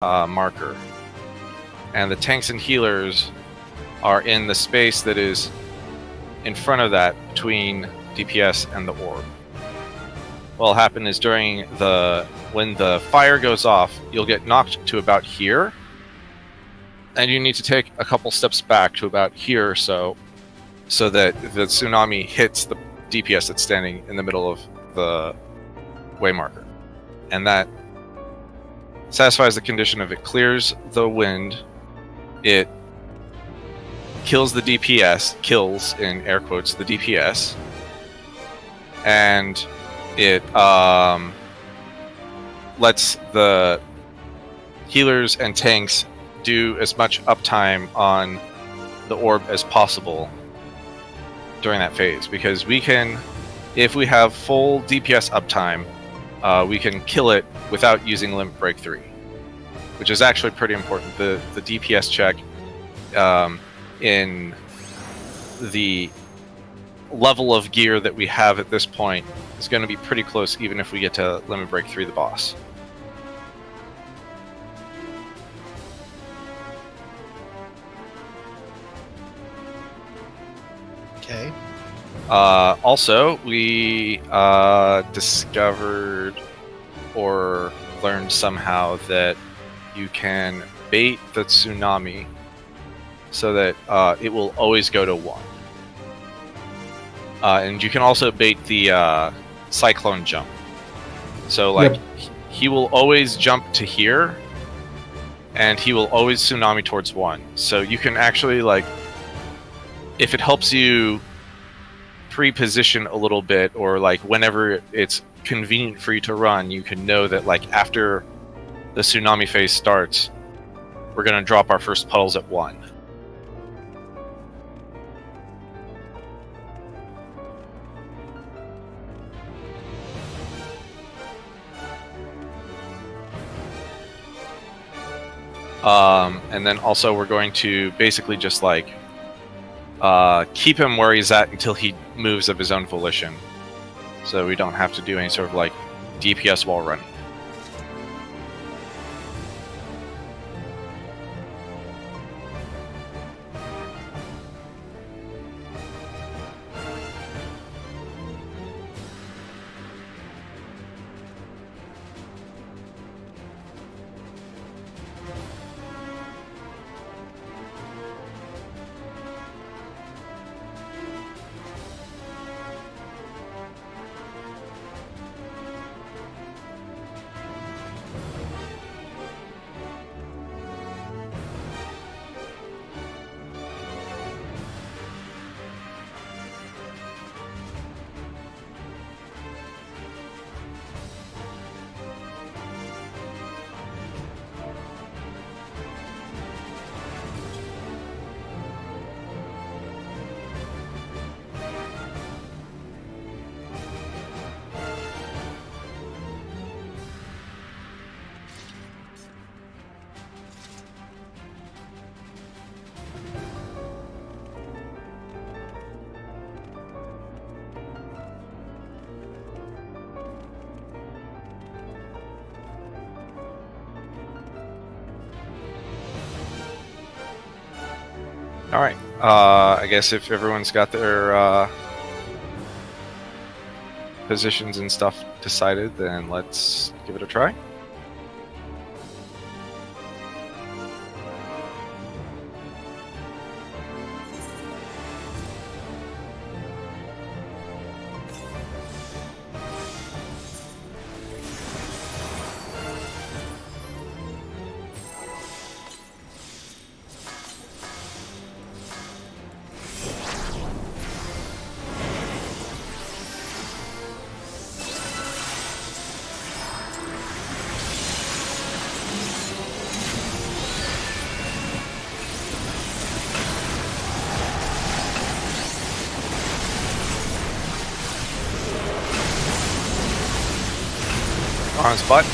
marker. And the tanks and healers are in the space that is in front of that between DPS and the orb. What'll happen is when the fire goes off, you'll get knocked to about here, and you need to take a couple steps back to about here or so that the tsunami hits the DPS that's standing in the middle of the way marker. And that satisfies the condition of it clears the wind, it kills the DPS, kills in air quotes the DPS, and it lets the healers and tanks do as much uptime on the orb as possible during that phase, because we can, if we have full DPS uptime, we can kill it without using Limit Break 3, which is actually pretty important. The DPS check in the level of gear that we have at this point is going to be pretty close, even if we get to Limit Break 3 the boss. Okay. Also, we discovered or learned somehow that you can bait the tsunami so that it will always go to 1. And you can also bait the cyclone jump. So, like, he will always jump to here, and he will always tsunami towards 1. So you can actually, like, if it helps you pre-position a little bit, or like whenever it's convenient for you to run, you can know that like after the tsunami phase starts, we're going to drop our first puddles at 1. And then also we're going to basically just like keep him where he's at until he moves of his own volition, so we don't have to do any sort of like DPS while running. Alright, I guess if everyone's got their positions and stuff decided, then let's give it a try. On spot.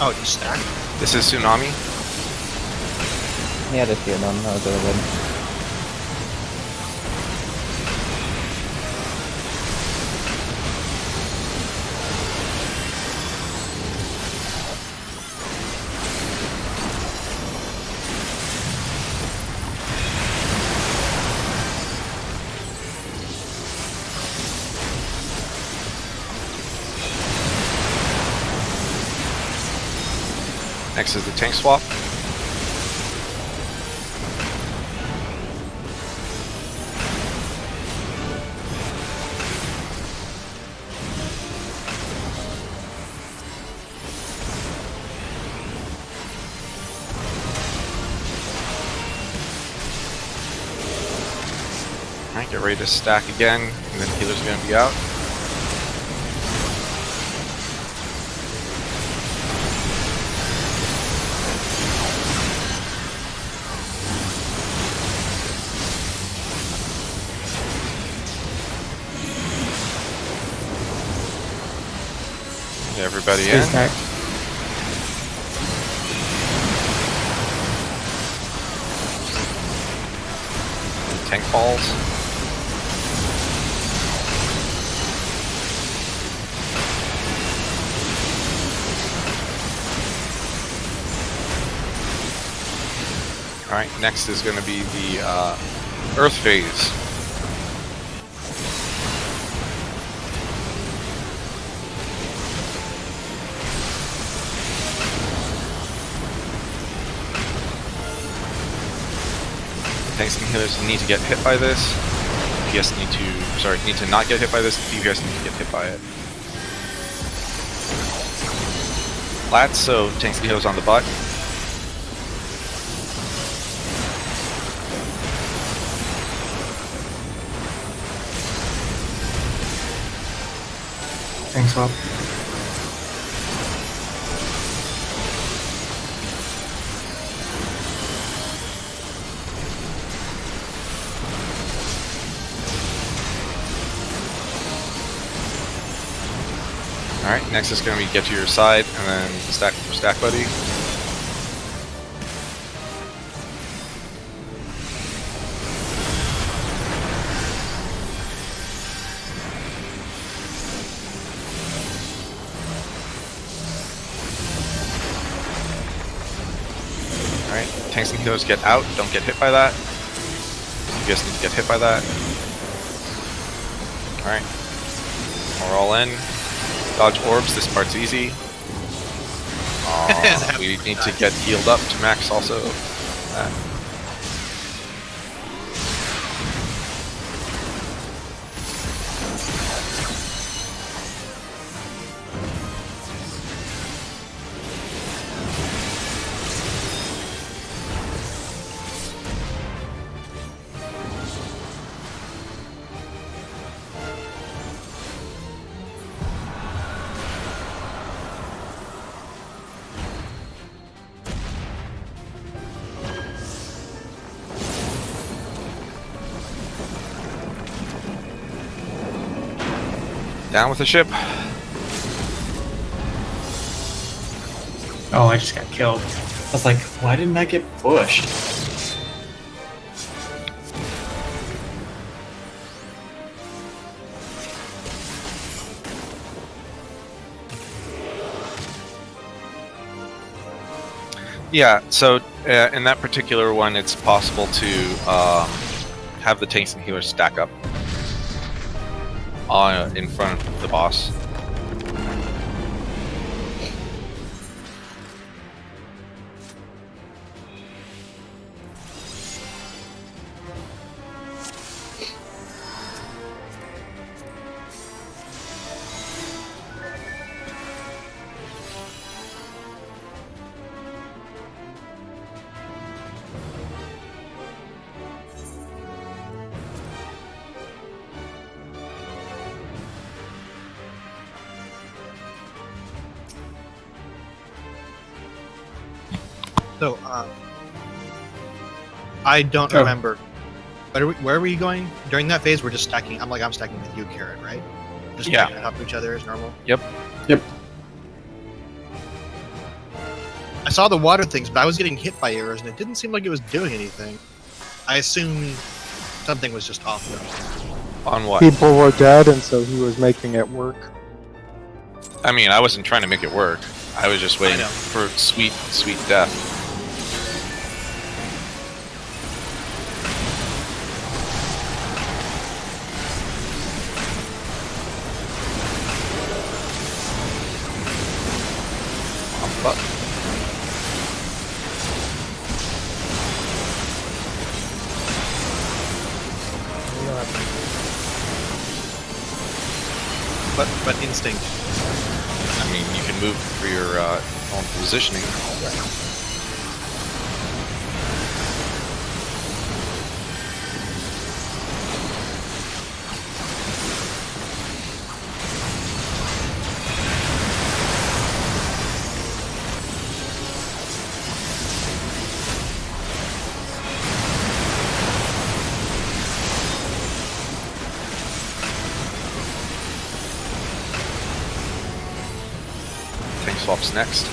Oh, you stack? This is Tsunami. Ni hade fel någon över. Next is the tank swap. Alright, get ready to stack again, and then healer's gonna be out. Get everybody in. Stack. Tank falls. Alright, next is going to be the Earth phase. Tanks and healers need to get hit by this. DPS need to not get hit by this. DPS need to get hit by it. Lats, so tanks and healers on the butt. Thanks, Bob. Alright, next is going to be get to your side, and then stack buddy. Alright, tanks and healers get out, don't get hit by that. You guys need to get hit by that. Alright, we're all in. Dodge orbs, this part's easy. We need to get healed up to max also. Down with the ship. Oh, I just got killed. I was like, why didn't I get pushed? Yeah, so in that particular one, it's possible to have the tanks and healers stack up in front of the boss. So, I don't remember. Where were you going during that phase? We're just stacking. I'm stacking with you, Carrot, right? Just stacking on top of each other as normal. Yep. I saw the water things, but I was getting hit by arrows, and it didn't seem like it was doing anything. I assumed something was just off though. On what? People were dead, and so he was making it work. I mean, I wasn't trying to make it work. I was just waiting for sweet death. but instinct. I mean, you can move for your own positioning. Tank swaps next.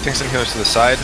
Tanks and healers to the side.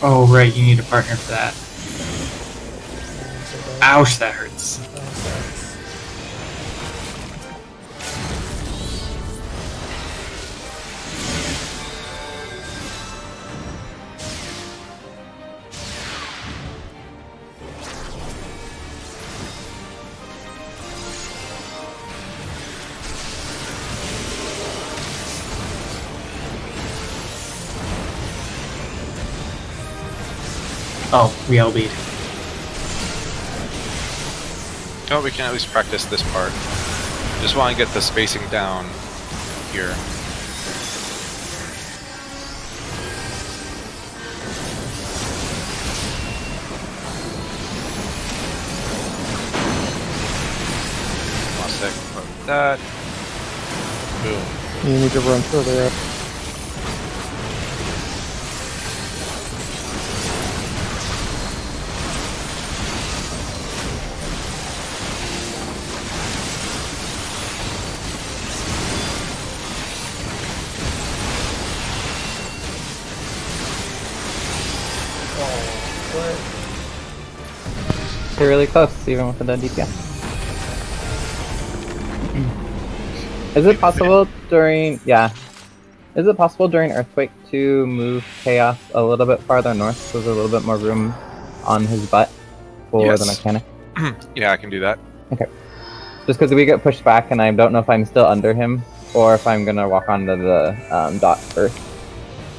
Oh, right, you need a partner for that. Ouch, that hurts. Oh, we LB'd. Oh, we can at least practice this part. Just want to get the spacing down here. One sec, like that. Boom. You need to run further up. They're really close, even with the DPS. Is it possible during... yeah. Is it possible during Earthquake to move Chaos a little bit farther north so there's a little bit more room on his butt for Yes. the mechanic? Yeah, I can do that. Okay. Just because we get pushed back and I don't know if I'm still under him or if I'm gonna walk onto the dot first.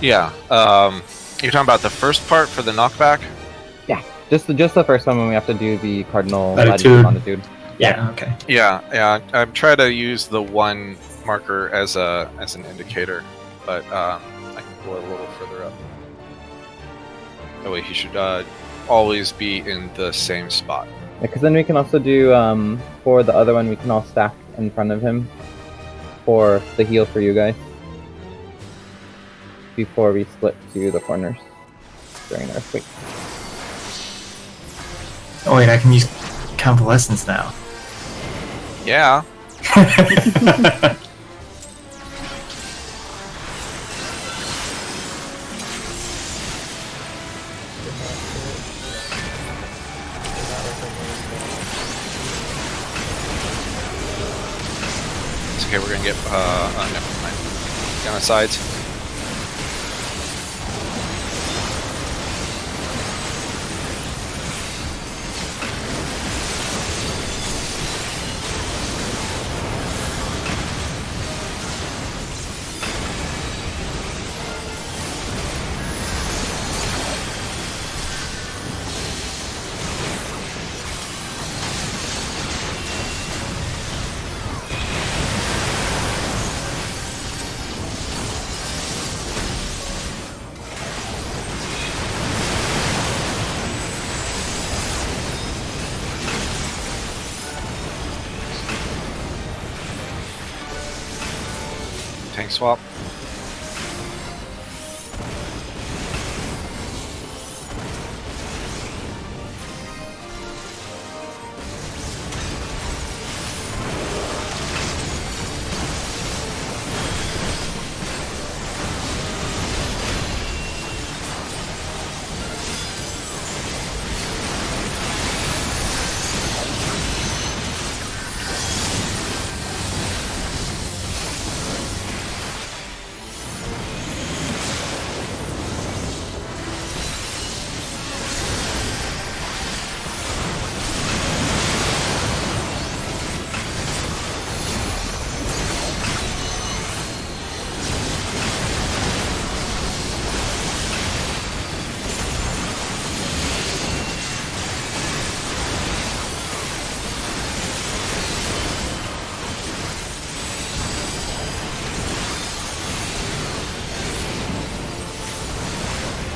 Yeah. You're talking about the first part for the knockback? Just the first one when we have to do the cardinal Latitude. longitude. Yeah, okay. Yeah. I'm trying to use the one marker as an indicator, but I can go a little further up. That way he should always be in the same spot. Yeah, because then we can also do, for the other one, we can all stack in front of him for the heal for you guys. before we split to the corners during earthquake. Oh wait, I can use convalescence now. Yeah. It's okay, we're gonna get, never mind. Get on the sides. Tank swap.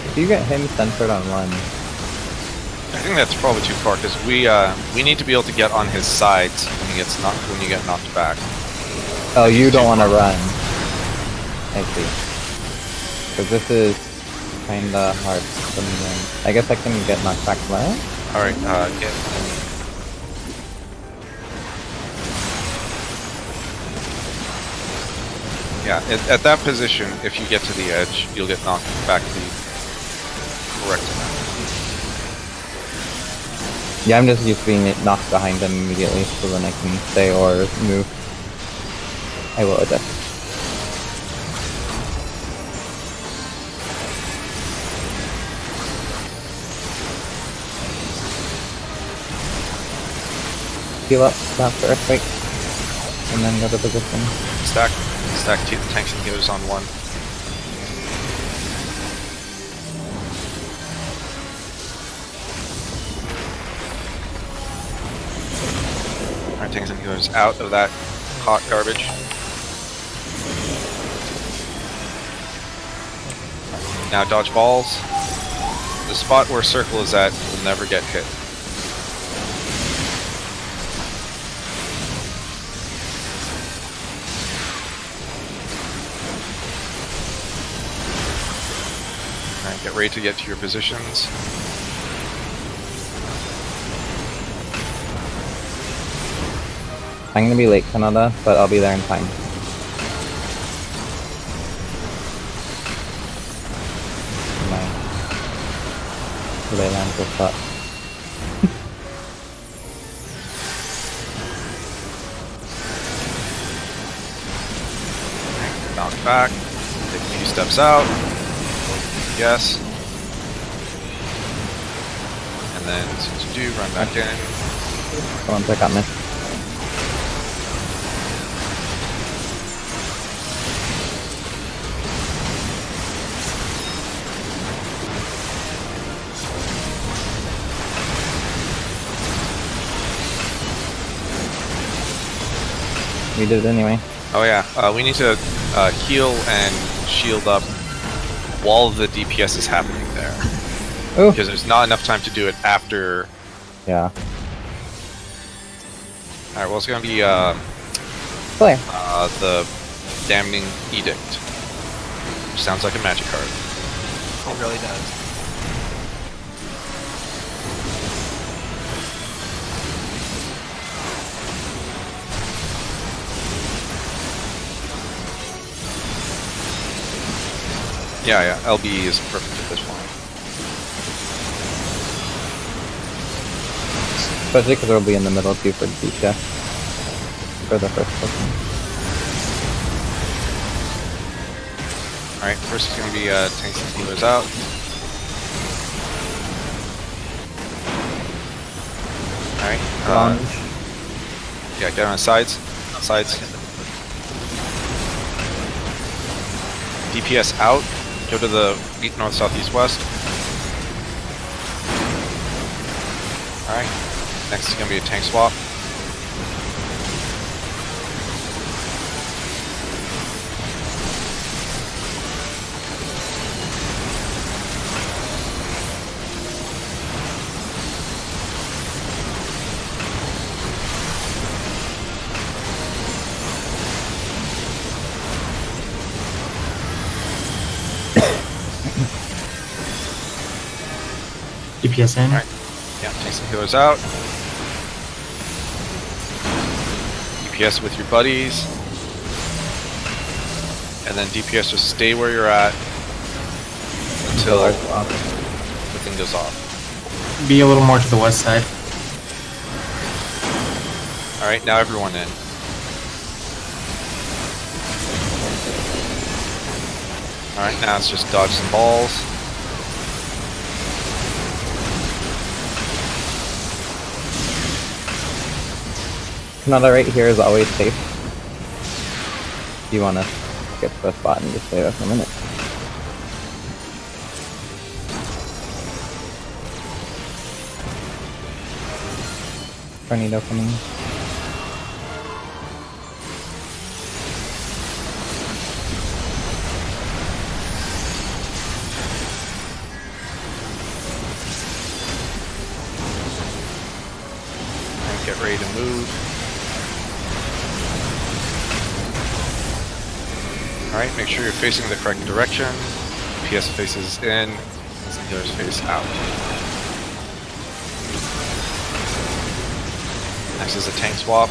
If you get him centered on one, I think that's probably too far because we need to be able to get on his sides when he gets knocked when you get knocked back. oh, you don't want to run. I see. Because this is kinda hard. I guess I can get knocked back left. All right, get. Yeah, at that position, if you get to the edge, you'll get knocked back the correct amount. Yeah, I'm just used to being knocked behind him immediately, so then I can stay or move. I will adjust. Heal up after earthquake, and then go to position. Stack two tanks and healers on one. Alright, tanks and healers out of that hot garbage. Now dodge balls. The spot where circle is at will never get hit. Alright, get ready to get to your positions. I'm gonna be late, Canada, but I'll be there in time. My ley lines will stop. Knock back. Take a few steps out. Yes. And then, as soon as you do, run back in. Someone pick up me. We did it anyway. Oh yeah, we need to heal and shield up while the DPS is happening there. Oh, Because there's not enough time to do it after. yeah. Alright, well it's gonna be Play. the Damning Edict. Sounds like a magic card. It really does. Yeah, LB is perfect at this point. Especially because it'll be in the middle too for DPS. For the first person. Alright, first is going to be tanks and healers out. Alright. Launch. Yeah, get on the sides. Sides. DPS out. Go to the north, south, east, west. Alright. Next is going to be a tank swap. DPS in. Alright. Yeah, tanks and healers out. DPS with your buddies. And then DPS just stay where you're at until the thing goes off. Be a little more to the west side. Alright, now everyone in. Alright, now it's just dodge some balls. Kanata right here is always safe. You want to skip the spot and just stay there for a minute. Tornado coming. And get ready to move. Alright, make sure you're facing the correct direction. PS faces in, healers face out. Next is a tank swap.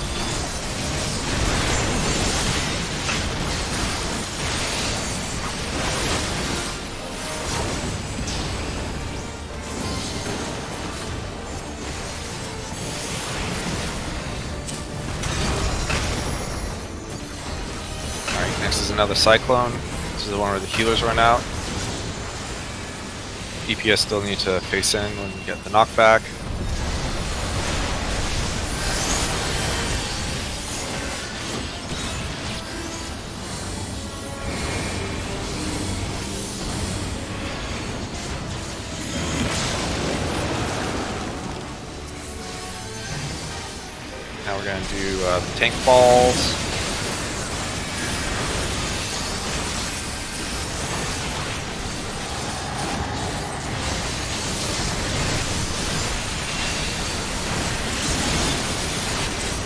Alright, next is another cyclone. This is the one where the healers run out. DPS still need to face in when you get the knockback. Now we're going to do the tank balls.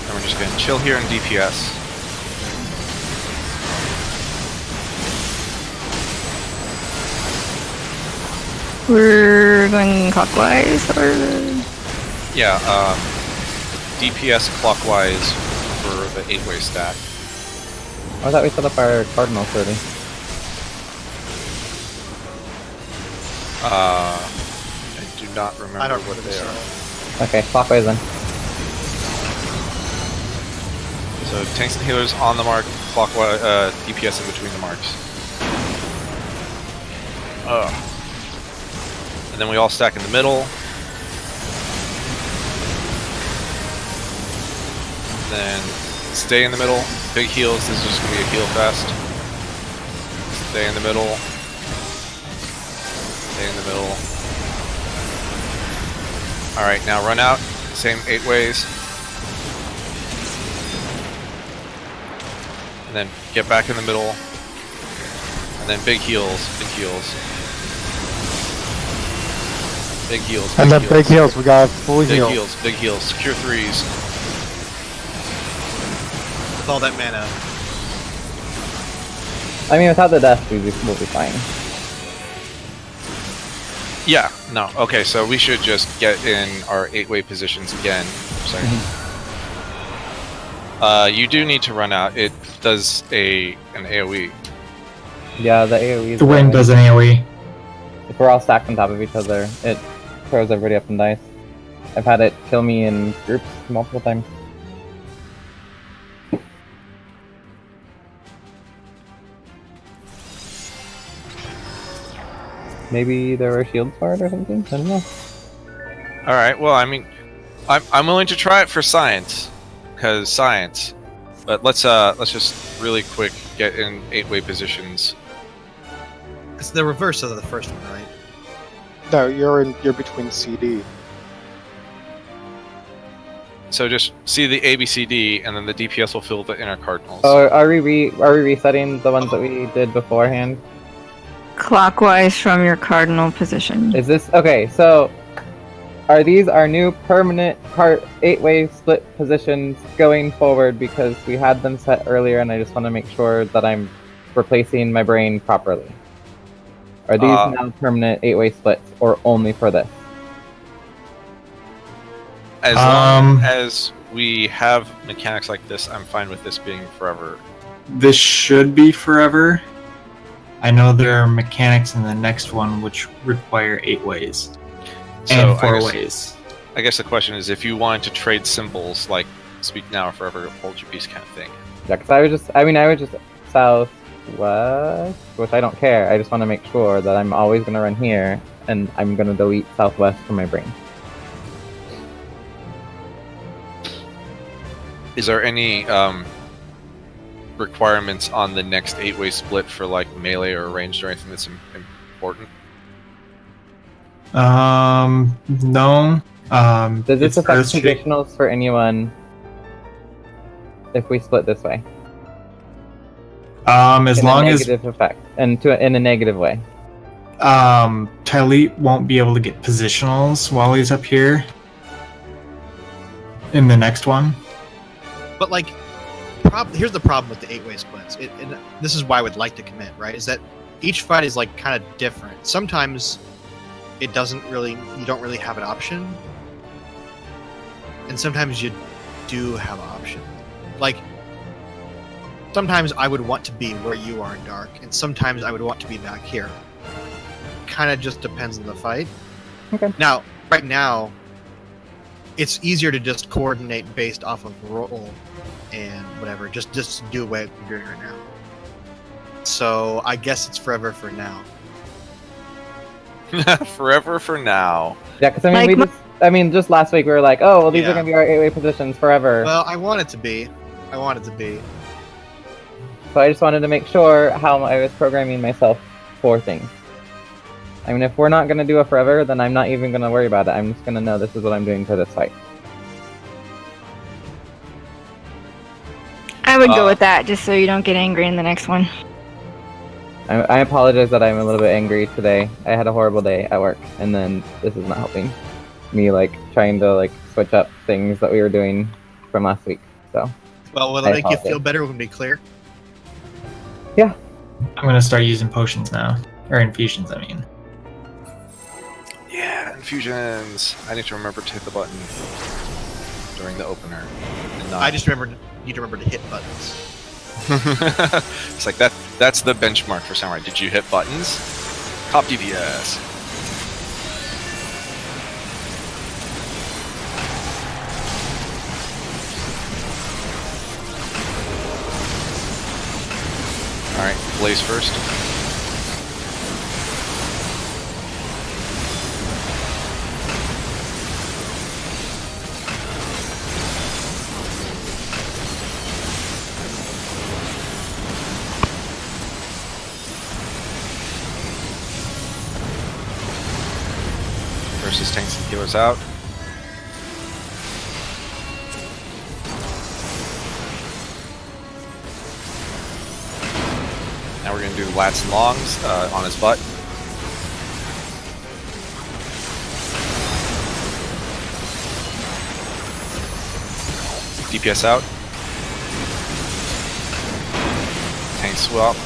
And we're just going to chill here in DPS. We're going clockwise, or Yeah, DPS clockwise for the 8-way stack. I thought we set up our cardinals already. I do not remember I don't what remember they are. so. Okay, clockwise then. So tanks and healers on the mark, clockwise, DPS in between the marks. And then we all stack in the middle. Then stay in the middle. Big heals. This is just gonna be a heal fest. Stay in the middle. Stay in the middle. All right, now run out. Same 8 ways. And then get back in the middle. And then big heals. Big heals. Big heals. And then big heals, we got full Big heal. heals. Big heals. Secure 3s. With all that mana. I mean, without the death, we'll be fine. Yeah, no. Okay, so we should just get in our 8-way positions again. Sorry. You do need to run out. It does an AoE. Yeah, the AoE. The wind does an AoE. If we're all stacked on top of each other, it throws everybody up in dice. I've had it kill me in groups multiple times. Maybe there were shields for it or something? I don't know. All right. Well, I mean, I'm willing to try it for science, because science. But let's just really quick get in 8-way positions. It's the reverse of the first one, right? No, you're between CD. So just see the ABCD, and then the DPS will fill the inner cardinals. Oh, are we resetting the ones that we did beforehand? Clockwise from your cardinal position. Is this okay? So, are these our new permanent 8-way split positions going forward? Because we had them set earlier, and I just want to make sure that I'm replacing my brain properly. Are these now permanent 8-way splits, or only for this? As long as we have mechanics like this, I'm fine with this being forever. This should be forever. I know there are mechanics in the next one which require 8 ways and 4 ways. I guess the question is if you wanted to trade symbols, like speak now or forever hold your peace kind of thing. Yeah, because I was just southwest, which I don't care. I just want to make sure that I'm always going to run here, and I'm going to delete southwest from my brain. Is there any requirements on the next 8-way split for like melee or ranged or anything that's important? No. Does this it's affect Earthshake. traditionals for anyone if we split this way? As In long a as negative effect, and in a negative way. Talit won't be able to get positionals while he's up here in the next one. But like, here's the problem with the 8-way splits. And this is why I would like to commit, right? Is that each fight is like kind of different. Sometimes you don't really have an option, and sometimes you do have an option. Like, sometimes I would want to be where you are in dark, and sometimes I would want to be back here. Kind of just depends on the fight. Okay. Now, right now, it's easier to just coordinate based off of roll and whatever. Just do what we're doing right now. So I guess it's forever for now. Forever for now. Yeah, because I mean, just last week we were like, oh, well, these are Yeah. going to be our 8-way positions forever. Well, I want it to be. So I just wanted to make sure how I was programming myself for things. I mean, if we're not going to do it forever, then I'm not even going to worry about it. I'm just going to know this is what I'm doing for this fight. I would go with that, just so you don't get angry in the next one. I apologize that I'm a little bit angry today. I had a horrible day at work, and then this is not helping me, like, trying to, like, switch up things that we were doing from last week, so. Well, will I it make you apologize. feel better when we clear? Yeah. I'm gonna start using potions now. Or infusions, I mean. Yeah, infusions. I need to remember to hit the button during the opener. And not... I just need to remember to hit buttons. It's like that's the benchmark for Samurai. Did you hit buttons? Cop DPS. Alright, Blaze first. Versus tanks and healers out. Now we're going to do lats and longs on his butt. DPS out. Tank swap.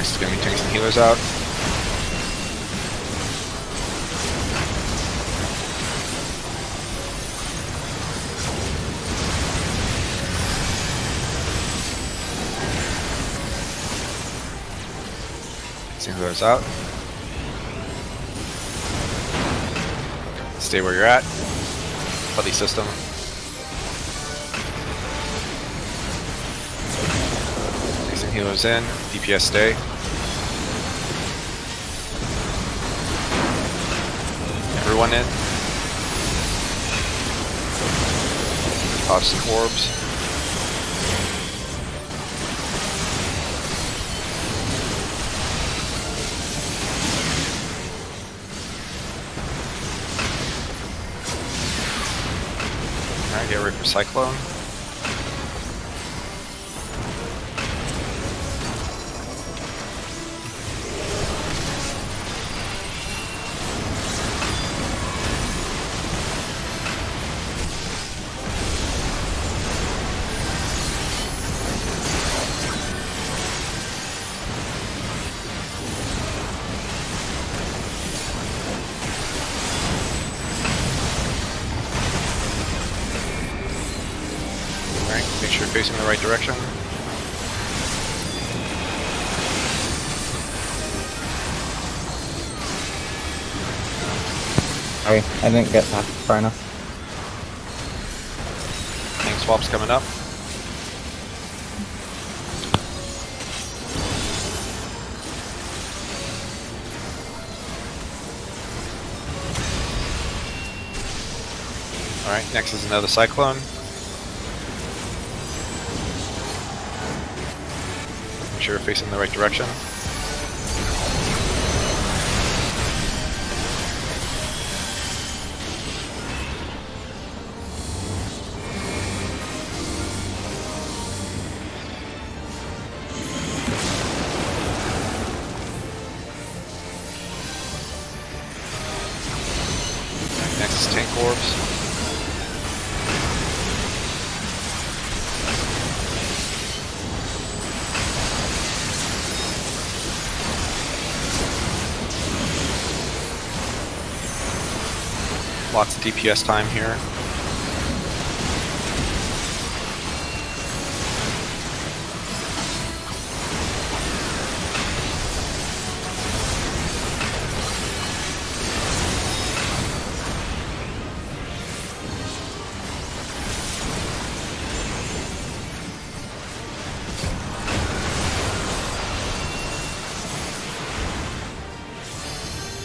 Next is going to be tanks and healers out. Tanks and healers out. Stay where you're at. Buddy system. Tanks and healers in. DPS stay. Everyone in. Toss some orbs. Alright, get ready for Cyclone. Make sure you're facing the right direction. Sorry, I didn't get past far enough. Tank swaps coming up. Alright, next is another Cyclone. Make sure you're facing the right direction. Next is tank orbs. Lots of DPS time here.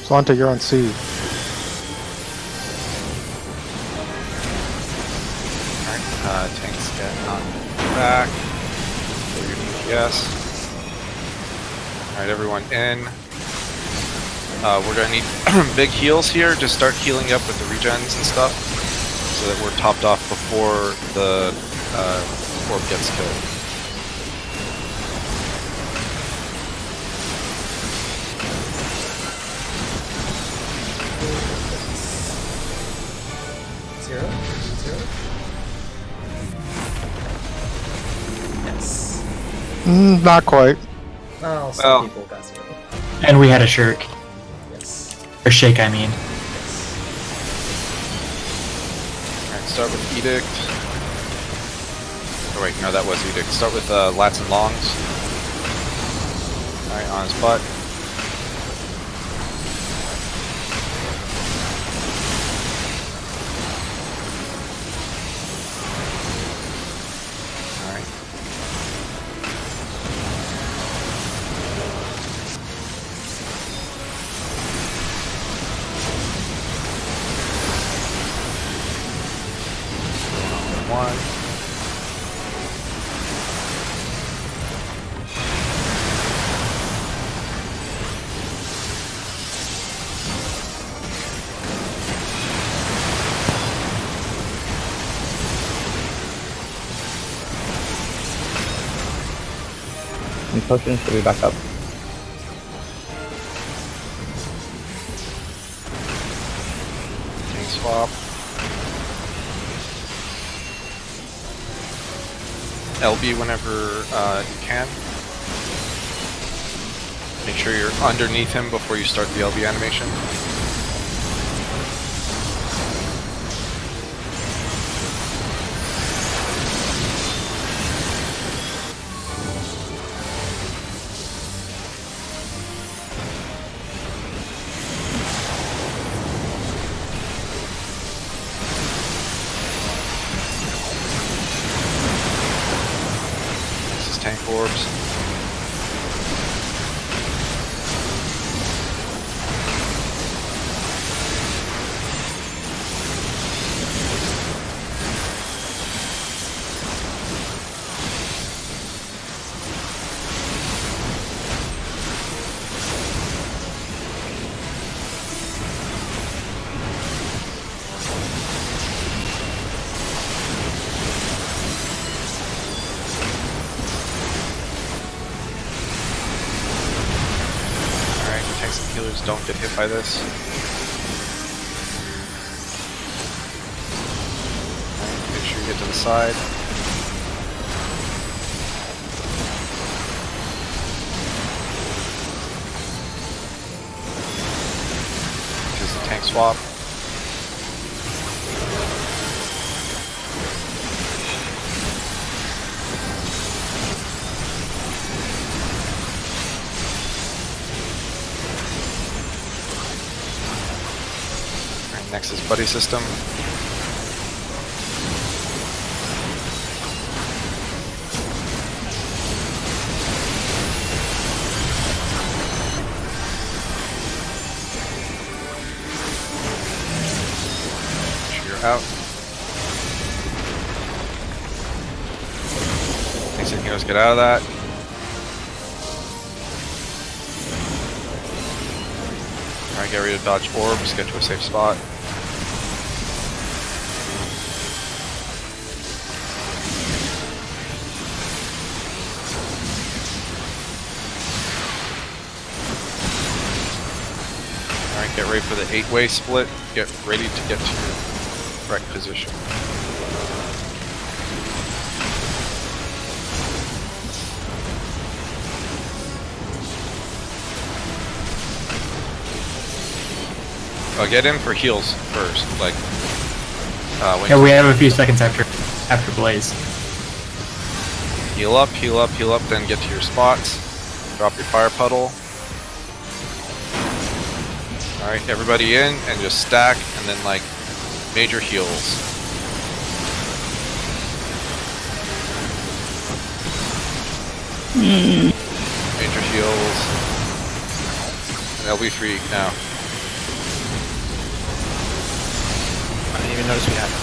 Zonta, you're on C. Tanks get knocked back. Kill your DPS. Alright, everyone in. We're gonna need big heals here to start healing up with the regens and stuff, so that we're topped off before the orb gets killed. Zero? Yes. Not quite. Oh, some Well. people got zero. And we had a shirk. Yes. Or shake, I mean. Alright, start with Edict. Oh wait, no, that was Edict. Start with Lats and Longs. Alright, on his butt. Alright. One. And potions should be back up. Tank swap. LB whenever you can. Make sure you're underneath him before you start the LB animation. This is tank orbs. Tanks and healers don't get hit by this. Make sure you get to the side. Use the tank swap. Next is buddy system. Make sure you're out. Tanks and heroes get out of that. Alright, get ready to dodge orbs, get to a safe spot. Alright, get ready for the 8-way split. Get ready to get to your correct position. Oh, get in for heals first. Like, when Yeah, we have a few seconds after Blaze. heal up, then get to your spots. Drop your fire puddle. Alright, everybody in and just stack and then like major heals. Major heals. And LB3 now. I didn't even notice we had it.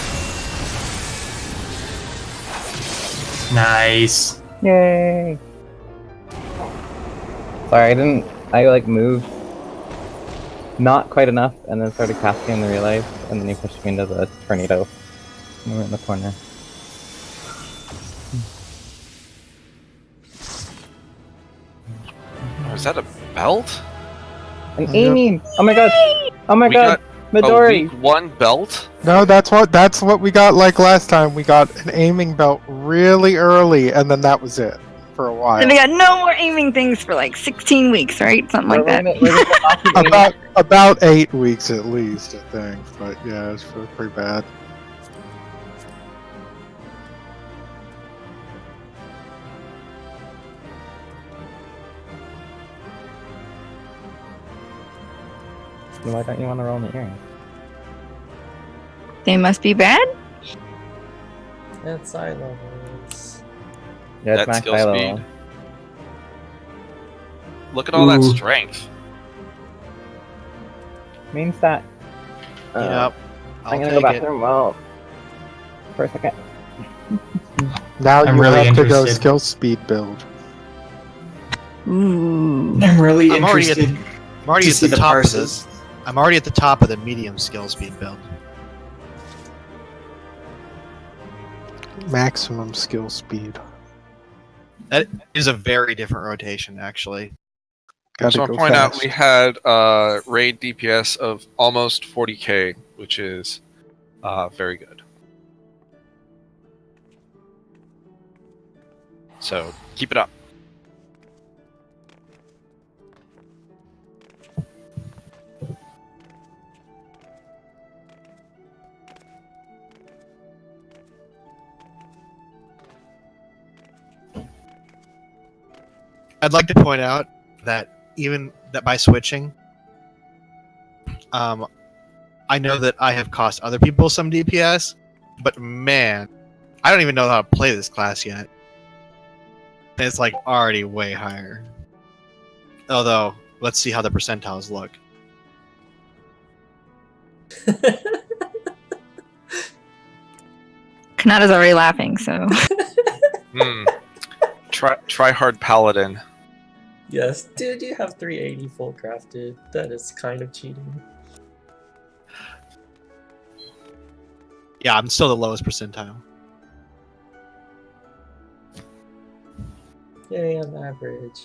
Nice. Yay! Sorry, I like moved not quite enough and then started casting and then realized, and then he pushed me into the tornado. And we were in the corner. Oh, is that a belt? An aiming! Oh my god! Oh my We god! got Midori! a week 1 belt? No, that's what we got like last time. We got an aiming belt really early, and then that was it for a while. And we got no more aiming things for like 16 weeks, right? Something like that. About 8 weeks at least, I think. But yeah, it's pretty bad. Why don't you want to roll the earrings? They must be bad? It's eye levels. Yeah, it's That max skill high speed. level. Look at all that Ooh. strength. Main stat. Yep. I'm gonna take go it. bathroom. Well, for a second. Now I'm you really have to go interested. skill speed build. Ooh. I'm really I'm already at- interested I'm already to at see the the top of parses. this. I'm already at the top of the medium skill speed build. Maximum skill speed. That is a very different rotation, actually. Gotta So I'll go point out fast. we had raid DPS of almost 40k, which is very good. So keep it up. I'd like to point out that even that by switching, I know that I have cost other people some DPS, but man, I don't even know how to play this class yet. And it's like already way higher. Although, let's see how the percentiles look. Kanata's already laughing, so. Try hard paladin. Yes, dude, you have 380 full crafted. That is kind of cheating. Yeah, I'm still the lowest percentile. Yay, I'm average.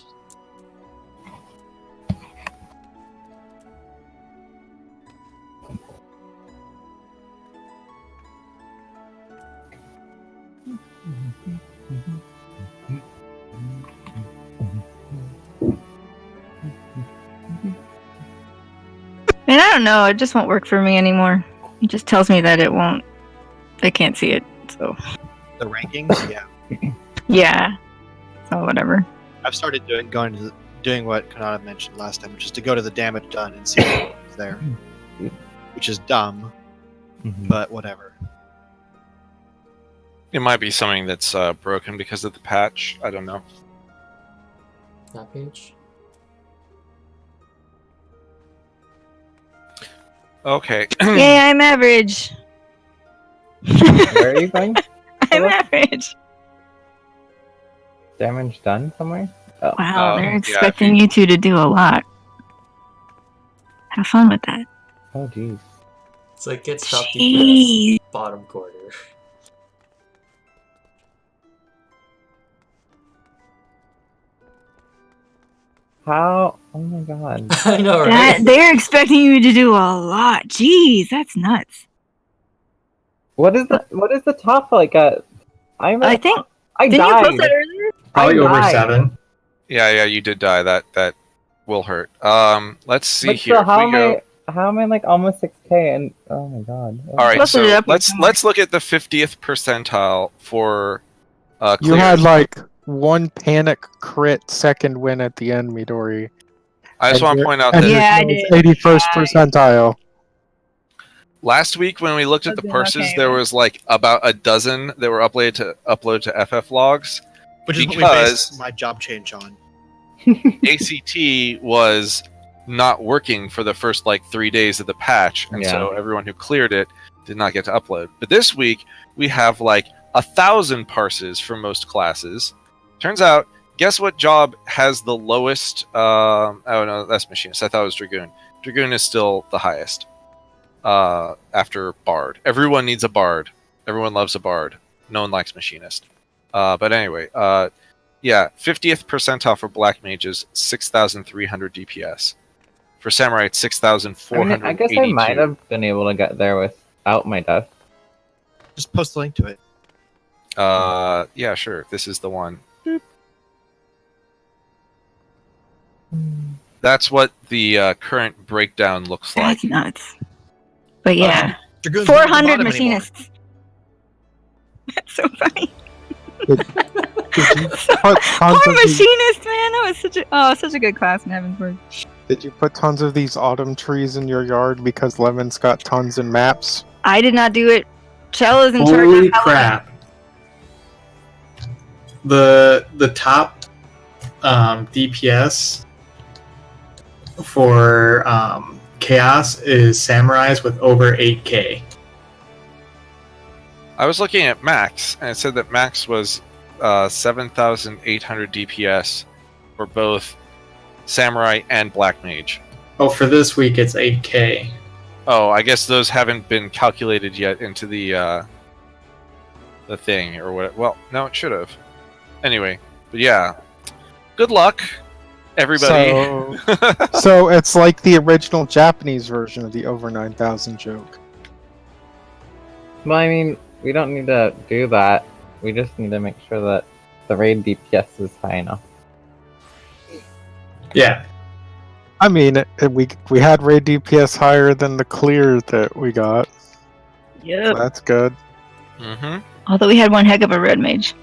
Man, I don't know. It just won't work for me anymore. It just tells me that it won't. I can't see it. So. The rankings, yeah. Yeah. So whatever. I've started doing what Kanata mentioned last time, which is to go to the damage done and see what's there. Which is dumb, but whatever. It might be something that's broken because of the patch. I don't know. That page. Okay. Yay, I'm average. Where are you going? I'm average. Damage done somewhere? Oh. Wow, they're yeah, expecting you two to do a lot. Have fun with that. Oh, jeez. So it gets top Jeez. DPS bottom quarter. How? Oh my god. I know, right? That, they're expecting you to do a lot. Jeez, that's nuts. What is the top like? I think. I Didn't you died. post that earlier? Probably over died. 7. Yeah, you did die. That will hurt. Let's see But here. still, If how we go... am I like almost 6k and oh my god. All right, Plus it so up with let's look at the 50th percentile for You clears. had like one panic crit second win at the end, Midori. I just want to point out And that Yeah, I yours did. was 81st percentile. last week when we looked at the Okay, purses, okay. there was like about a dozen that were uploaded to FF logs. Which is what we Because- based my job change on. ACT was not working for the first like 3 days of the patch, and so everyone who cleared it did not get to upload. But this week we have like 1,000 parses for most classes. Turns out, guess what job has the lowest? Oh no, that's machinist. I thought it was dragoon. Dragoon is still the highest after bard. Everyone needs a bard. Everyone loves a bard. No one likes machinist. But anyway, yeah, 50th percentile for black mages, 6,300 DPS. For samurai, it's 6,482. I guess I might have been able to get there without my death. Just post the link to it. Yeah, sure. This is the one. That's what the current breakdown looks like. That's nuts. But yeah, Dragoon's not at the 400 bottom anymore. machinists. That's so funny. Did you put Poor tons of these, machinist, man. That was such a good class in Heavensburg. did you put tons of these autumn trees in your yard because Lemon's got tons in maps? I did not do it. Shell is in charge Holy of how- crap! The top DPS for Chaos is Samurais with over 8k. I was looking at max, and it said that max was 7,800 DPS for both samurai and black mage. Oh, for this week it's 8k. Oh, I guess those haven't been calculated yet into the thing or what. Well, no, it should have. Anyway, but yeah, good luck, everybody. So it's like the original Japanese version of the over 9,000 joke. Well, I mean, we don't need to do that. We just need to make sure that the raid DPS is high enough. Yeah. I mean, we had raid DPS higher than the clear that we got. So Yep. that's good. Mm-hmm. Although we had one heck of a red mage.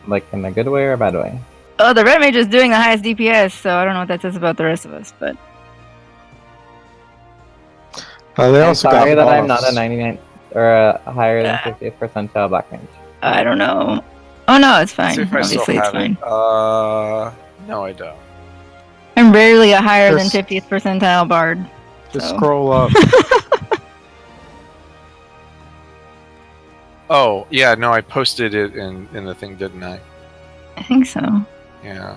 Like in a good way or a bad way? Oh, the red mage is doing the highest DPS, so I don't know what that says about the rest of us, but They I'm also sorry got that I'm not a buffs. 99 or a higher than 50th percentile black mage. I don't know. Oh no, it's fine. See if I still Obviously, it's have fine. it. No, I don't. I'm rarely a higher Just- than 50th percentile bard. Just so. scroll up. Oh, yeah, no, I posted it in the thing, didn't I? I think so. Yeah.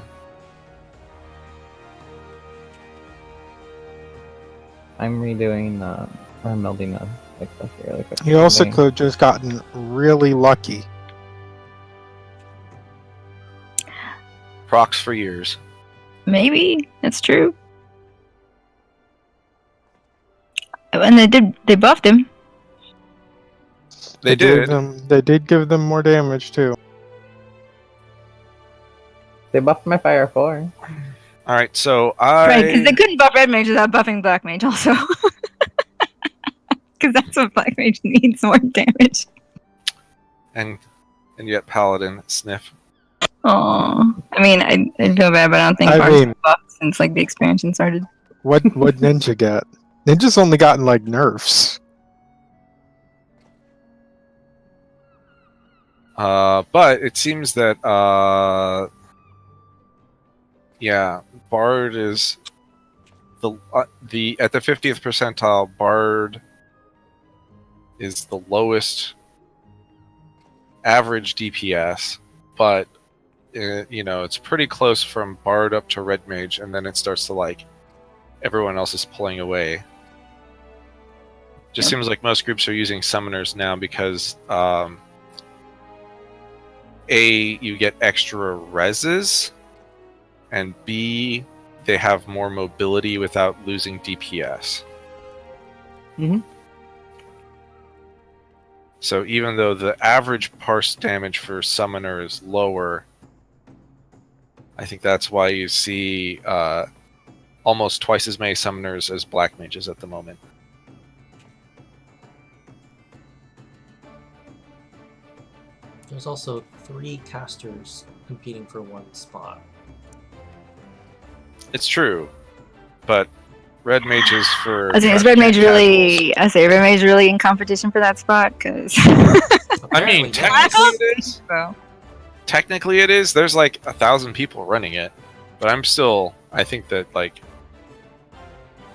I'm redoing or melding like stuff here really quick. You also could have just gotten really lucky. Procs for years. Maybe that's true. And they buffed him. They gave did. They did give them more damage too. They buffed my fire 4. All right, so I. Right, because they couldn't buff red mage without buffing black mage also. Because that's what black mage needs, more damage. And yet Paladin sniff. Oh, I mean, I feel bad, but I don't think I Bard's mean- been buffed since like the expansion started. What ninja get? Ninja's only gotten like nerfs. But it seems that yeah, Bard is the at the 50th percentile. Bard is the lowest average DPS, but it's pretty close from Bard up to Red Mage, and then it starts to like everyone else is pulling away. Just Yep. seems like most groups are using summoners now because A, you get extra reses, and B, they have more mobility without losing DPS. Mhm. So even though the average parse damage for summoner is lower, I think that's why you see almost twice as many summoners as black mages at the moment. There's also 3 casters competing for 1 spot. It's true, but red mages for. I think is red mage really? I say red mage really in competition for that spot because. I mean, Apparently, technically yes. it is. So. Technically it is. There's like 1,000 people running it, but I think that like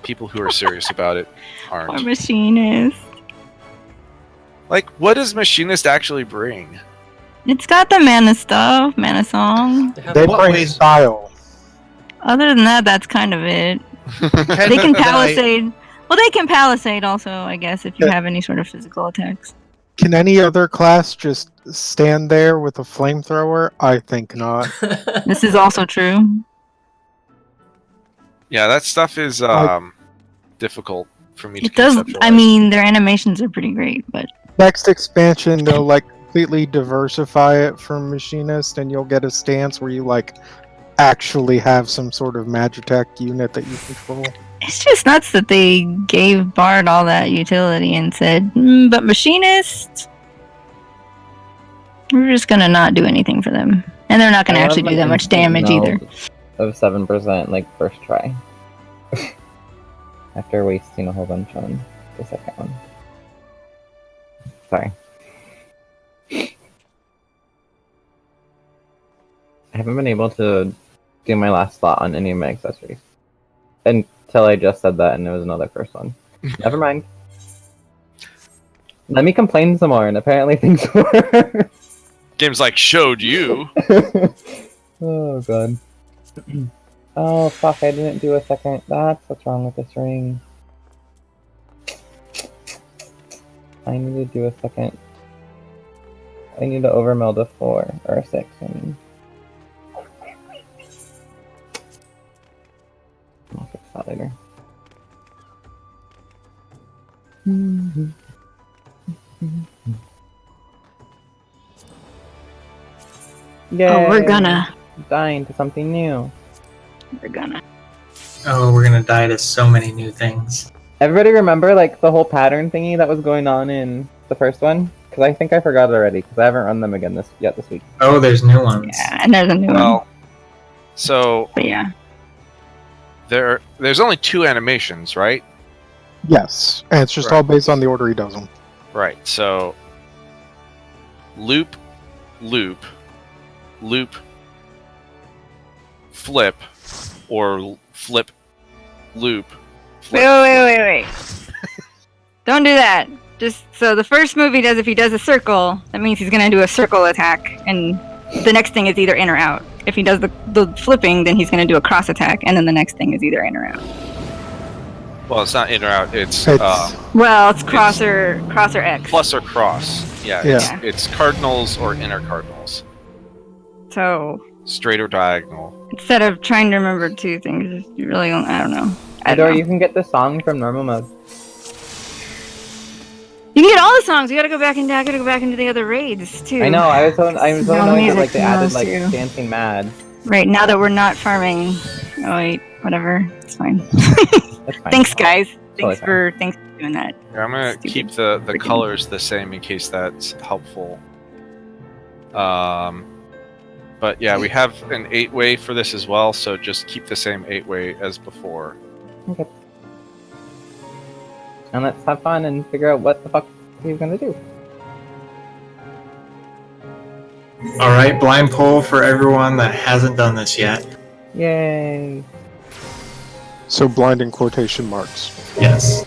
people who are serious about it Or aren't. machinist. Like, what does machinist actually bring? It's got the mana stuff, mana song. They have They a- what bring ways- style. Other than that, that's kind of it. They can palisade. Well, they can palisade also, I guess, if you Yeah. have any sort of physical attacks. Can any other class just stand there with a flamethrower? I think not. This is also true. Yeah, that stuff is difficult for me to It does. I conceptualize. mean, their animations are pretty great, but Next expansion, they'll like completely diversify it from machinist, and you'll get a stance where you like actually have some sort of Magitech unit that you control. it's just nuts that they gave Bard all that utility and said, but machinist, we're just gonna not do anything for them, and they're not gonna I actually love do that an much damage instant either. meld Of 7%, like first try. After wasting a whole bunch on the second one. Sorry. I haven't been able to do my last slot on any of my accessories. Until I just said that and it was another first one. Never mind. Let me complain some more and apparently things were. Games like showed you. Oh god. Oh fuck, I didn't do a second. That's what's wrong with this ring. I need to do a second. I need to overmeld a 4 or a 6. I mean. I'll fix that later. Yay! Oh, we're gonna. Dying to something new. We're gonna. Oh, we're gonna die to so many new things. Everybody remember like the whole pattern thingy that was going on in the first one? Because I think I forgot it already, because I haven't run them again this week. Oh, there's new ones. Yeah, and there's a new one. Well, so But yeah. there's only 2 animations, right? Yes, and it's just Right. all based on the order he does them. Right. So loop, loop, loop, flip, or flip, loop. Flip, Wait. Don't do that. Just so the first move he does, if he does a circle, that means he's gonna do a circle attack, and the next thing is either in or out. If he does the flipping, then he's gonna do a cross attack, and then the next thing is either in or out. Well, it's not in or out. It's Well, it's cross or X. plus or cross. Yeah. Yeah. It's cardinals or inner cardinals. So Straight or diagonal. instead of trying to remember 2 things, you really don't. I don't know. Or you can get the song from normal mode. You can get all the songs. You gotta go back into. I gotta go back into the other raids too. I know. I was so annoyed that music they added knows you. Dancing Mad. Right now that we're not farming. Oh wait, whatever. It's fine. That's fine. Thanks, guys. Totally Thanks for doing that. Yeah, I'm gonna Stupid keep the freaking- colors the same in case that's helpful. But yeah, we have an 8-way for this as well, so just keep the same 8-way as before. Okay. And let's have fun and figure out what the fuck he's gonna do. All right, blind poll for everyone that hasn't done this yet. Yay! So blind in quotation marks. Yes.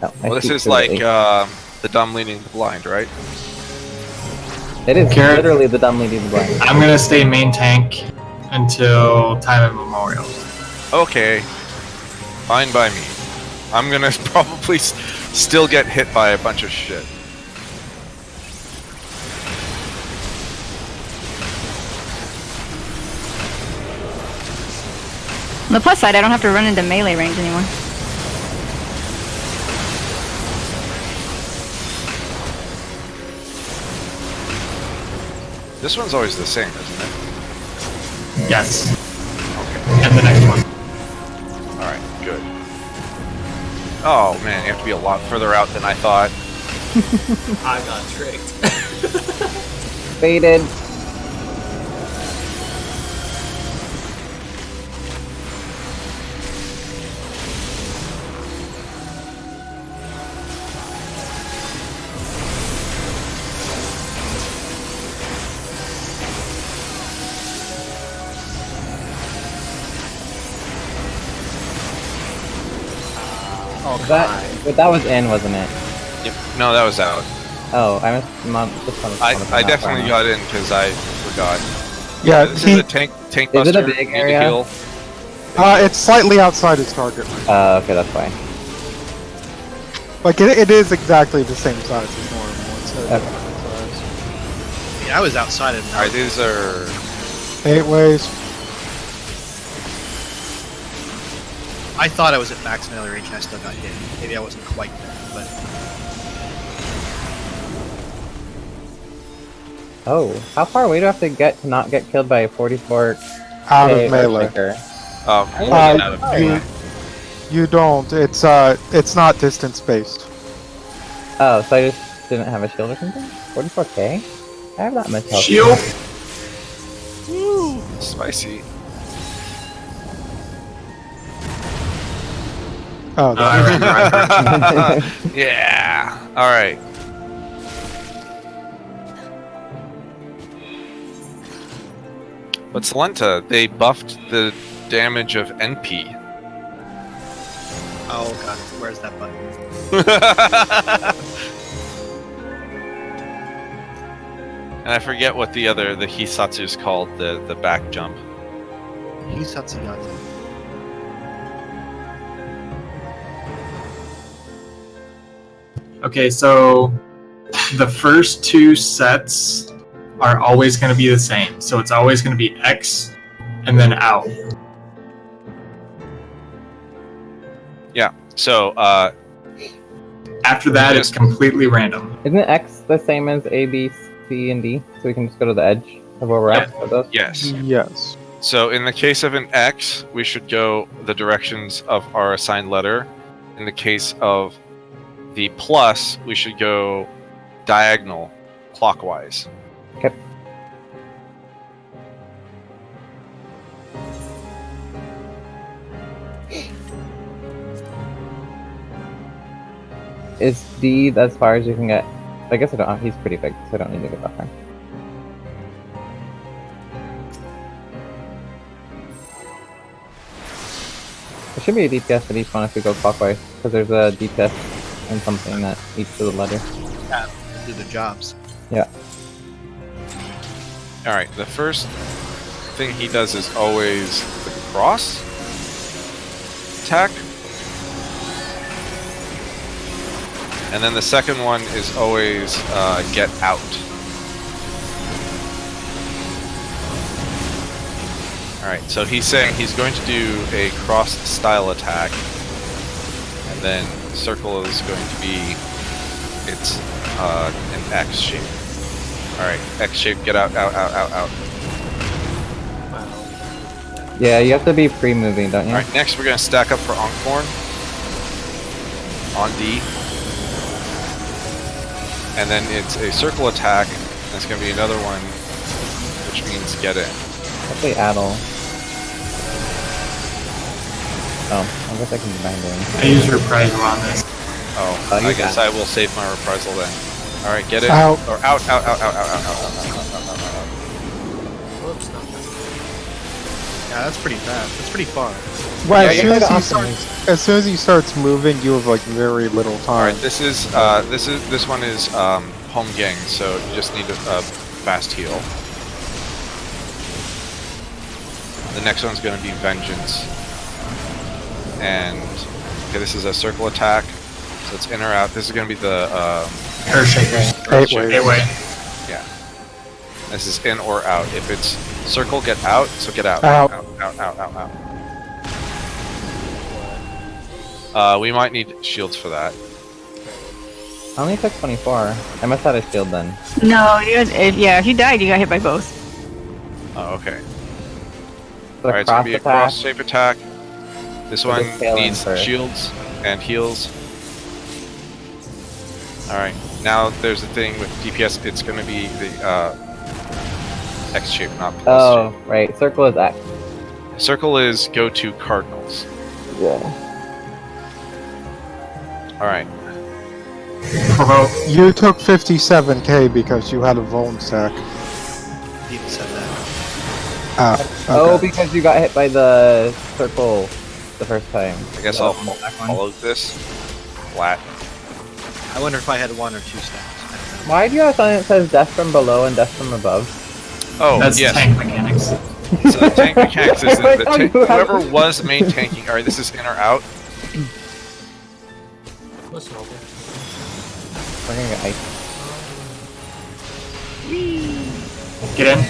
Oh, I Well, this speak is like fluently. the dumb leading the blind, right? It is Carrot- literally the dumb leading the blind. I'm gonna stay main tank until time immemorial. Okay, fine by me. I'm gonna probably still get hit by a bunch of shit. On the plus side, I don't have to run into melee range anymore. This one's always the same, isn't it? Yes. Okay. And the next one. Alright, good. Oh man, you have to be a lot further out than I thought. I got tricked. Faded. Oh, But that was in, wasn't it? Yep. No, that was out. Oh, I missed. I definitely got in because I forgot. Yeah, This is a tank Is buster. it a big need to area? heal. it's slightly outside his target range. Okay, that's why. Like it is exactly the same size as normal. It's a Okay. different size. Yeah, I was outside of Alright, these are 8 ways. I thought I was at max melee range and I still got hit. Maybe I wasn't quite there, but Oh, how far away do I have to get to not get killed by a 44 Out of melee. out of melee. You don't. It's not distance based. Oh, so I just didn't have a shield or something? 44k? I have that much health. Shield. Spicy. Oh, Yeah. Alright. But Salenta, they buffed the damage of NP. oh god, where's that button? And I forget what the Hisatsu is called, the back jump. He's Satsuyaki. Okay, so the first 2 sets are always going to be the same. So it's always going to be X and then out. So, After that, it's completely random. Isn't X the same as A, B, C, and D? So we can just go to the edge of where we're at for those? yes. yes. So in the case of an X, we should go the directions of our assigned letter. In the case of the plus, we should go diagonal clockwise. Okay. Is D as far as you can get? I guess I don't. He's pretty big, so I don't need to get that far. There should be a DPS at each one if we go clockwise, because there's a DPS and something at each of the letters. Yeah, do their jobs. Yeah. Alright, the first thing he does is always the cross attack. And then the second one is always get out. Alright, so he's saying he's going to do a cross style attack. And then circle is going to be it's an X shape. Alright, X shape, get out, out, out, out, out. Wow. Yeah, you have to be pre-moving, don't you? Alright, next we're going to stack up for Onkborn. On D. And then it's a circle attack. And it's going to be another one, which means get in. Actually, Addle. Oh, I guess I can combine them. I use reprisal on this. Oh, Oh, I you guess got I will save my reprisal then. Alright, get it. Out. Or out, out, out, out, out, out, out, out, out, out, out. Whoops, not that. Yeah, that's pretty fast. That's pretty far. Well, Yeah, as, you soon as, gotta he optimize. starts, as soon as he starts moving, you have like very little time. Alright, this one is home gang, so you just need a fast heal. The next one's going to be vengeance. And okay, this is a circle attack, so it's in or out. This is going to be the Hair shakers. Eight ways. Eight way. yeah. This is in or out. If it's circle, get out. So get out. Out. Out. Out. Out. Out. Out. We might need shields for that. I only took 24. I must have a shield then. No, if you died, you got hit by both. Oh, okay. So Alright, it's cross gonna be a attack. cross shape attack. This We'll one just tail needs in first. shields and heals. Alright, now there's the thing with DPS, it's gonna be the X shape, not plus Oh, right. Circle is X. shape. Circle is go to Cardinals. Yeah. Alright. Provoke. You took 57k because you had a Vuln sack. Even said that. Ah, Oh, okay. because you got hit by the circle the first time. I guess The I'll back one. follow this. Flat. I wonder if I had 1 or 2 stacks. I don't know. Why do you have something that says death from below and death from above? Oh, That's yes. tank mechanics. So the tank mechanics is I the thought tank, you had- whoever was main tanking. Alright, this is in or out. Listen over. We're gonna get ice. Get in.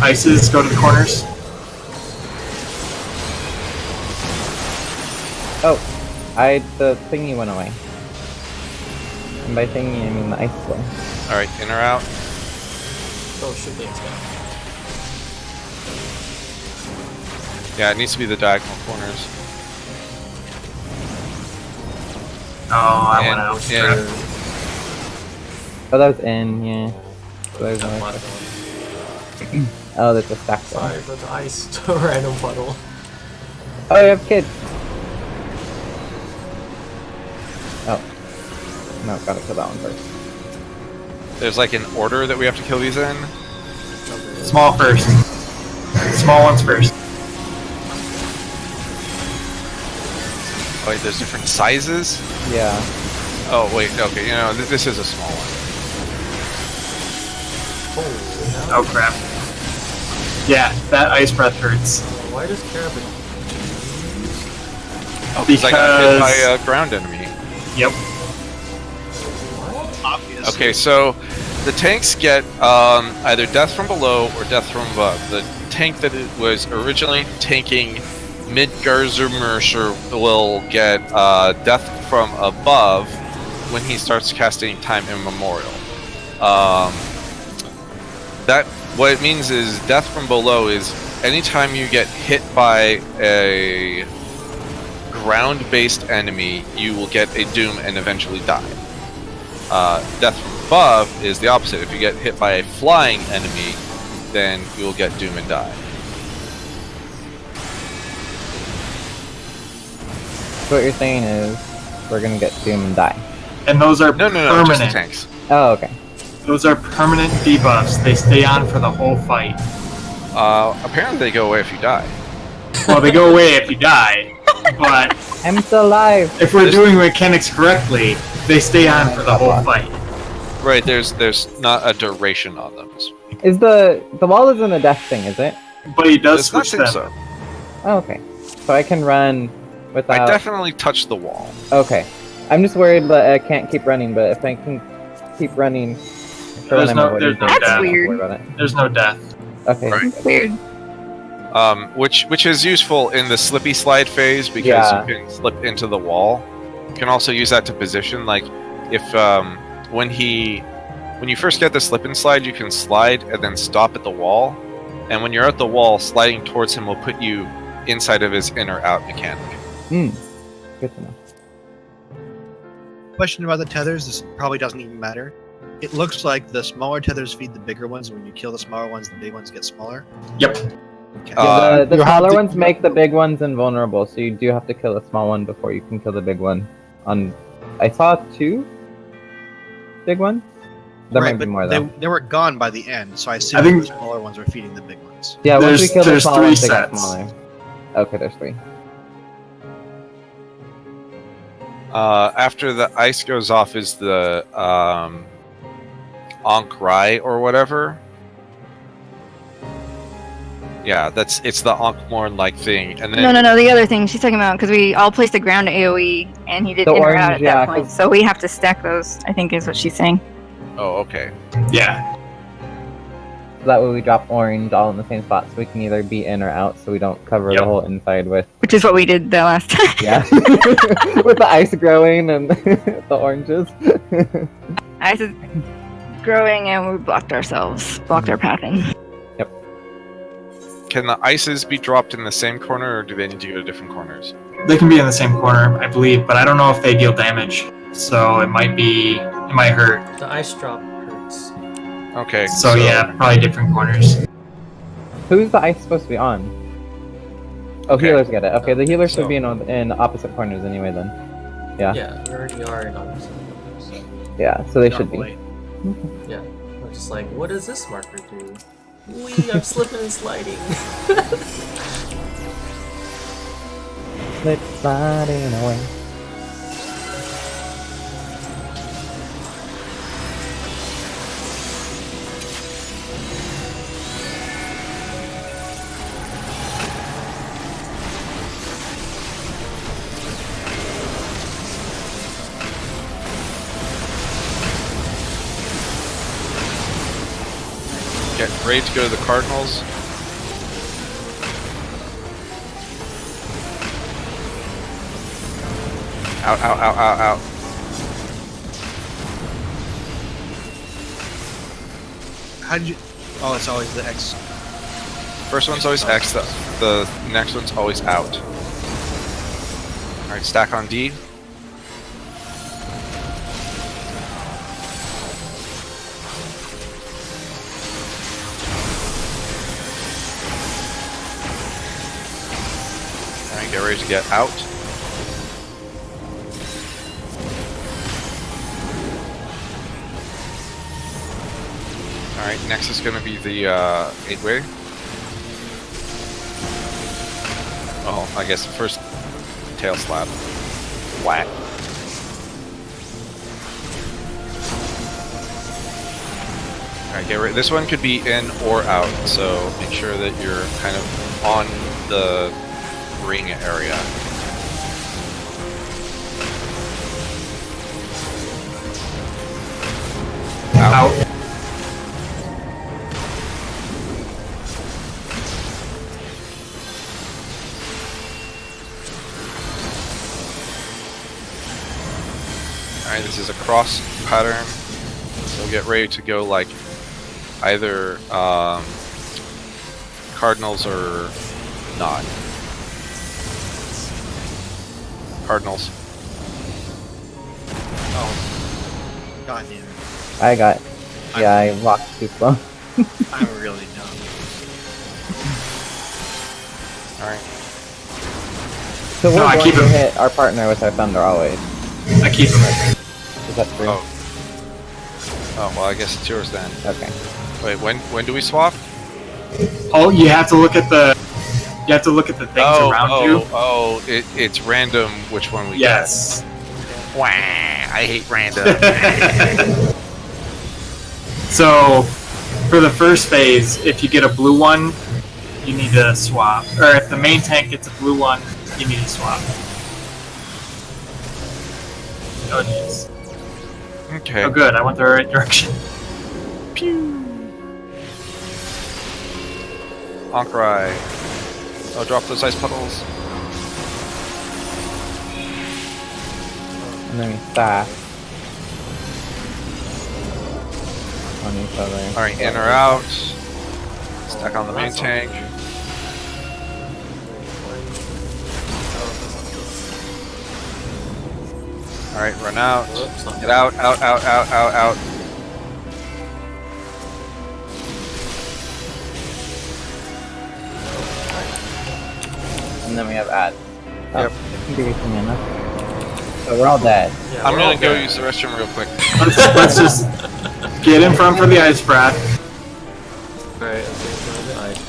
Ices, go to the corners. Oh, the thingy went away. And by thingy, I mean the ice one. Alright, in or out. Oh, shoot, it's down. Yeah, it needs to be the diagonal corners. Oh, I And- went out. yeah. Oh, that was in, yeah. So there's That no one. Oh, there's a stack there. Sorry for the ice random puddle. Oh, you have kids. Oh. No, gotta kill that one first. There's like an order that we have to kill these in. Small first. Small ones first. Oh, wait, there's different sizes? Yeah. Oh, wait, okay, you know, this is a small one. Holy Oh crap. Yeah, that ice breath hurts. Why does Carabin? Oh, because I got hit by Because- a ground enemy. Yep. Obvious. Okay, so the tanks get either death from below or death from above. The tank that it was originally tanking Midgarzer will get death from above when he starts casting Time Immemorial. That what it means is death from below is anytime you get hit by a ground-based enemy, you will get a doom and eventually die. Death from above is the opposite. If you get hit by a flying enemy, then you will get doom and die. So what you're saying is we're gonna get doom and die. And those are No, permanent. just the tanks. Oh, okay. Those are permanent debuffs. They stay on for the whole fight. Apparently they go away if you die. Well, they go away if you die, but I'm still alive. if we're doing mechanics correctly, they stay on for the whole fight. Right, there's not a duration on them. Is the wall isn't a death thing, is it? But he does Does not switch think them. so. Oh, okay. So I can run without. I definitely touched the wall. Okay. I'm just worried that I can't keep running, but if I can keep running, There's no death. That's weird. Worry about it. There's no death. Okay. Right. It's weird. Which is useful in the slippy slide phase because Yeah. you can slip into the wall. You can also use that to position. Like if when you first get the slip and slide, you can slide and then stop at the wall. And when you're at the wall, sliding towards him will put you inside of his in or out mechanic. Hmm. Good to know. Question about the tethers. This probably doesn't even matter. It looks like the smaller tethers feed the bigger ones. When you kill the smaller ones, the big ones get smaller. Yep. Okay. Yeah, the you have smaller to- ones make the big ones invulnerable, so you do have to kill the small one before you can kill the big one. I saw 2 big ones. There Right, might be but more though. they were gone by the end, so I assume I think- the smaller ones were feeding the big ones. Yeah, once we There's- kill the there's small 3 ones, they get sets. smaller. Okay, there's 3. After the ice goes off is the Ankh Rai or whatever. Yeah, it's the Ankh-Morn like thing, and then No, the other thing she's talking about, because we all placed a ground AoE, and he did The in or out orange, at yeah, that point. 'cause- So we have to stack those, I think is what she's saying. oh, okay. Yeah. So that way we drop orange all in the same spot, so we can either be in or out, so we don't cover Yep. the whole inside with Which is what we did the last time. yeah, with the ice growing and the oranges. Ice is growing, and we blocked our path in. Can the ices be dropped in the same corner, or do they need to go to different corners? They can be in the same corner, I believe, but I don't know if they deal damage. So it might hurt. The ice drop hurts. Okay. So yeah, probably different corners. Who's the ice supposed to be on? Oh, Okay. healers get it. Okay, the healers So- should be in opposite corners anyway then. Yeah. Yeah, we already are in opposite corners. Yeah, so they should be. Normally. Yeah, we're just like, what does this marker do? I'm slipping and sliding. Slip sliding away. Get ready to go to the Cardinals. Out. How did you? Oh, it's always the X. First one's always X, the next one's always out. Alright, stack on D. Alright, get ready to get out. Alright, next is going to be the 8-way. Oh, I guess first tail slap. Whack. Alright, get ready. This one could be in or out, so make sure that you're kind of on the ring area. Out. Alright, this is a cross pattern, so get ready to go like either Cardinals or not. Cardinals. Oh, god damn it. I got. Yeah, I walked too slow. I'm really dumb. Alright. So we're No, I going keep to him. hit our partner with our thunder always. I keep him. Is that true? Oh. Oh, well, I guess it's yours then. Okay. Wait, when do we swap? Oh, you have to look at the. You have to look at the things around you. It's random which one we Yes. get. Wah, I hate random. So, for the first phase, if you get a blue one, you need to swap. Or if the main tank gets a blue one, you need to swap. Oh, jeez. Okay. Oh, good. I went the right direction. Ankrai. Oh, drop those ice puddles. And then we stack on each other. Alright, in or out. Stack on the main tank. Alright, run out. Whoops, not Get out, out. And then we have add. Oh, Yep. give me some mana. So we're all dead. Yeah, I'm we're all gonna go good. use the restroom real quick. Let's just get in front for the ice brat. Alright, okay, the ice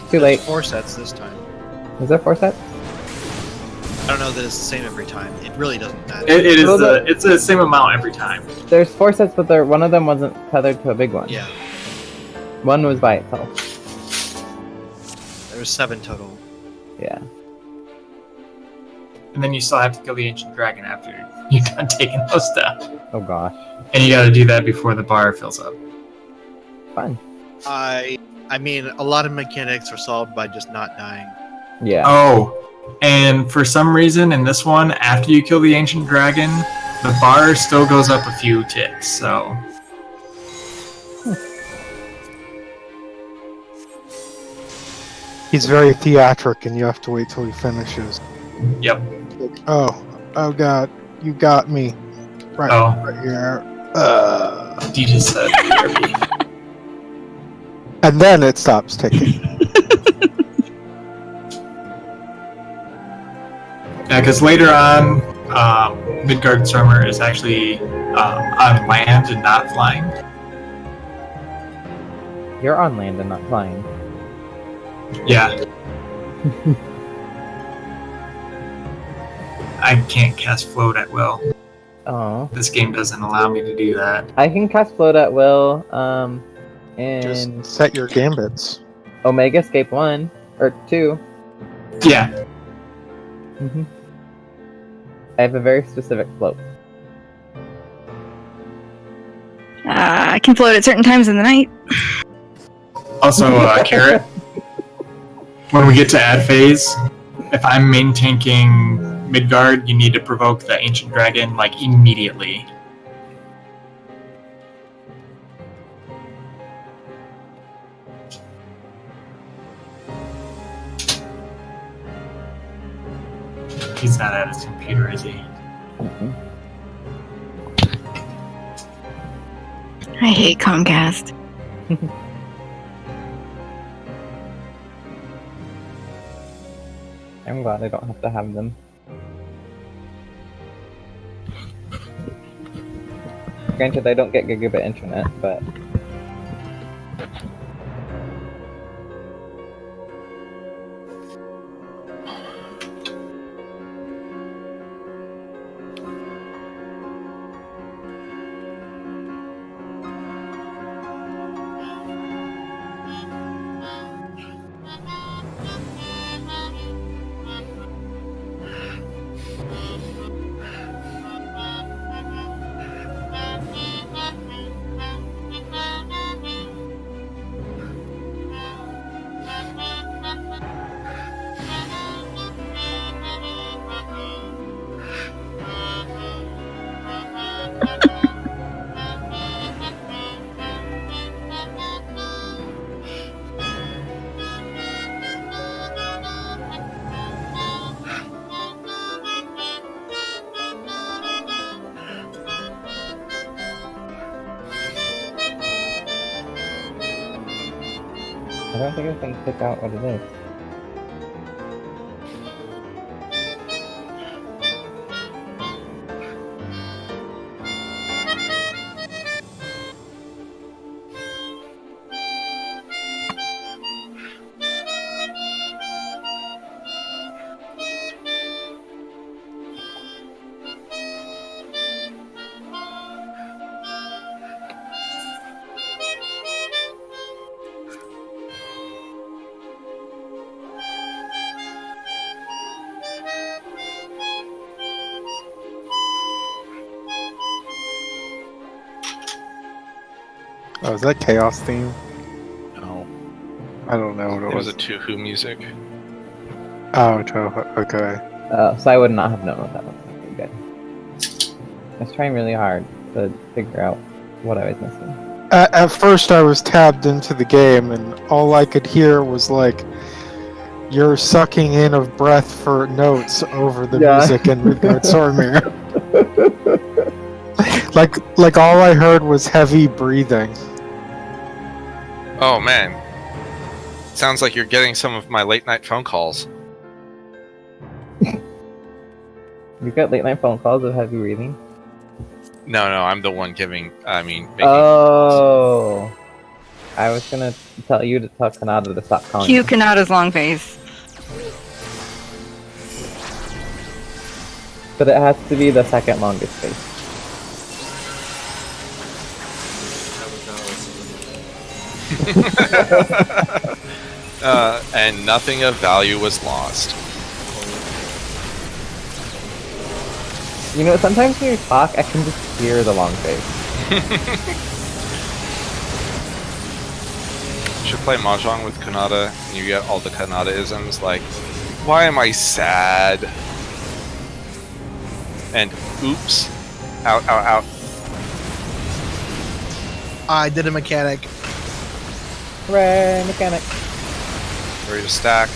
It's too late. 4 sets this time. Is there 4 sets? I don't know that it's the same every time. It really doesn't matter. It is Well, it's the same amount every time. There's 4 sets, but one of them wasn't tethered to a big one. Yeah, One was by itself. there was 7 total. Yeah. And then you still have to kill the ancient dragon after you're done taking those down. Oh gosh. And you gotta do that before the bar fills up. Fun. I mean, a lot of mechanics are solved by just not dying. Yeah. Oh, and for some reason in this one, after you kill the ancient dragon, the bar still goes up a few ticks, so. He's very theatric, and you have to wait till he finishes. Yep. Like, oh god, you got me. Right, Oh. right here. You just said BRB. And then it stops ticking. Yeah, because later on, Midgard Stormer is actually on land and not flying. You're on land and not flying. Yeah. I can't cast float at will. Oh. This game doesn't allow me to do that. I can cast float at will. Just In set your gambits. Omega Escape 1 or 2. Yeah. Mm-hmm. I have a very specific float. I can float at certain times in the night. Also, Carrot, when we get to ad phase, if I'm main tanking Midgard, you need to provoke the ancient dragon, like, immediately. He's not at his computer, is he? Mm-mm. I hate Comcast. I'm glad I don't have to have them. Granted, I don't get gigabit internet, but I don't think I can pick out what it is. Oh, is that Chaos theme? No, I don't know what it it was was. a Tuhu music. Oh, okay. So I would not have known what that was. Okay, good. I was trying really hard to figure out what I was missing. At first, I was tabbed into the game, and all I could hear was like you're sucking in of breath for notes over the Yeah. music in Midgard Stormir. like all I heard was heavy breathing. Oh man, sounds like you're getting some of my late night phone calls. You got late night phone calls of heavy breathing? No, I'm the one giving. Making Oh, I was gonna tell you to tell Kanata to stop calling. Cue me. Kanata's long face. But it has to be the second longest face. I was not listening. And nothing of value was lost. You know, sometimes when you talk, I can just hear the long face. Should play Mahjong with Kanata, and you get all the Kanata-isms, like, why am I sad? And oops. Out. I did a mechanic. Hooray, mechanic. Ready to stack.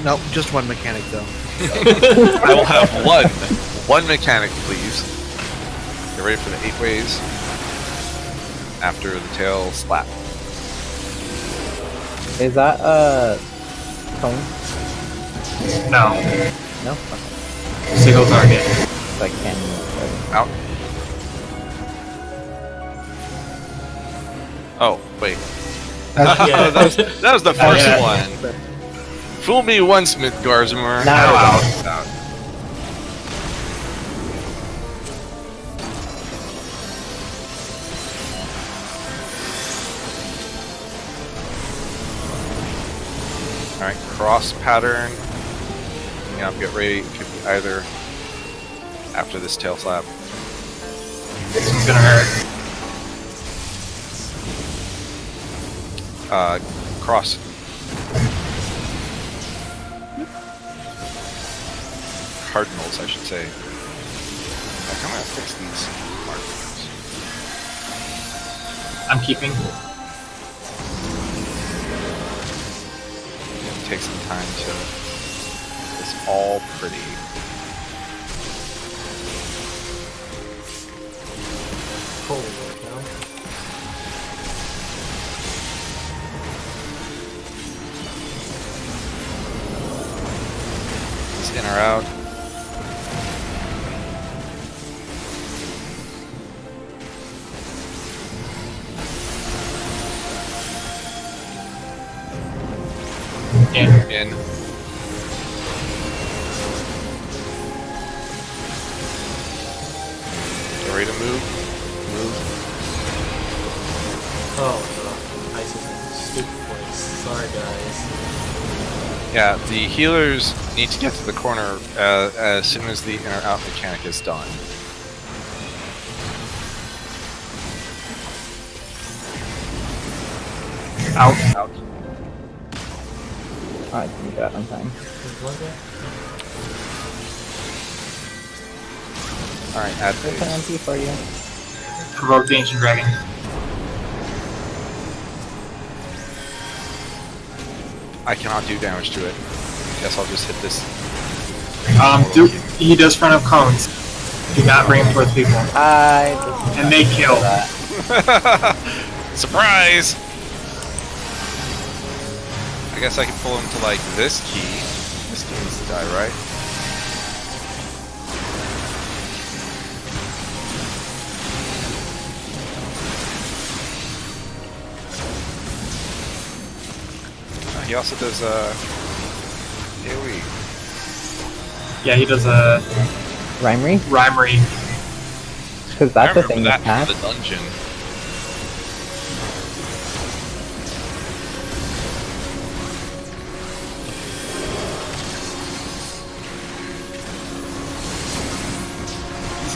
Nope, just one mechanic though. I will have one mechanic, please. Get ready for the 8 ways. After the tail slap. Is that a cone? No. No? Okay. Single target. So I can't move. Out. Oh, wait. Yeah. that was the first Yeah. one. Fool me once, Midgarzmer. Now Out. Alright, cross pattern. Yeah, get ready. It could be either after this tail slap. This one's gonna hurt. Cross. Cardinals, I should say. Like, I'm gonna fix these markers. I'm keeping. Take some time to make this all pretty. Holy cow. Is in or out? In. In. Get ready to move. Move. Oh, God. Ice is in a stupid place. Sorry, guys. Yeah, the healers need to get to the corner as soon as the in or out mechanic is done. Out. Out. Oh, I didn't get out on time. There's one there? Alright, add There's an phase. MP for you. Provoke the Ancient Dragon. I cannot do damage to it. Guess I'll just hit this. He does front of cones. Do not bring him towards people. And they kill. Surprise! I guess I can pull him to like this key. This key needs to die, right? He also does AoE. Yeah, he does a Rhymery? Rhymery. Because I that's the remember thing that with cast. from the dungeon.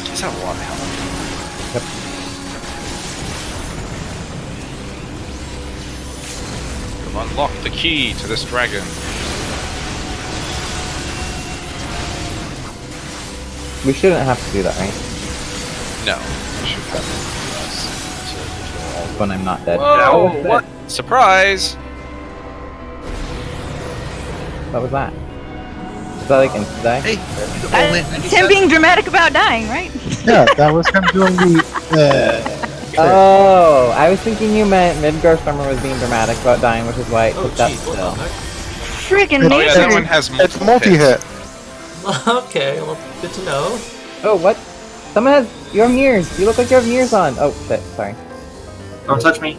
He's have a lot of health. Yep. We've unlocked the key to this dragon. We shouldn't have to do that, right? No, we should definitely do this to kill all of them. When I'm not dead. Whoa, what? Surprise! What was that? Is that like instant die? Hey, you the only That's him being dramatic about dying, right? Yeah, that was him doing the. Oh, I was thinking you meant Midgar Summer was being dramatic about dying, which is why it Oh, took that geez, what still. the heck? Friggin' Oh yeah, that nature. one has multiple It's multi-hit. Okay, well, good to know. Oh, what? Someone has. You have mirrors. You look like you have mirrors on. Oh, shit. Sorry. Don't touch me.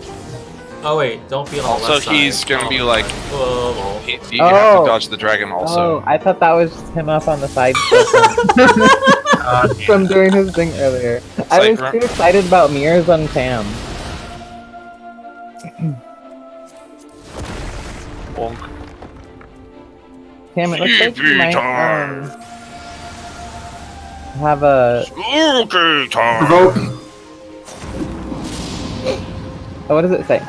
Oh wait, don't be on the Also, left side. he's gonna be like- Whoa, whoa. You have Oh. to dodge the dragon also. Oh, I thought that was just him up on the side Damn. from doing his thing earlier. I like was run- too excited about mirrors on Tam. Bonk. Tam, it looks like you might have a. Okay, time. Provoke. Oh, what does it say?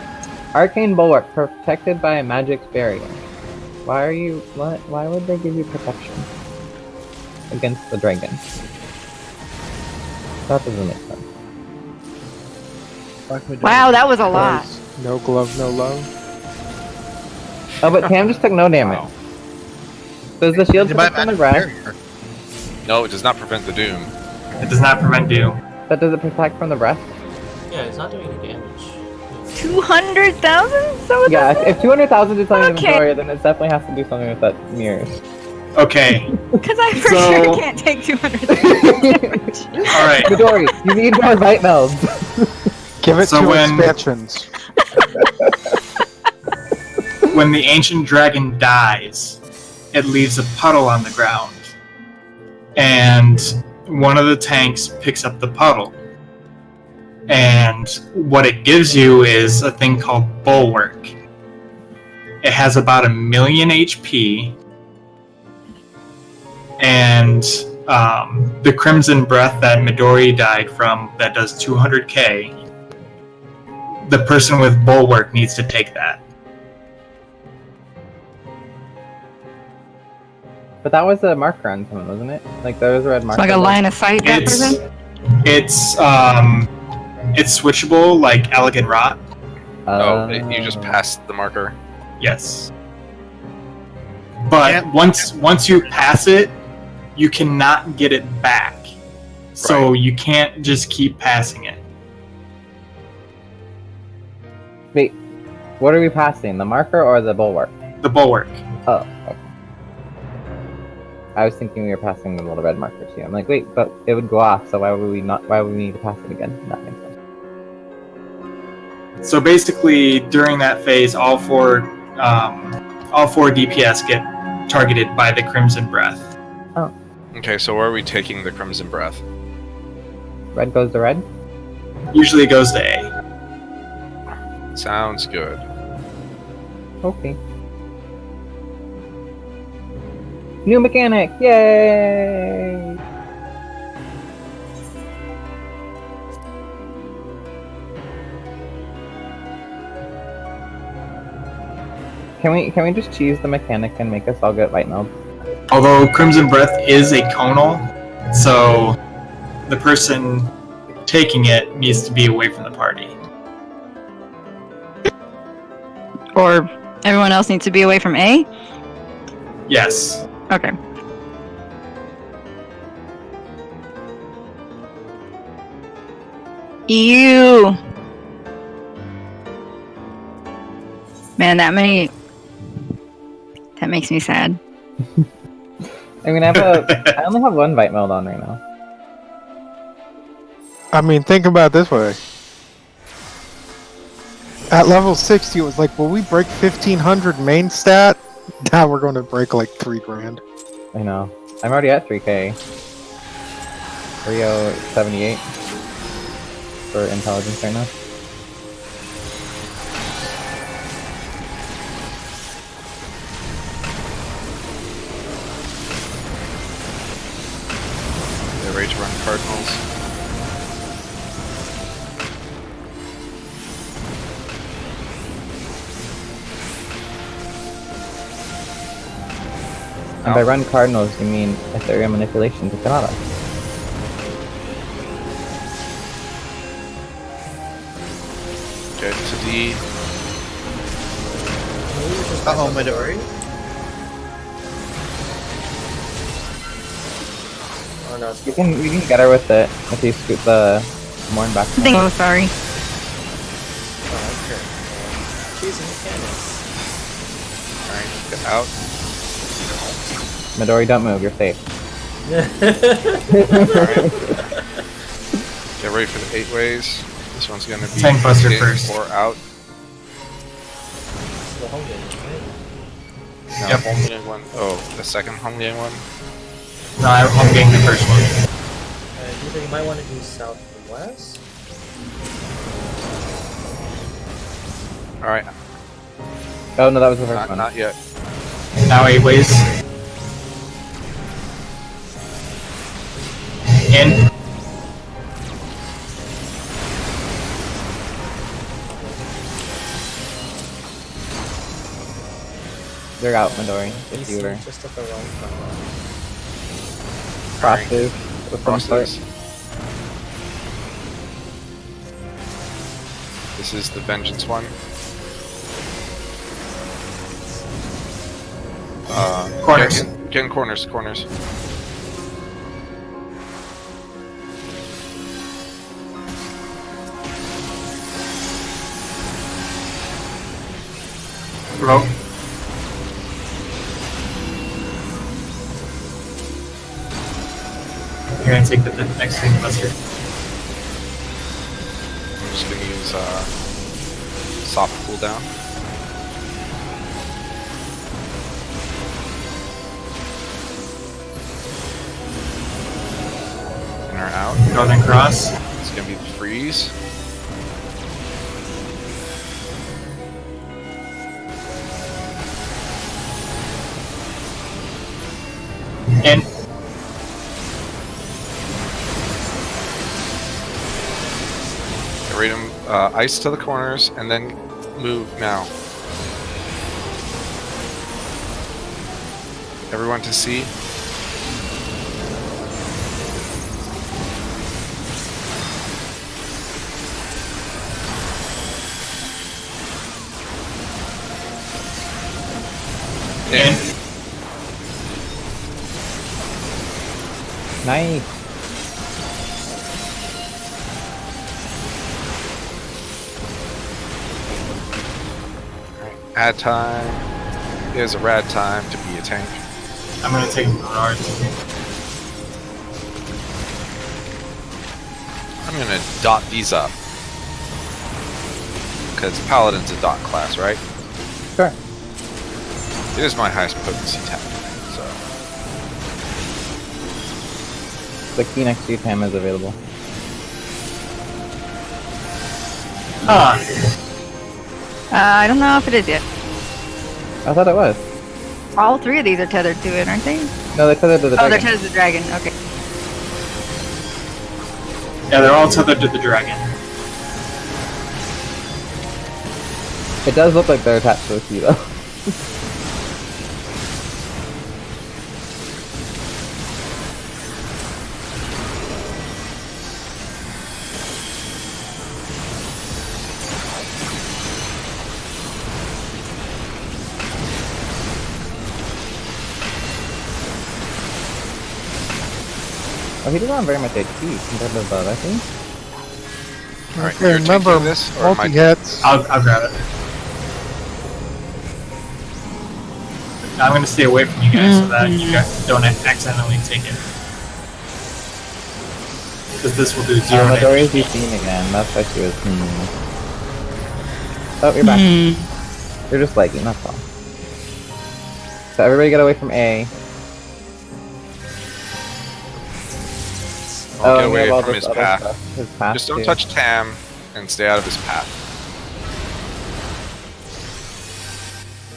Arcane Bulwark, protected by a magic's barrier. Why are you? What? Why would they give you protection against the dragon? That doesn't make sense. Wow, that was a lot. No glove, no love. Oh, but Tam just took no damage. Wow. Does the shield You buy protect on the magic breath? barrier. No, it does not prevent the doom. It does not prevent doom. But does it protect from the breath? Yeah, it's not doing any damage. 200,000? So Yeah, if 200,000 is something Okay. inventory, then it definitely has to do something with that mirrors. Okay. Because I for So- sure can't take 200,000 damage. Alright. Midori, you need more bite melds. Give it So two when- expansions. When the ancient dragon dies, it leaves a puddle on the ground. And one of the tanks picks up the puddle. And what it gives you is a thing called Bulwark. It has about 1,000,000 HP. And the Crimson Breath that Midori died from, that does 200k, the person with Bulwark needs to take that. But that was a marker on someone, wasn't it? Like there was a red It's marker. like a line of sight, that It's person? it's switchable like Elegant Rot. You just passed the marker. Yes. But Yeah. once you pass it, you cannot get it back. So you can't just keep passing it. Wait, what are we passing? The marker or the bulwark? The Bulwark. Oh, okay. I was thinking we were passing the little red marker too. I'm like, wait, but it would go off, so why would we not? Why would we need to pass it again? That makes sense. So basically, during that phase, all four DPS get targeted by the Crimson Breath. Okay, so where are we taking the Crimson Breath? Red goes to red. Usually it goes to A. Sounds good. Okay. New mechanic! Yay! Can we just choose the mechanic and make us all get white meld? Although Crimson Breath is a conal, so the person taking it needs to be away from the party. Or everyone else needs to be away from A? Yes. Okay. Ew. Man, that makes me sad. I mean, I only have one bite meld on right now. I mean, think about it this way. At level 60, it was like, will we break 1500 main stat? Now we're going to break like 3 grand. I know. I'm already at 3k. Rio 78 for intelligence right now. They're ready to run Cardinals. And by run cardinals, you mean Ethereum manipulation to Kanata. Get to D. Uh-oh, Midori. Oh no, it's You can get her with it if you scoot the Morn back. Oh, sorry. okay. She's a mechanics. Alright, get out. Midori, don't move, you're safe. Alright. Get ready for the 8 ways. This one's gonna be Tank Buster in first. or out. The home game, right? No, Yep. home game one. Oh, the second home game one. No, I'm getting the first one. Either you might want to do southwest. Alright, Oh no, that was the first one. not yet. Now 8 ways. In. You're out, Midori. If you were Just at the wrong time. cross move with some sort. Crosses. This is the Vengeance one. Corners. Get in corners. Rope. You're gonna take the next thing buster. I'm just gonna use soft cooldown. In or out. Northern Cross. It's gonna be the freeze. In. Get ready to ice to the corners and then move now. Everyone to C. In. Nice. Ad time is a rad time to be a tank. I'm gonna take Bernard. I'm gonna dot these up. Because Paladin's a dot class, right? Sure. It is my highest potency tap, so. The key next to Tam is available. Ah, I don't know if it is yet. I thought it was. All 3 of these are tethered to it, aren't they? No, they're tethered to the Oh, they're dragon. tethered to the dragon. Okay. yeah, they're all tethered to the dragon. It does look like they're attached to the key though. Oh, he doesn't have very much HP compared to the other thing. All right, Okay, you're remember, taking this, or am I- multi-hits. I'll grab it. I'm gonna stay away from you guys so that you guys don't accidentally take it. Because this will do 0 Midori's damage. seen again. That's why she was. Oh, you're back. You're just lagging. That's all. So everybody get away from A. I'll get and we away have all from this his other path. stuff. His path Just don't too. touch Tam and stay out of his path.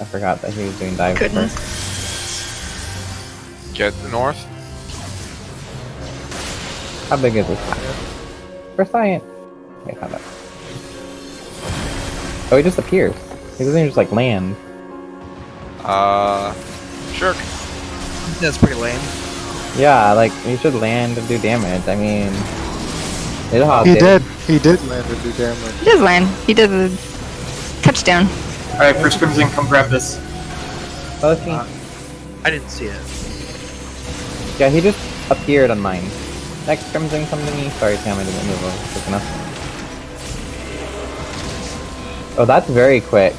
I forgot that he was doing dive Goodness. first. Get the north. How big is this path? For science. Okay, found it. Oh, he just appears. He doesn't even just like land. Sure. That's pretty lame. Yeah, like he should land and do damage. I mean, Nidhogg He did land and do damage. He does land. He does a touchdown. Alright, first Crimson, come grab this. Oh, he, I didn't see it. yeah, he just appeared on mine. Next Crimson, come to me. Sorry, Tam, I didn't move quick enough. Oh, that's very quick.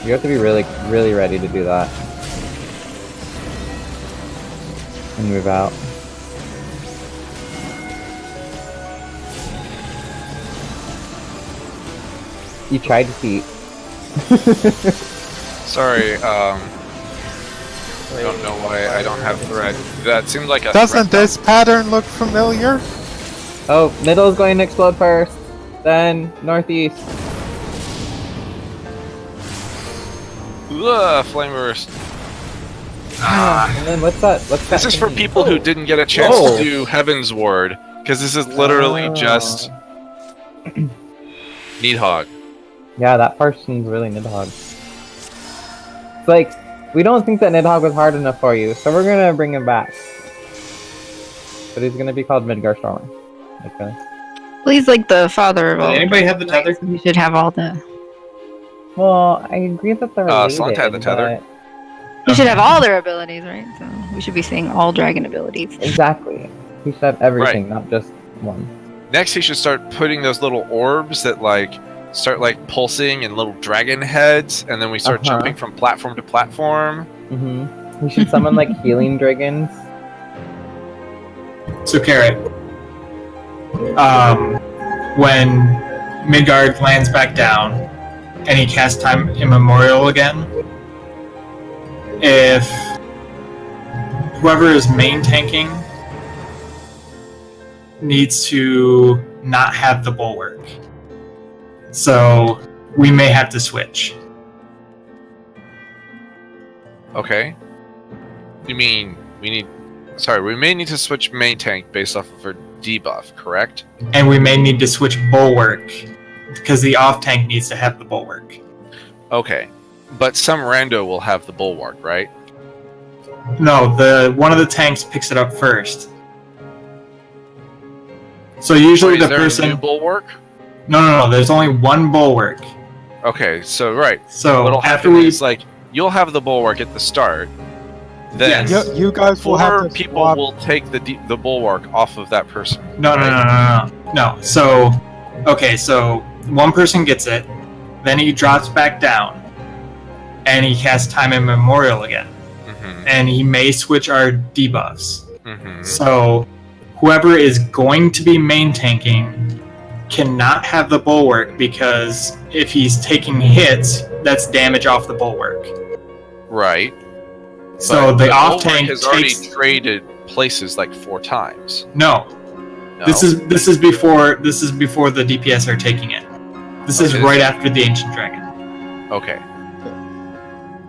You have to be really, really ready to do that. And move out. You tried to cheat. Sorry. I don't know why I don't have thread. That seemed like a. Doesn't threat. this pattern look familiar? Oh, middle's going to explode first. Then northeast. Ugh, flame burst. And then what's that? What's that? This is for thingy? people who didn't get a chance Whoa. to do Heaven's Ward, because this is literally Oh. just Nidhogg. Yeah, that person's really Nidhogg. It's like, we don't think that Nidhogg was hard enough for you, so we're gonna bring him back. But he's gonna be called Midgar Stormer. Okay. Well, he's like the father of Does all. anybody have the tether? You should have all the. Well, I agree that they're related, Slunt had the tether. but- You should have all their abilities, right? So we should be seeing all dragon abilities. Exactly. He should have everything, not just one. Next, he should start putting those little orbs that start pulsing in little dragon heads, and then we start Uh-huh. jumping from platform to platform. Mm-hmm. We should summon like healing dragons. So, Carrot, when Midgard lands back down and he casts Time Immemorial again, if whoever is main tanking needs to not have the bulwark, so we may have to switch. Okay. You mean we need? Sorry, we may need to switch main tank based off of her debuff, correct? And we may need to switch bulwark because the off tank needs to have the bulwark. Okay. But some rando will have the bulwark, right? No, one of the tanks picks it up first. So usually Wait, the is there a new person. bulwark? No. There's only one bulwark. Okay, so right. So What'll after happen we, is you'll have the bulwark at the start. Then Yes. You guys will have four to people swap. will take the bulwark off of that person. no. So, okay, so one person gets it, then he drops back down, and he casts Time Immemorial again, Mm-hmm. and he may switch our debuffs. Mm-hmm. So, whoever is going to be main tanking cannot have the bulwark because if he's taking hits, that's damage off the bulwark. Right. So But the off bulwark tank has already takes traded places 4 times. no. No? This is before the DPS are taking it. This is Okay. right after the Ancient Dragon. Okay.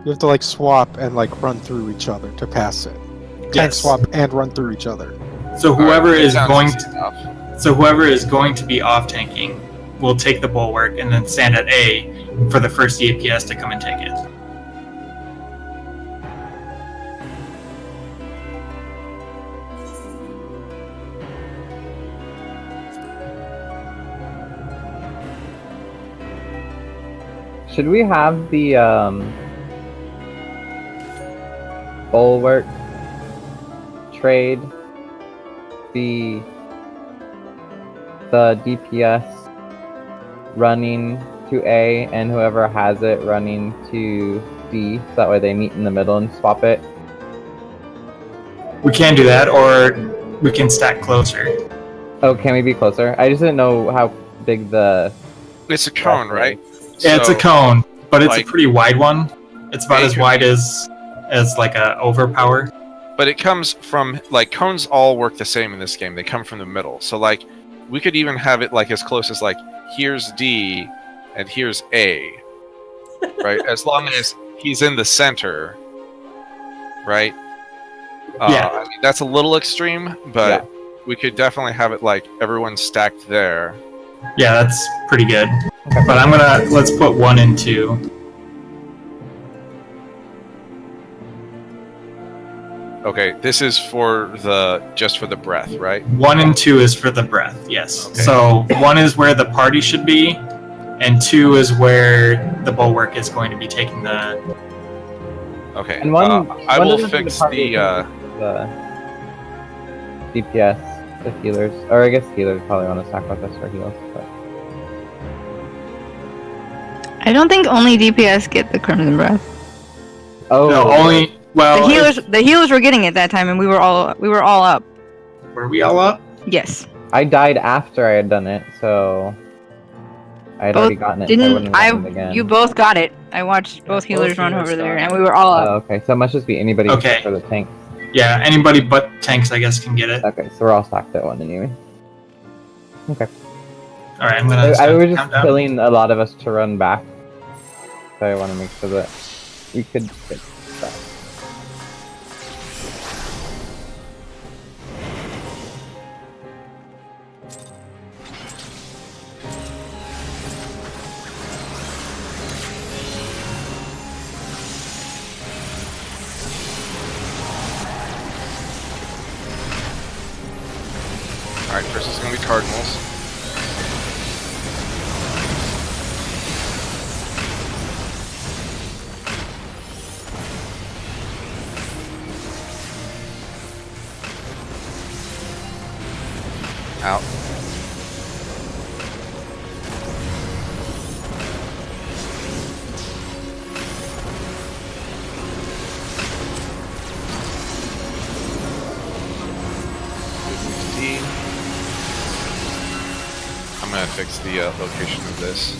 You have to swap and run through each other to pass it. Tank Yes. swap and run through each other. So whoever Alright, is sounds going easy to, enough. so whoever is going to be off tanking will take the bulwark and then stand at A for the first DPS to come and take it. Should we have the bulwark trade be the DPS running to A and whoever has it running to D, so that way they meet in the middle and swap it. We can do that, or we can stack closer. Oh, can we be closer? I just didn't know how big the... It's a cone, right? Yeah, it's a So, cone, but it's like- a pretty wide one. It's about Yeah, as you wide as like a overpower. But it comes from, like, cones all work the same in this game. They come from the middle. So, like, we could even have it, like, as close as, like, here's D and here's A. Right? As long as he's in the center. Right? Yeah. I mean, that's a little extreme, but we could definitely have it, like, everyone's stacked there. Yeah, that's pretty good. But let's put 1 and 2. Okay, this is just for the breath, right? 1 and 2 is for the breath, yes. Okay. So 1 is where the party should be, and 2 is where the bulwark is going to be taking the... Okay. And one I one will doesn't fix party the. the DPS, the healers, or I guess healers probably want to sacrifice for heals, but I don't think only DPS get the Crimson Breath. oh, No, only... Well, The healers were getting it that time, and we were all up. were we all up? Yes. I died after I had done it, so I had already gotten it. So I wouldn't have gotten it again. You both got it. I watched both healers run healers over there, got and it. we were all up. Oh, okay, so it must just be anybody Okay. except for the tank. Yeah, anybody but tanks, I guess, can get it. Okay, so we're all stacked at 1 anyway. Okay. Alright, I'm gonna I start was the just countdown. killing a lot of us to run back, so I want to make sure that we could get that. Alright, first is gonna be Cardinals. Out. D. I'm gonna fix the location of this.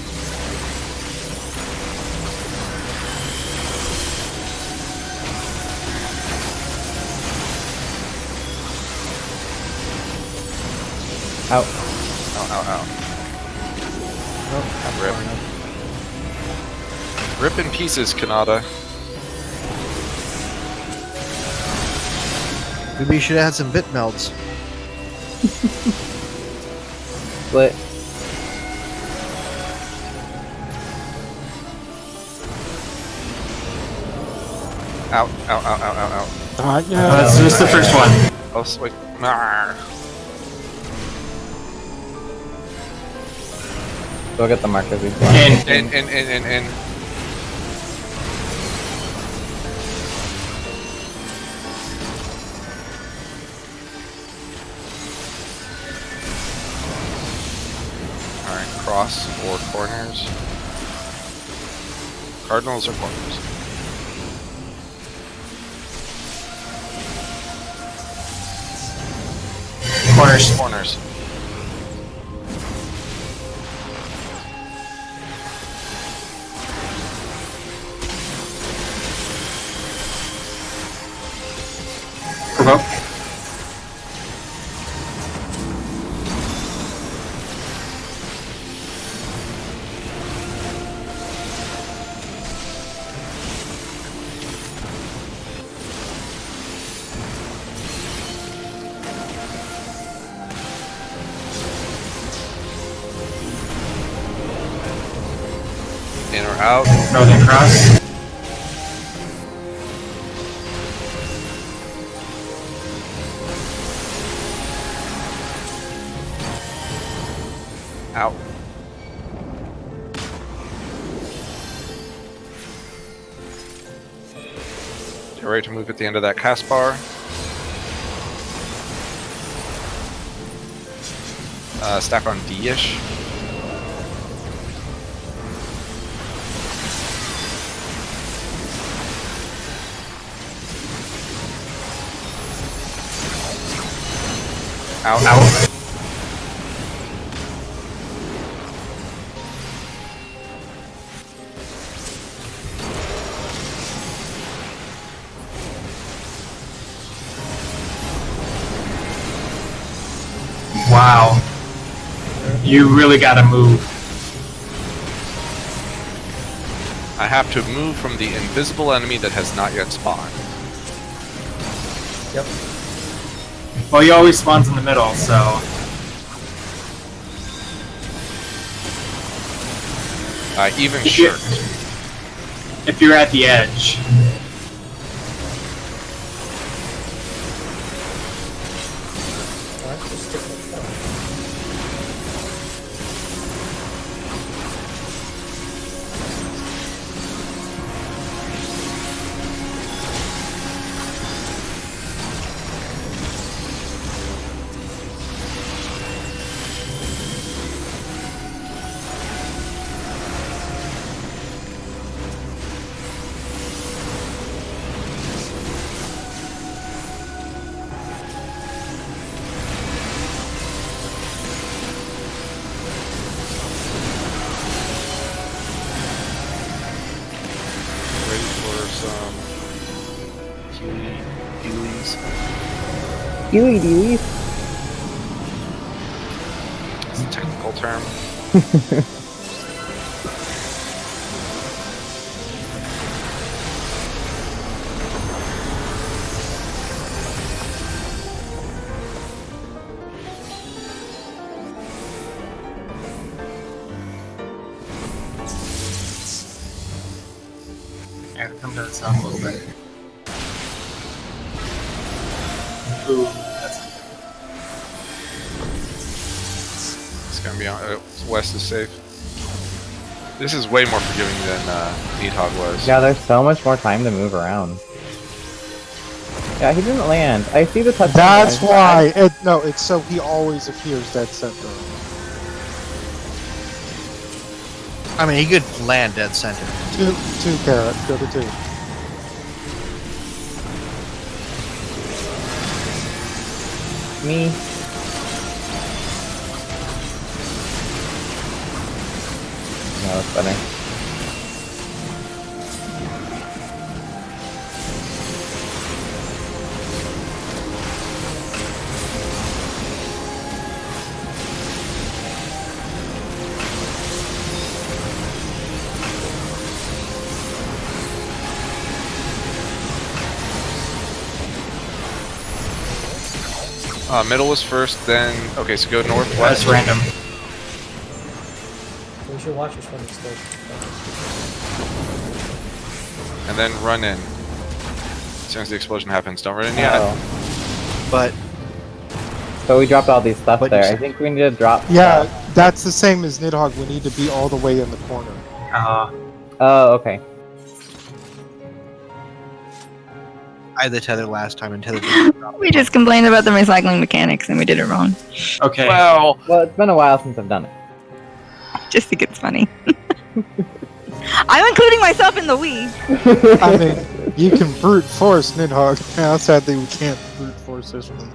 Out. Ow. Rip in pieces, Kanata. Maybe you should have had some bit melds. Split. Out. Yeah. That's just the first one. Oh, wait. Nah. Go get the markers we want. In. Alright, cross or corners. Cardinals or corners? Corners. Corners. Provoke. In or out? Northern Cross. Out. Get ready to move at the end of that cast bar. Stack on D-ish. Out. Wow. You really gotta move. I have to move from the invisible enemy that has not yet spawned. Yep. Well, he always spawns in the middle, so... Even If you- shirt. If you're at the edge. Alright, just stick with that. Ready for some Heelys. Healy dealies. It's a technical term. I gotta come down south a little bit. Ooh, that's... It's gonna be on. West is safe. This is way more forgiving than Needhog was. Yeah, there's so much more time to move around. Yeah, he didn't land. I see the touch. That's why. It's so he always appears dead center. I mean, he could land dead center. Two carrot. Go to 2. Me. No, that's better. Middle was first, then okay. So go northwest. That's random. Where's your watchers from this thing? And then run in. As soon as the explosion happens, don't run in yet. Oh. But So we dropped all these stuff But you there. I said- think we need to drop. Yeah, stuff. that's the same as Nidhogg. We need to be all the way in the corner. Oh, okay. I had the tether last time and tether. We just complained about the recycling mechanics and we did it wrong. Okay. Well, Well, it's been a while since I've done it. Just think it's funny. I'm including myself in the we. I mean, you can brute force Nidhogg. Now, sadly, we can't brute force this one.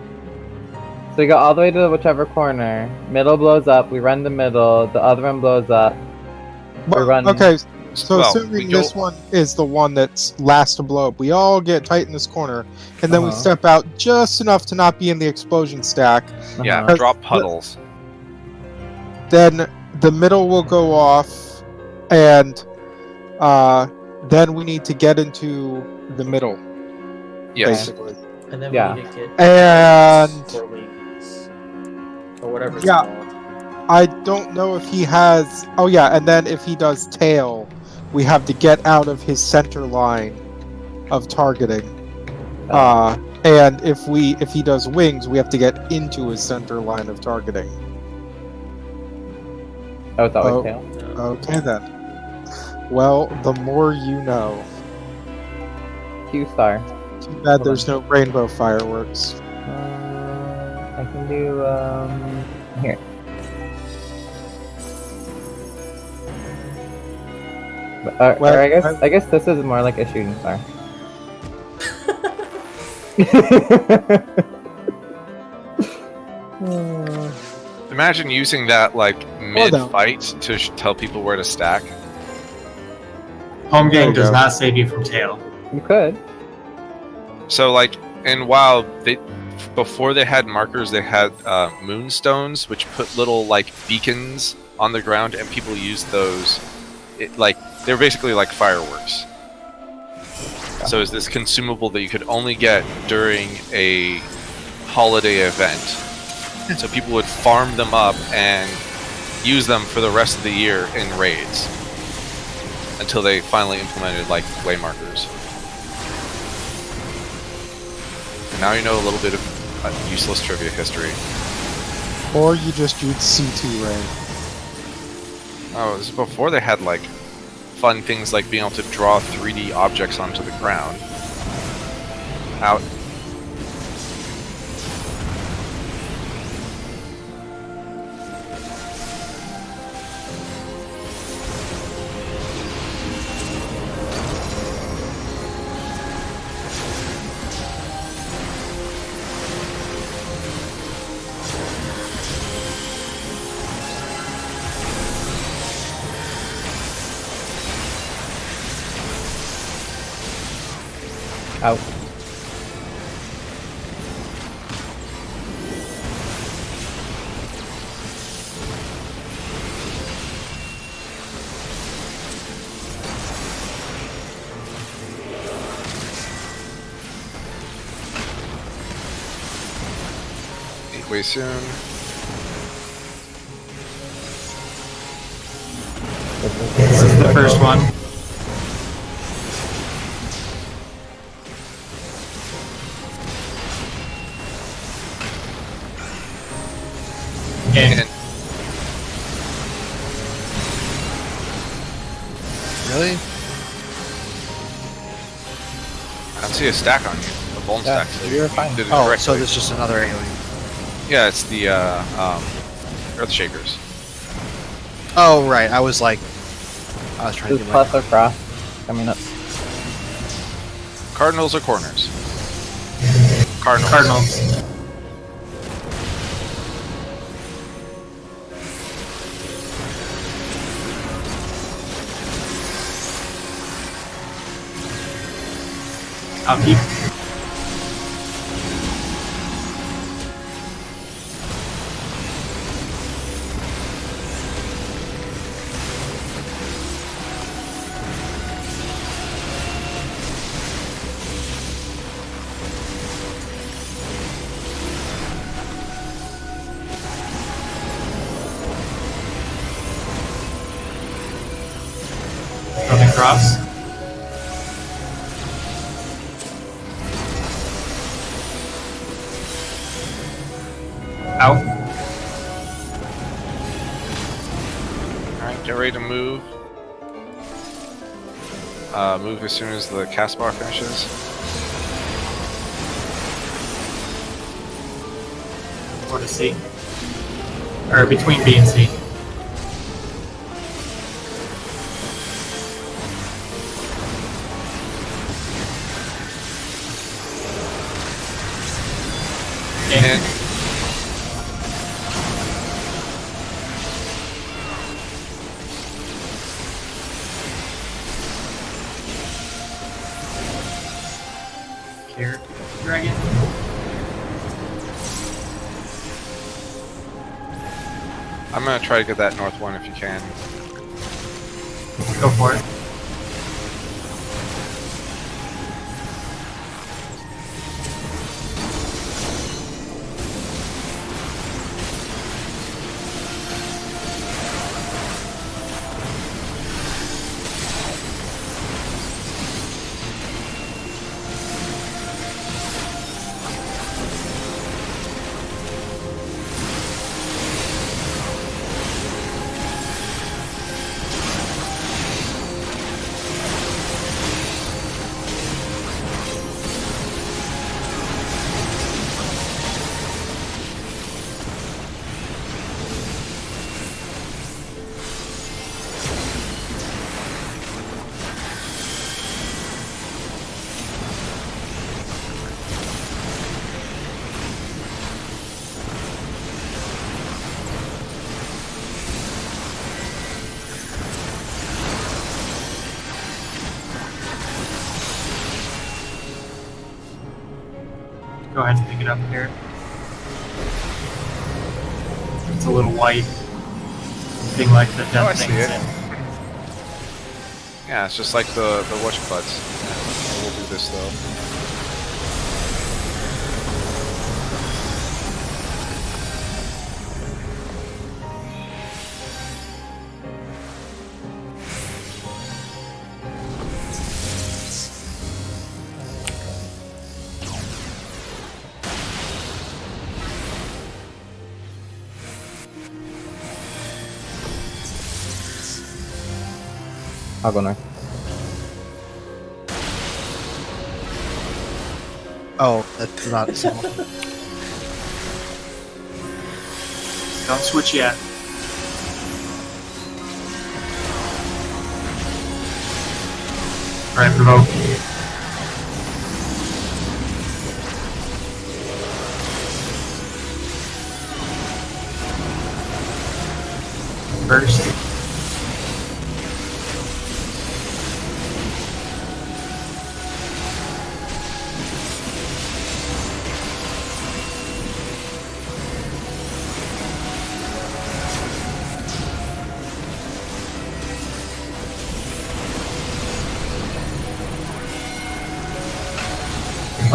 So we go all the way to whichever corner. Middle blows up. We run the middle. The other one blows up. Well, run- okay, so well, assuming we go- this one is the one that's last to blow up, we all get tight in this corner, and then we Uh-huh. step out just enough to not be in the explosion stack. yeah, Uh-huh. drop puddles. Then the middle will go off, and then we need to get into the middle, Yes. basically. And then Yeah. we need to get And 4 wings. Or whatever it's Yeah. called. I don't know if he has. Oh yeah, and then if he does tail, we have to get out of his center line of targeting. And if he does wings, we have to get into his center line of targeting. Oh, it's always Oh. tail. No. Okay then. Well, the more you know. Q-star. Too bad there's no rainbow fireworks. I can do, here. Well, or I guess this is more like a shooting star. Imagine using that like no. mid-fight to tell people where to stack. Home There game you does go. not save you from tail. You could. So like in WoW, before they had markers, they had moonstones, which put little like beacons on the ground, and people used those. They're basically like fireworks. So it's this consumable that you could only get during a holiday event. So people would farm them up and use them for the rest of the year in raids until they finally implemented like way markers. And now you know a little bit of useless trivia history. Or you just use C2 ray. Oh, this is before they had like fun things like being able to draw 3D objects onto the ground. Out. Out. Way soon. This is the first one. And Really? I don't see a stack on you. A bone Yeah, stack. So you're you fine. did it Oh, correctly. so there's just another alien. Yeah, it's the Earth Shakers. Oh, right. I was trying to This do plus or frost coming up. Cardinals or corners? Cardinals. Cardinals. I'll keep. Coming across. Out. Alright, get ready to move. Move as soon as the cast bar finishes. Or to C. Or between B and C. And Carrot Dragon. I'm gonna try to get that north one if you can. Go for it. Go ahead and pick it up here. It's a little white thing like the Oh, I death see thing's it. in. Yeah, it's just like the whatchamacallits. Yeah, we'll do this though. I'll go north. Oh, that's not a signal. Don't switch yet. Alright, provoke. First.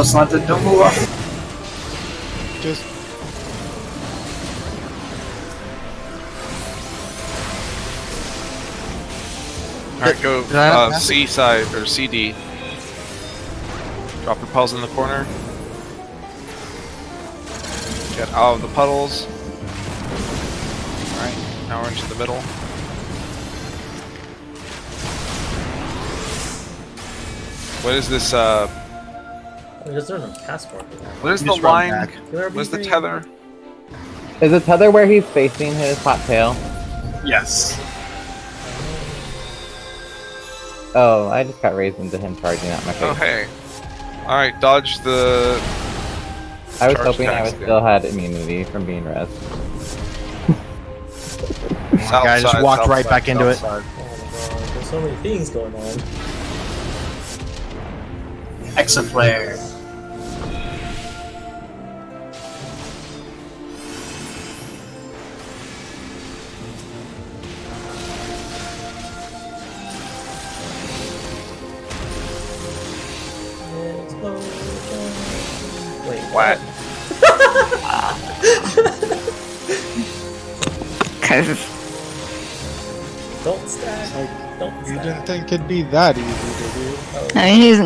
Slanted, don't move off. Just Alright, go Did I not pass C side, or CD. Drop repels in the corner. Get out of the puddles. Alright, now we're into the middle. What is this, There's no cast mark. what is You the just run line? back. What is the tether? Is the tether where he's facing his hot tail? Yes. Oh, I just got raised into him charging at my face. Oh, hey. Alright, dodge the... I was charge hoping I attacks would again. still had immunity from being res. South guy just side, walked south right side, back into south it. side. Oh my god, there's so many things going on. Exaflare. Wait, What? Because Don't stack. Don't you stack. didn't think it'd be that easy to do. Oh, I mean, he was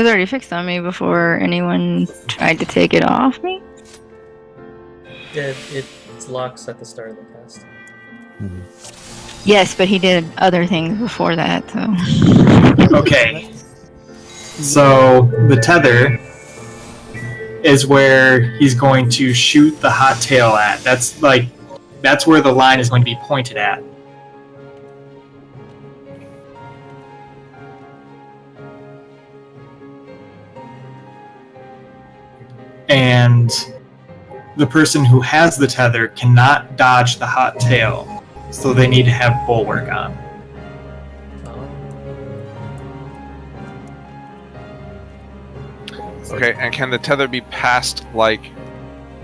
already fixed on me before anyone tried to take it off me. yeah, it locks at the start of the cast. Yes, but he did other things before that, so. Okay. So the tether is where he's going to shoot the hot tail at. That's where the line is going to be pointed at. And the person who has the tether cannot dodge the hot tail, so they need to have bulwark on. Okay, and can the tether be passed, like...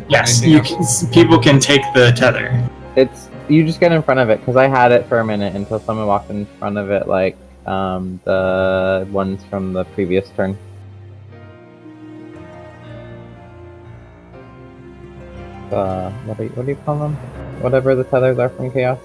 Yes, Anything people can take the tether. It's you just get in front of it because I had it for a minute until someone walked in front of it, like the ones from the previous turn. What do you call them? Whatever the tethers are from Chaos.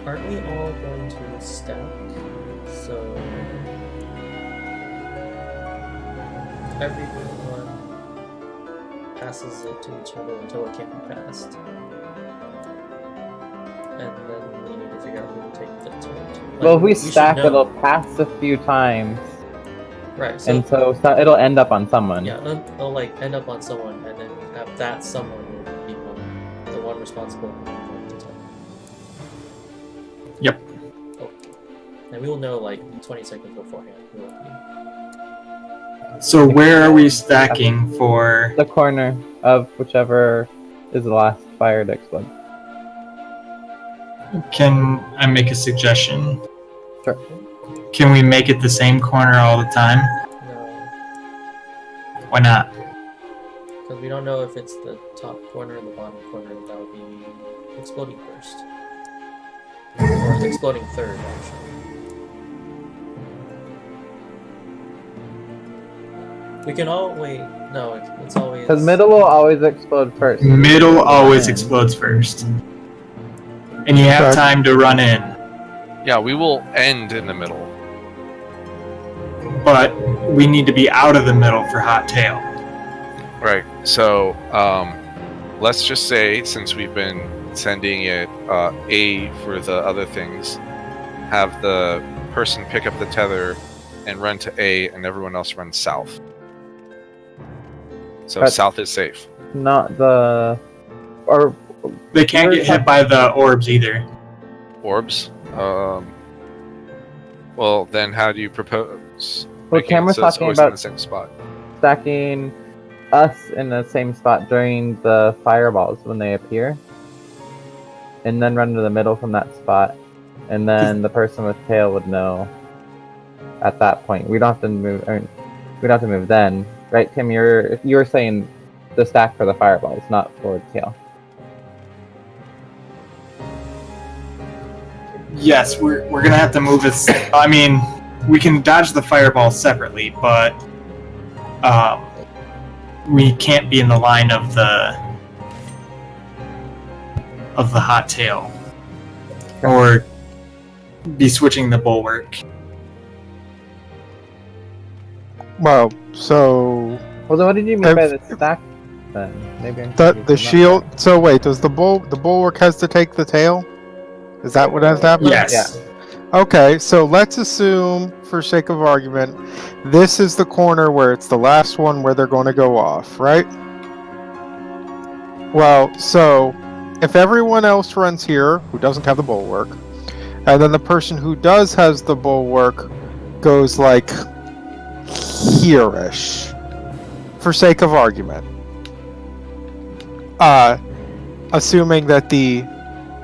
Aren't we all going to stack? So everyone passes it to each other until it can't be passed. and then we need to figure out who to take the turret. Like, Well, if we should stack, know. it'll pass a few times, Right. So and so it'll end up on someone. yeah, it'll like end up on someone, and then have that someone will become the one responsible for the turret. Yep. Okay. And we will know like 20 seconds beforehand who it will be. So where are we stacking for? The corner of whichever is the last fire to explode. Can I make a suggestion? Sure. Can we make it the same corner all the time? No, Why not? because we don't know if it's the top corner or the bottom corner that will be exploding first. Or it's exploding third, actually. We can all wait. No, it's always. Because middle will always explode first. Middle always explodes first. And you have Okay. time to run in. Yeah, we will end in the middle. But we need to be out of the middle for hot tail. Right. So let's just say, since we've been sending it A for the other things, have the person pick up the tether and run to A, and everyone else runs south. So But- south is safe. Not the... Or... They can't get hit by the orbs either. Orbs. Well, then how do you propose? Well, making it Cameron's so it's talking always in about the same spot. stacking us in the same spot during the fireballs when they appear. And then run to the middle from that spot. And then the person with tail would know at that point. We don't have to move... we don't have to move then. Right, Tim? You're saying the stack for the fireballs, not for tail. Yes, we're gonna have to move it. I mean, we can dodge the fireball separately, but we can't be in the line of the hot tail, or be switching the bulwark. Well, so Well, then what did you mean by If- the stack then? Maybe I'm the confused on that shield. part. So wait, does the bulwark has to take the tail? Is that what has to happen? Yes. Okay, so let's assume, for sake of argument, this is the corner where it's the last one where they're going to go off, right? Well, so if everyone else runs here who doesn't have the bulwark, and then the person who does has the bulwark goes like here-ish, for sake of argument. Assuming that the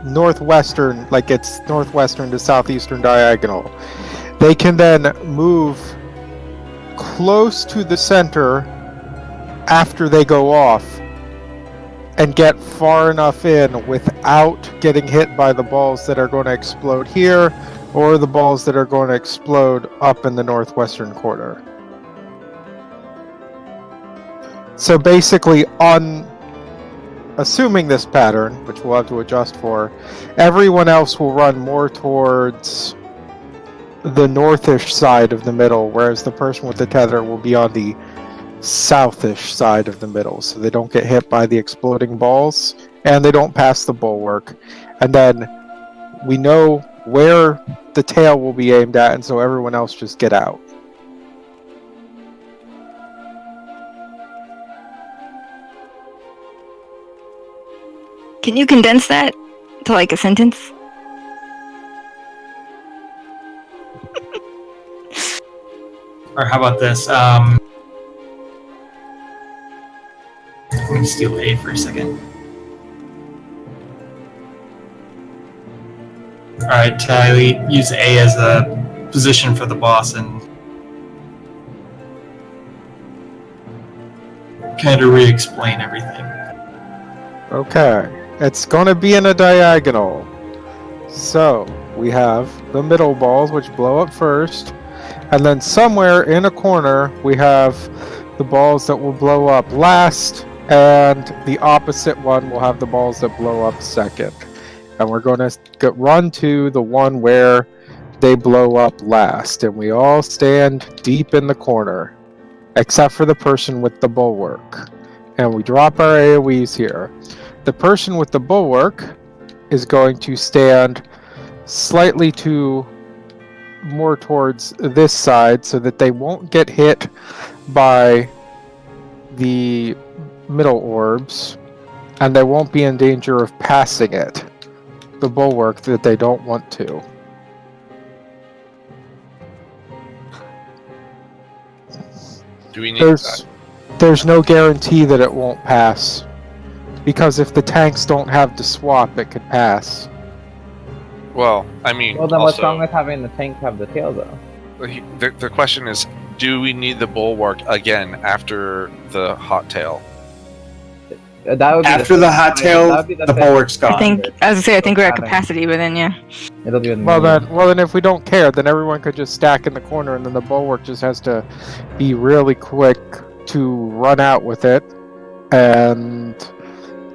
northwestern, like it's northwestern to southeastern diagonal, they can then move close to the center after they go off and get far enough in without getting hit by the balls that are going to explode here or the balls that are going to explode up in the northwestern corner. So basically, assuming this pattern, which we'll have to adjust for, everyone else will run more towards the northish side of the middle, whereas the person with the tether will be on the southish side of the middle, so they don't get hit by the exploding balls, and they don't pass the bulwark. And then we know where the tail will be aimed at, and so everyone else just get out. Can you condense that to like a sentence? Or how about this? Let me steal A for a second. Alright, Tylee, use A as a position for the boss and kind of re-explain everything. Okay, it's going to be in a diagonal. So, we have the middle balls, which blow up first, and then somewhere in a corner, we have the balls that will blow up last, and the opposite one will have the balls that blow up second. And we're going to run to the one where they blow up last, and we all stand deep in the corner, except for the person with the bulwark. And we drop our AoEs here. The person with the bulwark is going to stand slightly more towards this side so that they won't get hit by the middle orbs, and they won't be in danger of passing it, the bulwark that they don't want to. Do we need that? There's no guarantee that it won't pass, because if the tanks don't have the swap, it could pass. Well, I mean, Well, then also, what's wrong with having the tank have the tail, though? the question is, do we need the bulwark again after the hot tail? That would be After the hot tail, that would be the fifth. bulwark's gone. I think, as I say, I think we're at Having- capacity, but then yeah. It'll be in Well then, if we don't care, then everyone could just stack in the corner, and then the bulwark just has to be really quick to run out with it and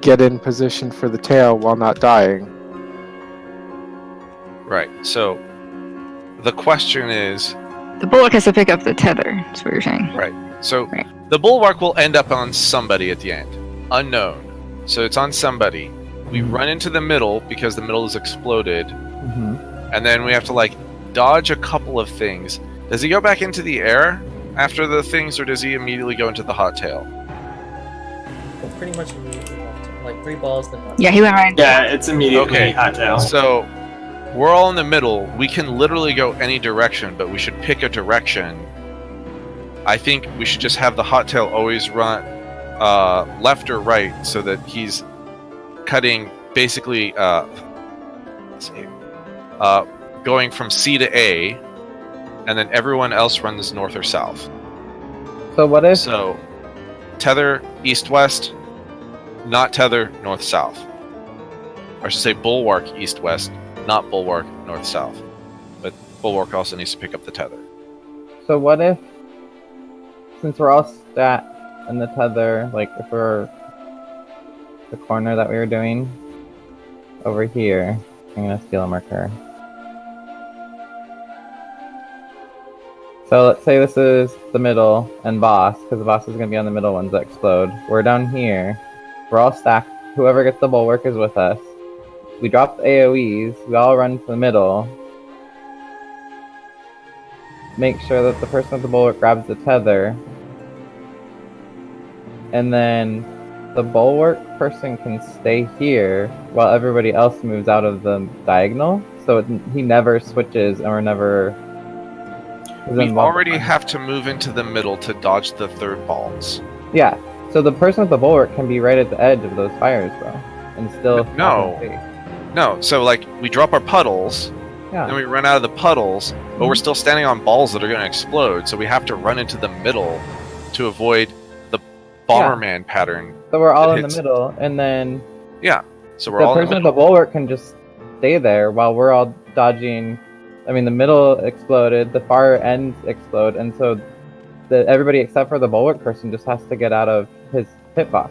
get in position for the tail while not dying. Right. So the question is, The bulwark has to pick up the tether. That's what you're saying. so Right. the bulwark will end up on somebody at the end, unknown. So it's on somebody. We run into the middle because the middle is exploded, Mm-hmm. and then we have to like dodge a couple of things. Does he go back into the air after the things, or does he immediately go into the hot tail? Well, pretty much immediately like 3 balls, then hot Yeah, he went right. Yeah, it's immediately Okay. hot tail. So we're all in the middle. We can literally go any direction, but we should pick a direction. I think we should just have the hot tail always run left or right, so that he's cutting basically let's see, going from C to A, and then everyone else runs north or south. So what if So tether east-west, not tether north-south. Or I should say bulwark east-west, not bulwark north-south. But bulwark also needs to pick up the tether. So what if, since we're all stat in the tether, like if we're the corner that we were doing over here, I'm gonna steal a marker. So let's say this is the middle and boss, because the boss is gonna be on the middle ones that explode. We're down here. We're all stacked. Whoever gets the bulwark is with us. We drop the AoEs. We all run to the middle. Make sure that the person with the bulwark grabs the tether. And then the bulwark person can stay here while everybody else moves out of the diagonal. So he never switches, and we're never. We already have to move into the middle to dodge the third balls. Yeah. So the person with the bulwark can be right at the edge of those fires, bro, and still. No. have space. No, so like we drop our puddles, Yeah. then we run out of the puddles, but we're still standing on balls that are going to explode, so we have to run into the middle to avoid the Bomberman pattern. So we're all It in the hits. middle, and then So we're the all in the person with middle. the bulwark can just stay there while we're all dodging. I mean, the middle exploded, the far ends explode, and so everybody except for the bulwark person just has to get out of his hitbox.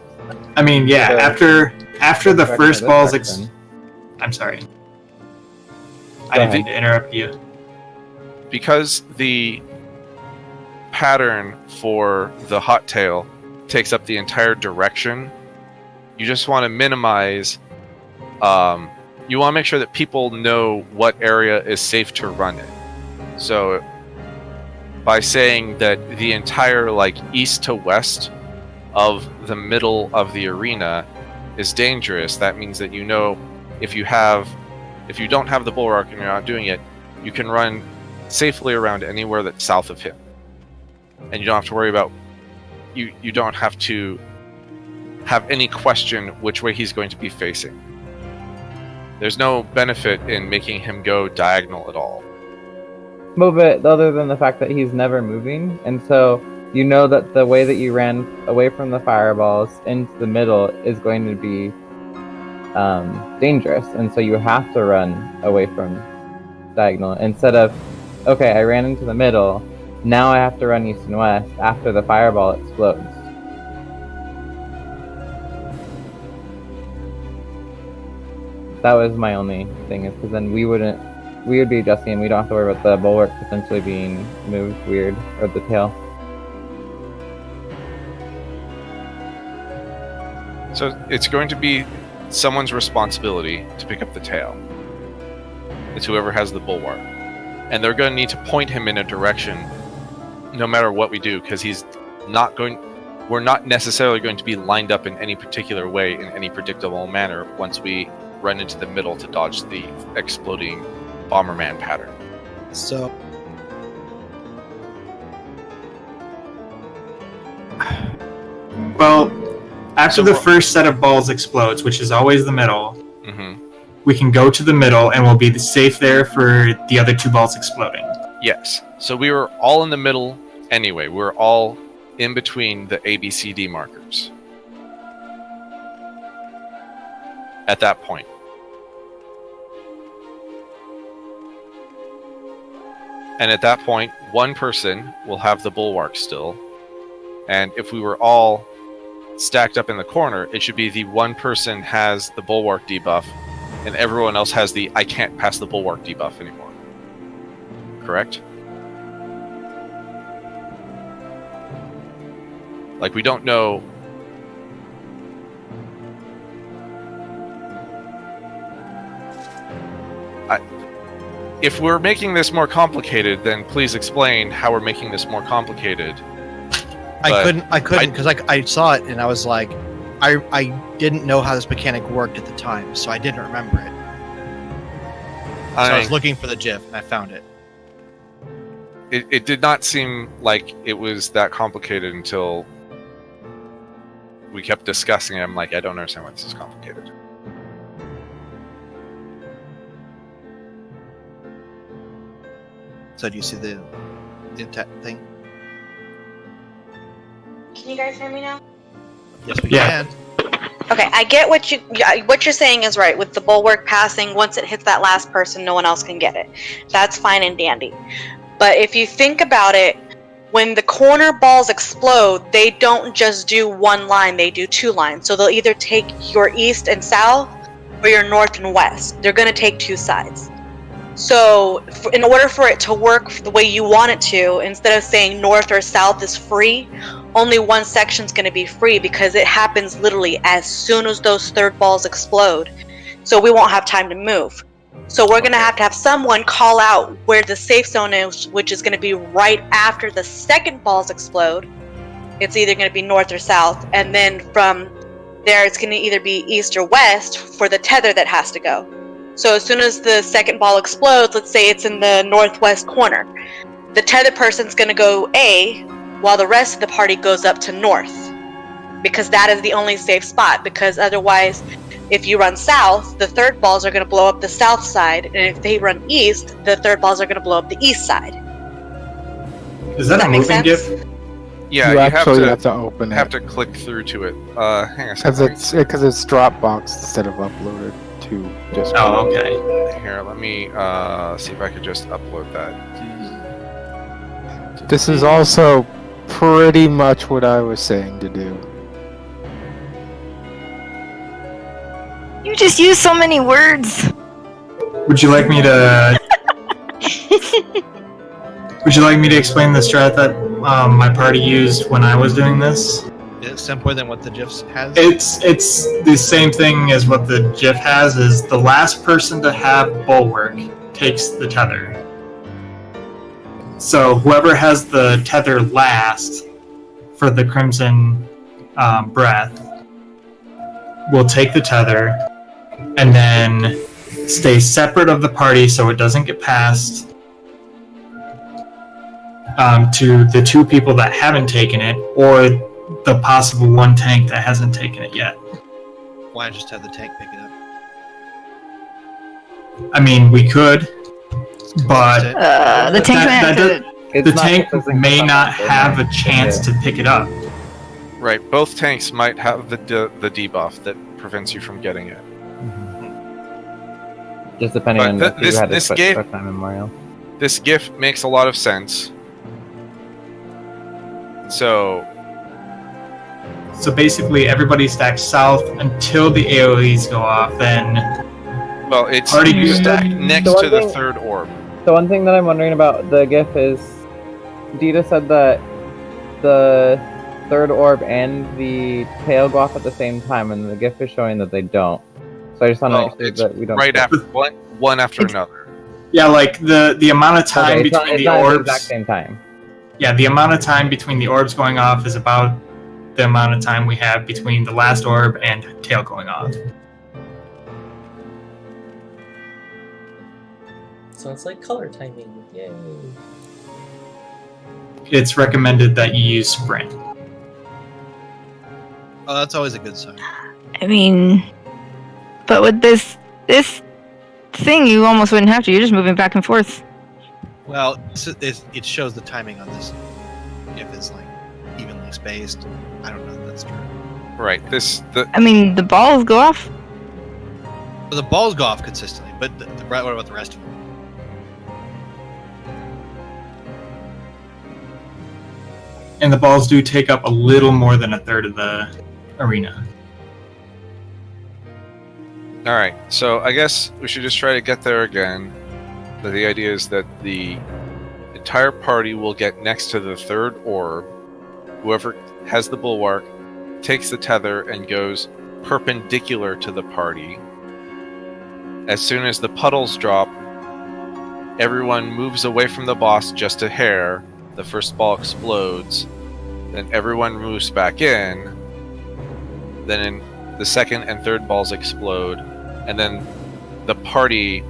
I mean, yeah, So- after the This first direction or balls this direction. I'm sorry. Go I didn't ahead. mean to interrupt you. Because the pattern for the hot tail takes up the entire direction, you just want to minimize. You want to make sure that people know what area is safe to run in. So, by saying that the entire like east to west of the middle of the arena is dangerous, that means that you know if you don't have the bulwark and you're not doing it, you can run safely around anywhere that's south of him, and you don't have to worry about you don't have to have any question which way he's going to be facing. There's no benefit in making him go diagonal at all. Move it other than the fact that he's never moving, and so you know that the way that you ran away from the fireballs into the middle is going to be dangerous, and so you have to run away from diagonal instead of, okay, I ran into the middle, now I have to run east and west after the fireball explodes. That was my only thing, is because then we would be adjusting and we don't have to worry about the bulwark potentially being moved weird, or the tail. So it's going to be someone's responsibility to pick up the tail. It's whoever has the bulwark. And they're going to need to point him in a direction no matter what we do, because we're not necessarily going to be lined up in any particular way in any predictable manner once we run into the middle to dodge the exploding Bomberman pattern. So Well, after So the we're- first set of balls explodes, which is always the middle, Mm-hmm. we can go to the middle and we'll be safe there for the other 2 balls exploding. Yes. So we were all in the middle anyway. We're all in between the ABCD markers at that point. And at that point, one person will have the bulwark still. And if we were all stacked up in the corner, it should be the one person has the bulwark debuff and everyone else has the I can't pass the bulwark debuff anymore. Correct? Like, we don't know. If we're making this more complicated, then please explain how we're making this more complicated. I But couldn't because I saw it and I was like, I didn't know how this mechanic worked at the time, so I didn't remember it. So I was looking for the GIF and I found it. It did not seem like it was that complicated until we kept discussing it. I'm like, I don't understand why this is complicated. So do you see the thing? Can you guys hear me now? Yes, we Yeah. can. Okay, I get what you're saying is right. With the bulwark passing, once it hits that last person, no one else can get it. That's fine and dandy. But if you think about it, when the corner balls explode, they don't just do one line, they do 2 lines. So they'll either take your east and south or your north and west. They're going to take 2 sides. So in order for it to work the way you want it to, instead of saying north or south is free, only one section's going to be free because it happens literally as soon as those third balls explode. So we won't have time to move. So we're going to have someone call out where the safe zone is, which is going to be right after the second balls explode. It's either going to be north or south, and then from there it's going to either be east or west for the tether that has to go. So as soon as the second ball explodes, let's say it's in the northwest corner, the tethered person's going to go A, while the rest of the party goes up to north, because that is the only safe spot. Because otherwise, if you run south, the third balls are going to blow up the south side, and if they run east, the third balls are going to blow up the east side. Is that a make moving sense? GIF? Yeah, you you actually have to open have it to click through to it. Hang on a second. because it's Dropbox instead of uploaded to just. Oh, okay. Here, let me see if I could just upload that. This is also pretty much what I was saying to do. You just use so many words. Would you like me to? Would you like me to explain the strat that my party used when I was doing this? Is it simpler than what the GIF has? It's the same thing as what the GIF has. Is the last person to have bulwark takes the tether. So whoever has the tether last for the crimson breath will take the tether and then stay separate of the party so it doesn't get passed to the 2 people that haven't taken it, or the possible 1 tank that hasn't taken it yet. Why not just have the tank pick it up? I mean, we could, but The tank that man. the tank may not have a chance to pick it up. Right, both tanks might have the debuff that prevents you from getting it. Just depending But on th- if this- you had to this switch game- for time memorial. This GIF makes a lot of sense. So, So basically, everybody stacks south until the AoEs go off. Then well, it's Party you good. stack next The one to the thing- third orb. The one thing that I'm wondering about the GIF is, Dita said that the third orb and the tail go off at the same time, and the GIF is showing that they don't. So I just want to Well, make sure it's that we don't. right after one after another. Yeah, like the amount of time Okay, it's not, between it's the not at orbs. the exact same time. Yeah, the amount of time between the orbs going off is about the amount of time we have between the last orb and tail going off. So it's like color timing. Yay. It's recommended that you use sprint. Oh, that's always a good sign. I mean, but with this thing, you almost wouldn't have to. You're just moving back and forth. Well, it shows the timing on this. If it's like evenly spaced, I don't know if that's true. Right. I mean, the balls go off. But the balls go off consistently, but what about the rest of them? And the balls do take up a little more than a third of the arena. All right. So I guess we should just try to get there again. But the idea is that the entire party will get next to the third orb. Whoever has the bulwark takes the tether and goes perpendicular to the party. As soon as the puddles drop, everyone moves away from the boss just a hair. The first ball explodes. Then everyone moves back in. Then the second and third balls explode. And then the party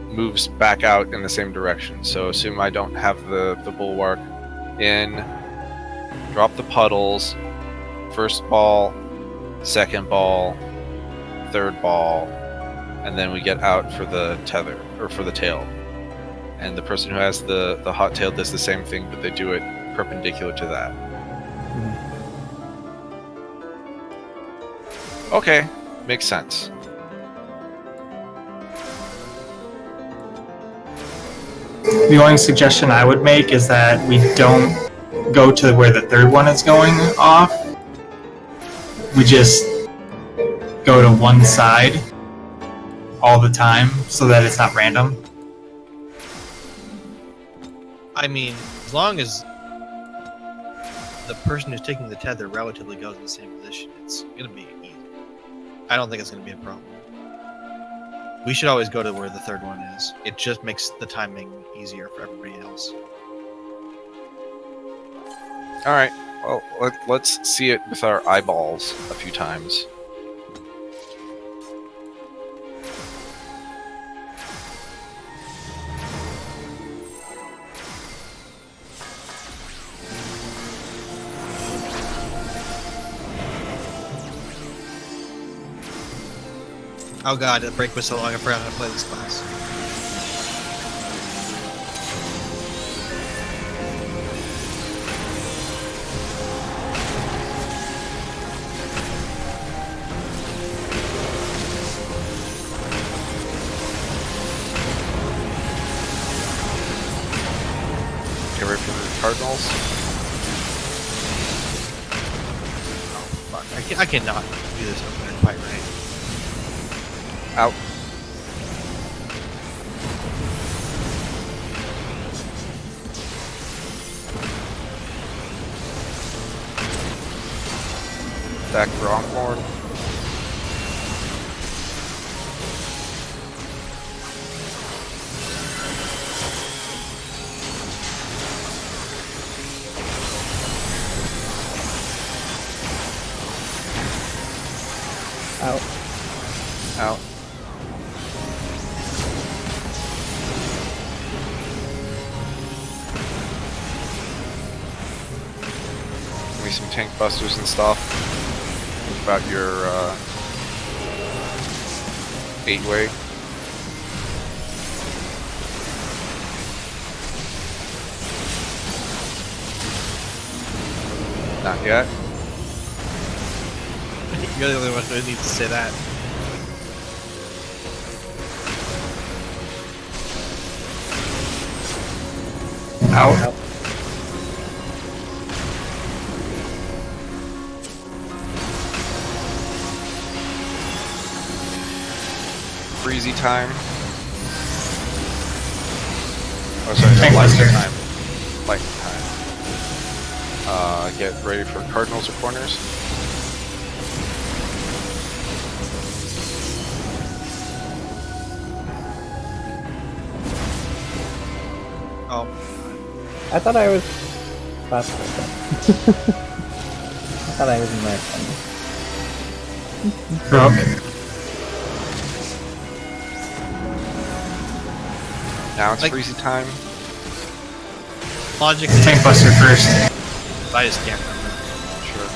moves back out in the same direction. So assume I don't have the bulwark in. Drop the puddles. First ball, second ball, third ball, and then we get out for the tether, or for the tail. And the person who has the hot tail does the same thing, but they do it perpendicular to that. Okay, makes sense. The only suggestion I would make is that we don't go to where the third one is going off. We just go to one side all the time so that it's not random. I mean, as long as the person who's taking the tether relatively goes in the same position, it's gonna be easy. I don't think it's gonna be a problem. We should always go to where the third one is. It just makes the timing easier for everybody else. All right. Well, let's see it with our eyeballs a few times. Oh god, the break was so long I forgot how to play this class. Get ready for the Cardinals. Oh fuck, I cannot do this opener quite right. Out. Back for Onborn. Out. Out. Give me some tank busters and stuff. Think about your 8-way. Not yet. You're the only one who needs to say that. Out. Breezy time. Oh, sorry, Tank no, lightning buster. time. Lightning time. Get ready for Cardinals or corners. I thought I was faster. I thought I was in there. Okay. Now it's Like- freezing time. Logic. Tank Buster first. I just can't remember. Sure.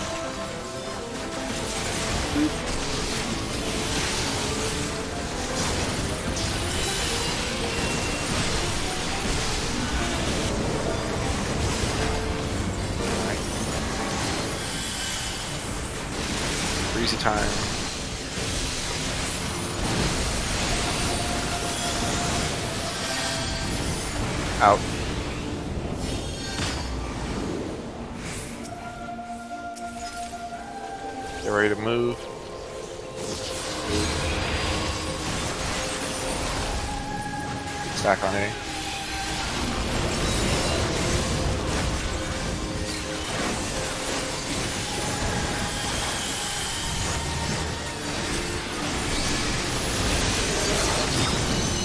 Freezy time. Out. Get ready to move. Stack on A.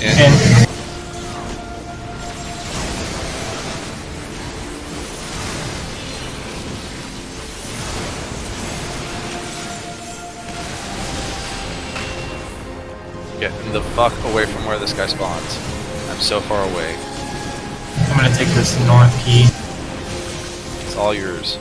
And Get the fuck away from where this guy spawns. I'm so far away. I'm gonna take this north key. It's all yours.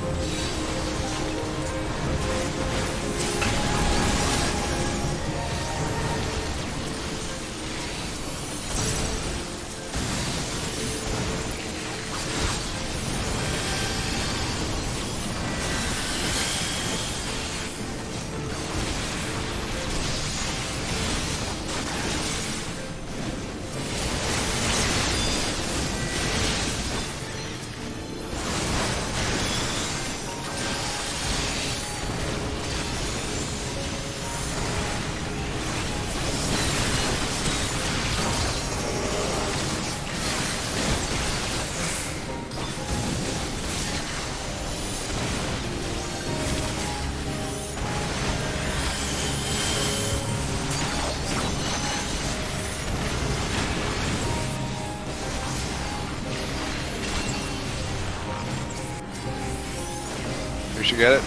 You should get it.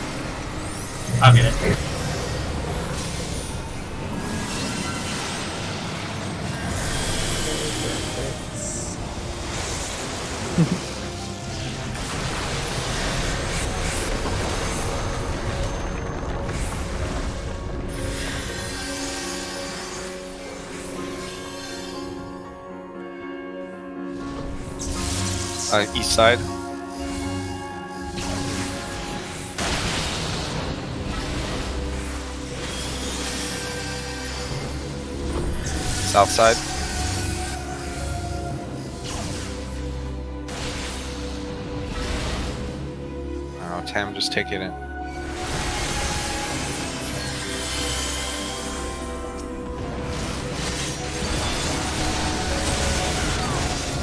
I'll get it. East side. South side. Oh, Tam, just take it in.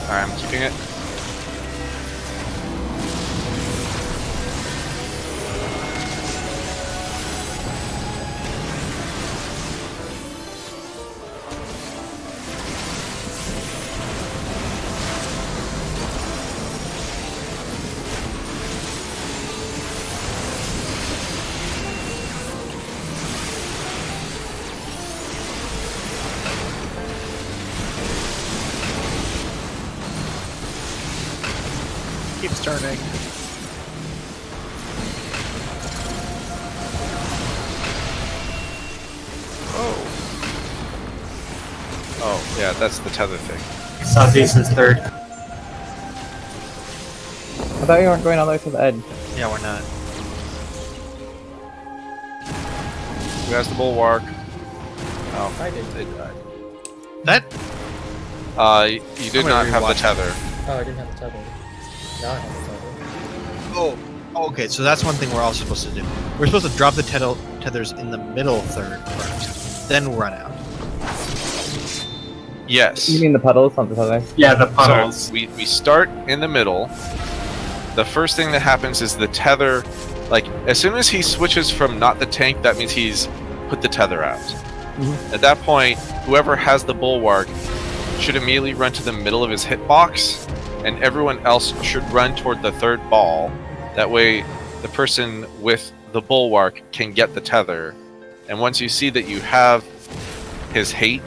Alright, I'm keeping it. Keeps turning. Oh, yeah, that's the tether thing. Southeast is third. I thought you weren't going all the way to the edge. Yeah, we're not. Who has the bulwark? Oh, I did. they died. That You did I'm not gonna have the rewatch tether. Oh, I didn't have the tether. Now I have the tether. Oh, okay. So that's one thing we're also supposed to do. We're supposed to drop the tethers in the middle third first, then run out. Yes. You mean the puddles, not the tether? Yeah, the puddles. So we start in the middle. The first thing that happens is the tether, like, as soon as he switches from not the tank, that means he's put the tether out. At that point, whoever has the bulwark should immediately run to the middle of his hitbox and everyone else should run toward the third ball. That way, the person with the bulwark can get the tether. And once you see that you have his hate,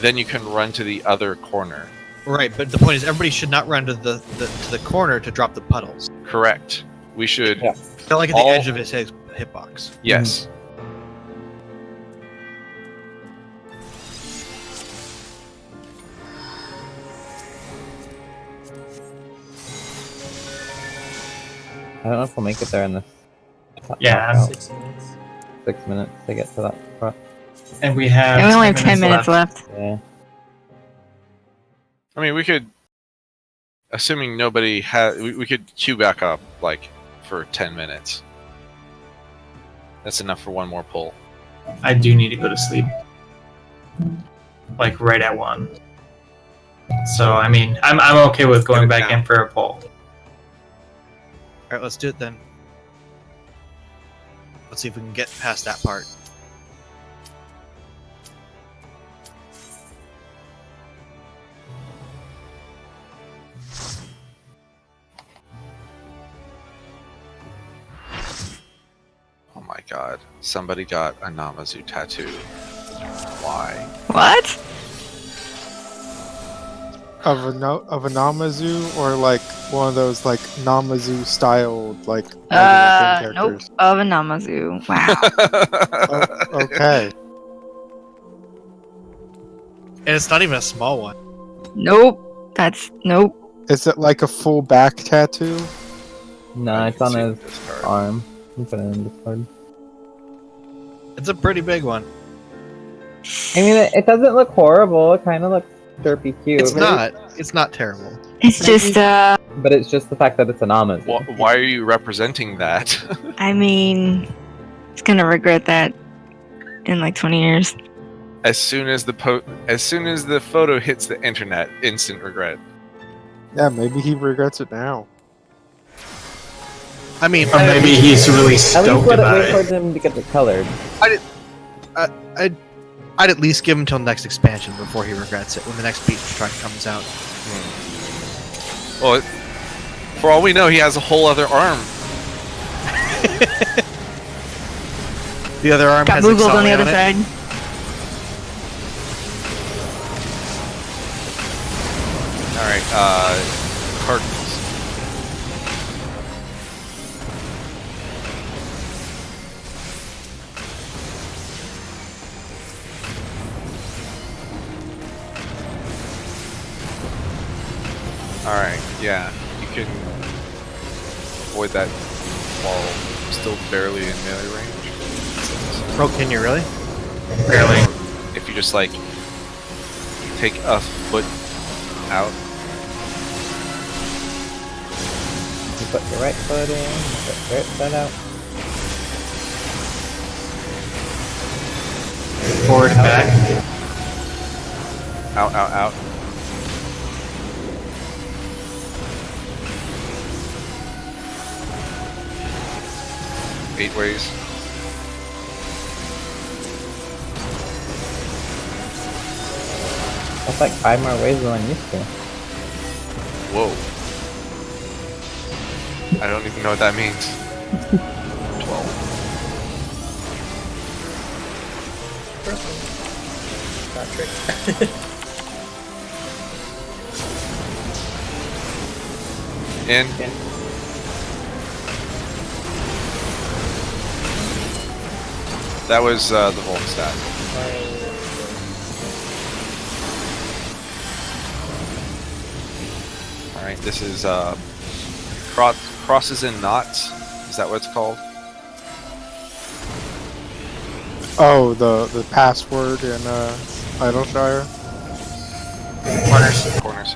then you can run to the other corner. Right, but the point is, everybody should not run to the corner to drop the puddles. Correct. We should. Yeah. They're like at the edge of his hitbox. Yes. I don't know if we'll make it there in this. Yeah. about 6 minutes. 6 minutes to get to that spot. And we have. And we only have 10 minutes left. Yeah. I mean, we could, assuming nobody had, we could queue back up like for 10 minutes. That's enough for one more pull. I do need to go to sleep. Like right at 1. So I mean, I'm okay with going back in for a poll. Alright, let's do it then. Let's see if we can get past that part. Oh my god. Somebody got a Namazu tattoo. Why? What? Of a Namazu, or like one of those like Namazu styled like regular game Nope. characters? Of a Namazu. Wow. Oh, okay. And it's not even a small one. Nope. That's nope. Is it like a full back tattoo? No, You it's can on see his this card. arm. You put it in Discord. It's a pretty big one. I mean, it doesn't look horrible. It kind of looks derpy cute. It's but not. It's not terrible. It's just But it's just the fact that it's an Namazu. Why are you representing that? I mean, it's gonna regret that in like 20 years. As soon as the photo hits the internet, instant regret. Yeah, maybe he regrets it now. I mean, Or maybe he's really At least stoked let it about wait for it. him to get it colored. I'd at least give him till next expansion before he regrets it when the next beach track comes out. Well, for all we know, he has a whole other arm. The other arm Got has Moogled on the other Accelerate side. Alright, Cardinals. Alright, yeah, you can avoid that while still barely in melee range. Bro, can you really? Barely. If you just like take a foot out. You put your right foot in, put your right foot out. Forward and back. Out, out, out. Eight ways. That's like 5 more ways than I'm used to. Whoa. I don't even know what that means. 12. Got tricked. In. That was the Volt stat. Alright, this is crosses and knots. Is that what it's called? Oh, the password in Idleshire. Corners. Corners.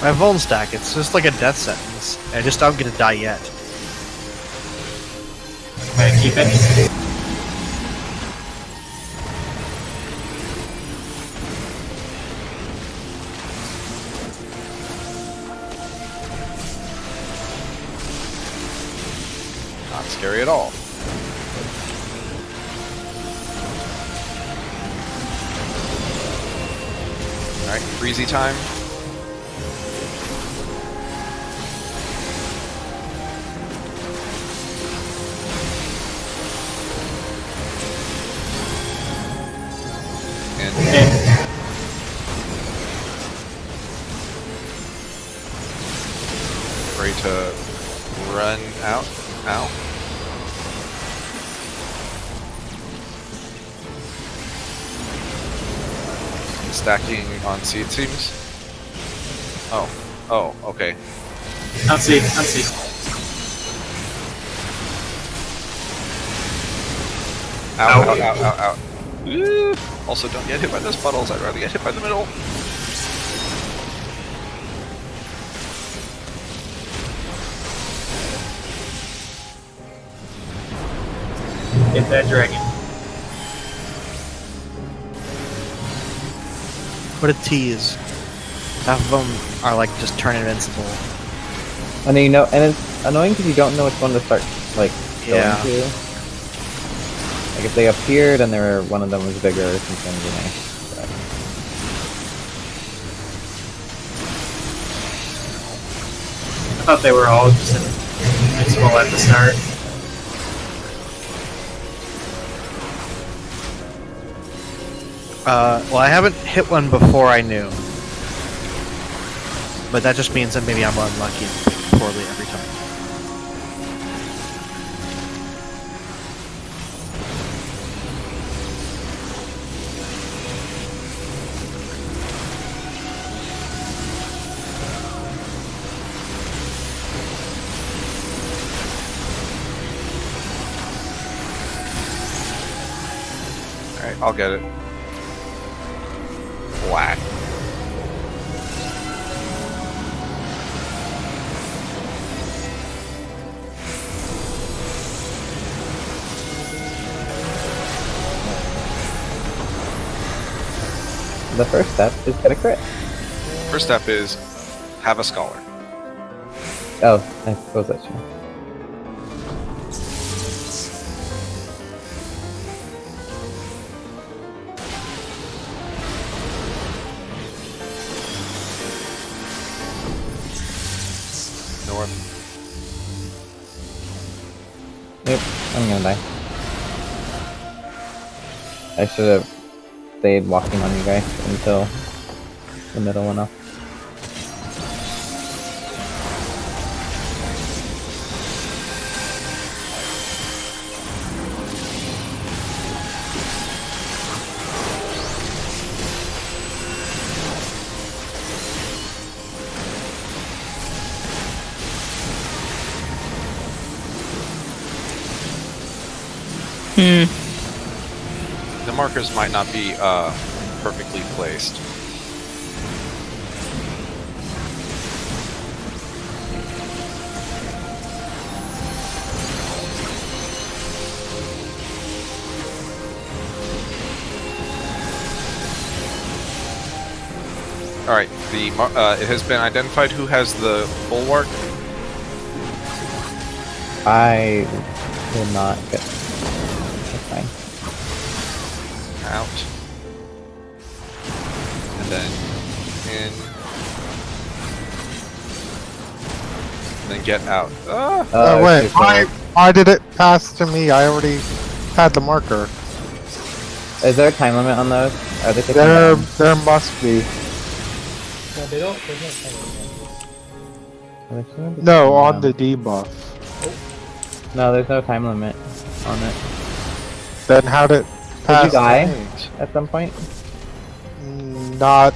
My Vuln stack, it's just like a death sentence. I just don't get to die yet. May I keep it? Not scary at all. Alright, freezy time. And ready to run out. Ow. Stacking on C, it seems. Oh. Oh, okay. On C, on C. Out, Ow. out, out, out, out. Ooh. Also, don't get hit by those puddles. I'd rather get hit by the middle. Hit that dragon. What a tease. Half of them are like just turn invincible. And then, and it's annoying because you don't know which one to start, like, going Yeah. to. Like, if they appeared and one of them was bigger or something, it'd be nice. But... I thought they were all just invincible at the start. Well, I haven't hit one before I knew. But that just means that maybe I'm unlucky and pick poorly every time. Alright, I'll get it. Whack. The first step is get a crit. First step is have a scholar. Oh, I suppose that's true. North. Yep, I'm gonna die. I should have stayed walking on you guys until the middle went up. The markers might not be perfectly placed. Alright, it has been identified who has the bulwark. I will not get. That's fine. Out. And then in. And then get out. Ah! Wait, super. why did it pass to me? I already had the marker. Is there a time limit on those? Are they taking There, down? there must be. No, they don't. There's no time limit. Are they taking them No, on down? the debuff. No, there's no time limit on it. Then how did it Did pass you die to me? at some point? Not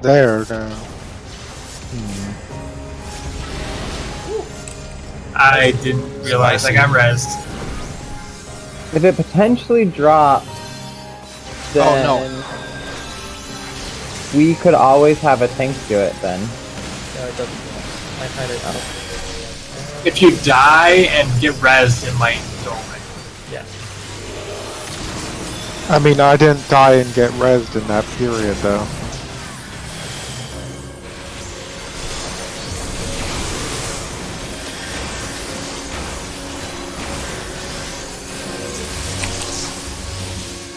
there, no. I didn't realize I got rezzed. If it potentially drops, then Oh, we could always have a tank do it then. No, it doesn't. I kind of. If you die and get rezzed, it might go away. Yeah. I mean, I didn't die and get rezzed in that period, though.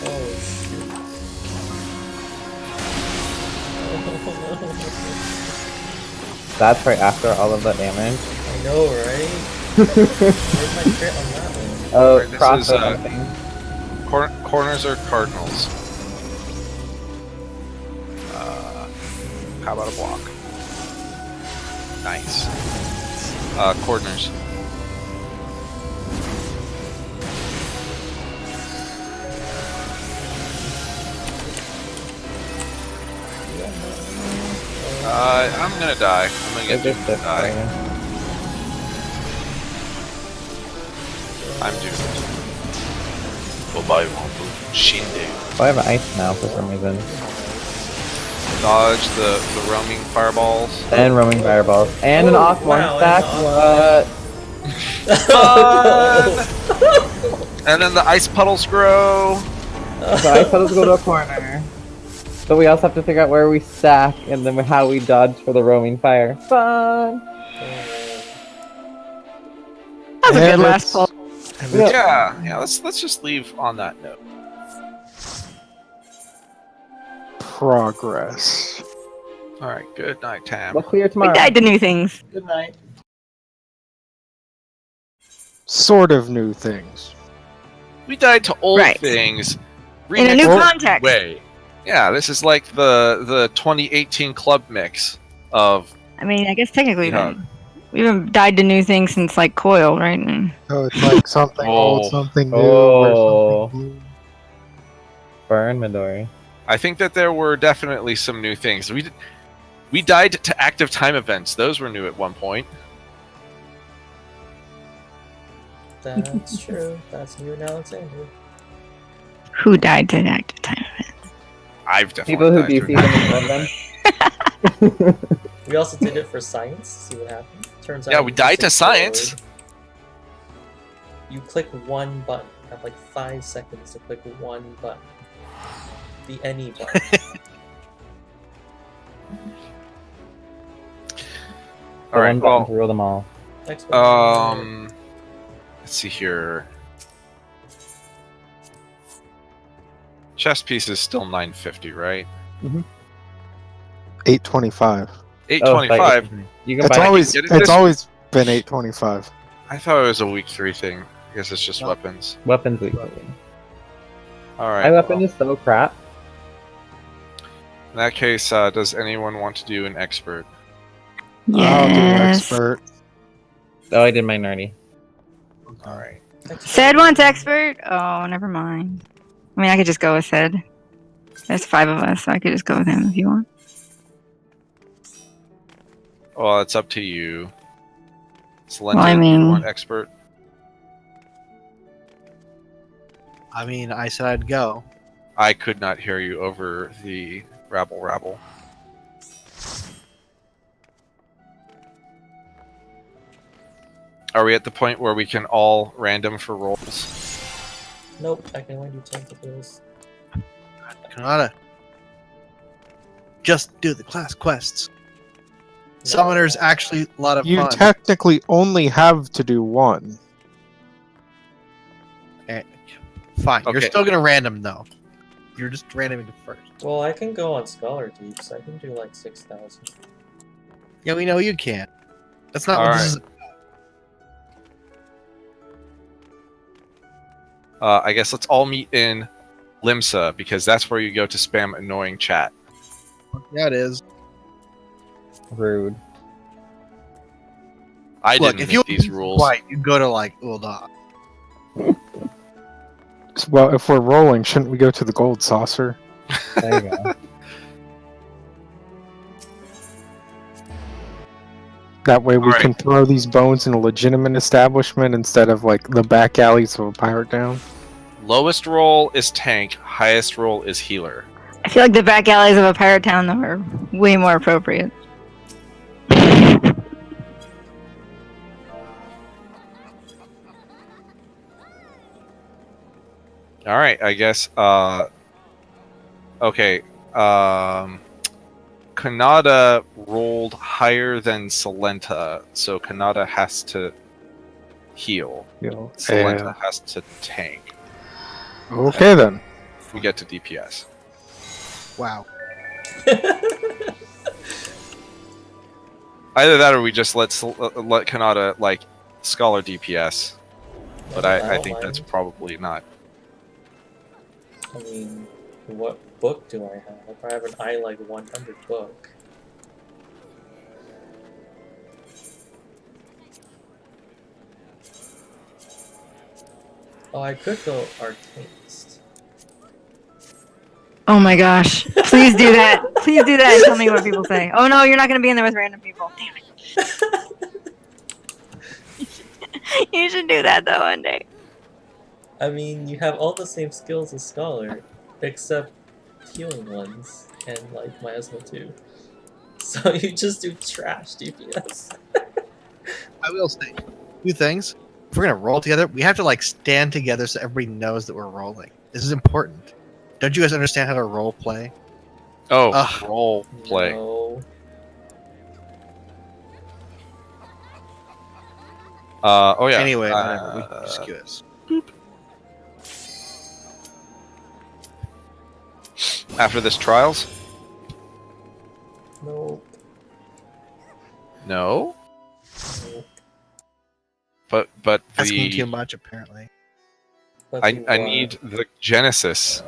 Oh shoot. That's right after all of the damage. I know, right? Where's my crit on that one? Oh, Alright, this cross is, something. Corners are cardinals. How about a block? Nice. Corners. I'm gonna die. I'm gonna get They're doomed just to die. different. I'm doomed. Bye-bye, Wampu. Shinde. Oh, I have ice now for some reason. Dodge the roaming fireballs. And roaming fireballs. And an Oh, off one wow, stack. and What? And then the ice puddles grow. So I thought it was go to a corner. But we also have to figure out where we stack and then how we dodge for the roaming fire. Fun! That was a And good last it's- pull. And it's Yeah. Let's just leave on that note. progress. All right. Good night, Tam. We'll clear We tomorrow. died to new things. Good night. Sort of new things. We died to old Right. things. In a new remixed context. way. Yeah, this is like the 2018 club mix of I mean, I guess technically Yeah. we haven't died to new things since like Coil, right? And So it's like something Oh. old, something new, Oh. or something new. Burn Midori. I think that there were definitely some new things. We died to active time events. Those were new at one point. That's true. That's new in Alexander. who died to active time events? I've definitely People who died to DC an them and love them. We also did it for science. See what happens. Turns out. Yeah, we you died just to science. explode. You click one button. You have like 5 seconds to click one button. The any button. All right. Well, rule them all. Exploration. let's see here. Chess piece is still 950, right? 825. 825. You can It's buy always get it it's this- always been 825. I thought it was a week 3 thing. I guess it's just weapons. weapons weekly. All right. My weapon well, is so crap. in that case, does anyone want to do an expert? I'll do Yes. expert. Oh, I did mine already. All right. Sed wants expert. Oh, never mind. I mean, I could just go with Sed. There's 5 of us, so I could just go with him if you want. Well, it's up to you. Selena, Well, I do mean- you want expert? I mean, I said I'd go. I could not hear you over the rabble. Are we at the point where we can all random for rolls? Nope, I can only do tentacles. Kanata. Just do the class quests. Summoner's actually a lot of You fun. technically only have to do one. Fine. You're Okay. still gonna random though. You're just randoming it first. Well, I can go on Scholar Deeps. I can do like 6,000. Yeah, we know you can. That's not All what this is. I guess let's all meet in Limsa, because that's where you go to spam annoying chat. Yeah, it is. Rude. I Look, didn't if make you these rules. Right, you go to like Ulda. Well, if we're rolling, shouldn't we go to the gold saucer? There you go. That way we Alright. can throw these bones in a legitimate establishment instead of like the back alleys of a pirate town. Lowest roll is tank, highest roll is healer. I feel like the back alleys of a pirate town though are way more appropriate. All right, I guess. Okay. Kanata rolled higher than Salenta, so Kanata has to heal. Salenta has to tank. Okay then. We get to DPS. Wow. Either that, or we just let Kanata like Scholar DPS. But I don't think that's mind. probably not. I mean, what book do I have? I have an I like 100 book. Oh, I could go Arcanist. Oh my gosh! Please do that. Please do that and tell me what people say. Oh no, you're not gonna be in there with random people. Damn it! You should do that though one day. I mean, you have all the same skills as Scholar, except healing ones, and like Miasma too. So you just do trash DPS. I will say two things. If we're gonna roll together, we have to like stand together so everybody knows that we're rolling. This is important. Don't you guys understand how to role play? Oh, Ugh. role play. No. Oh yeah. Anyway, whatever. We can just do this. After this trials? Nope. No. Nope. But Asking the too much, apparently. But I what? need the Genesis.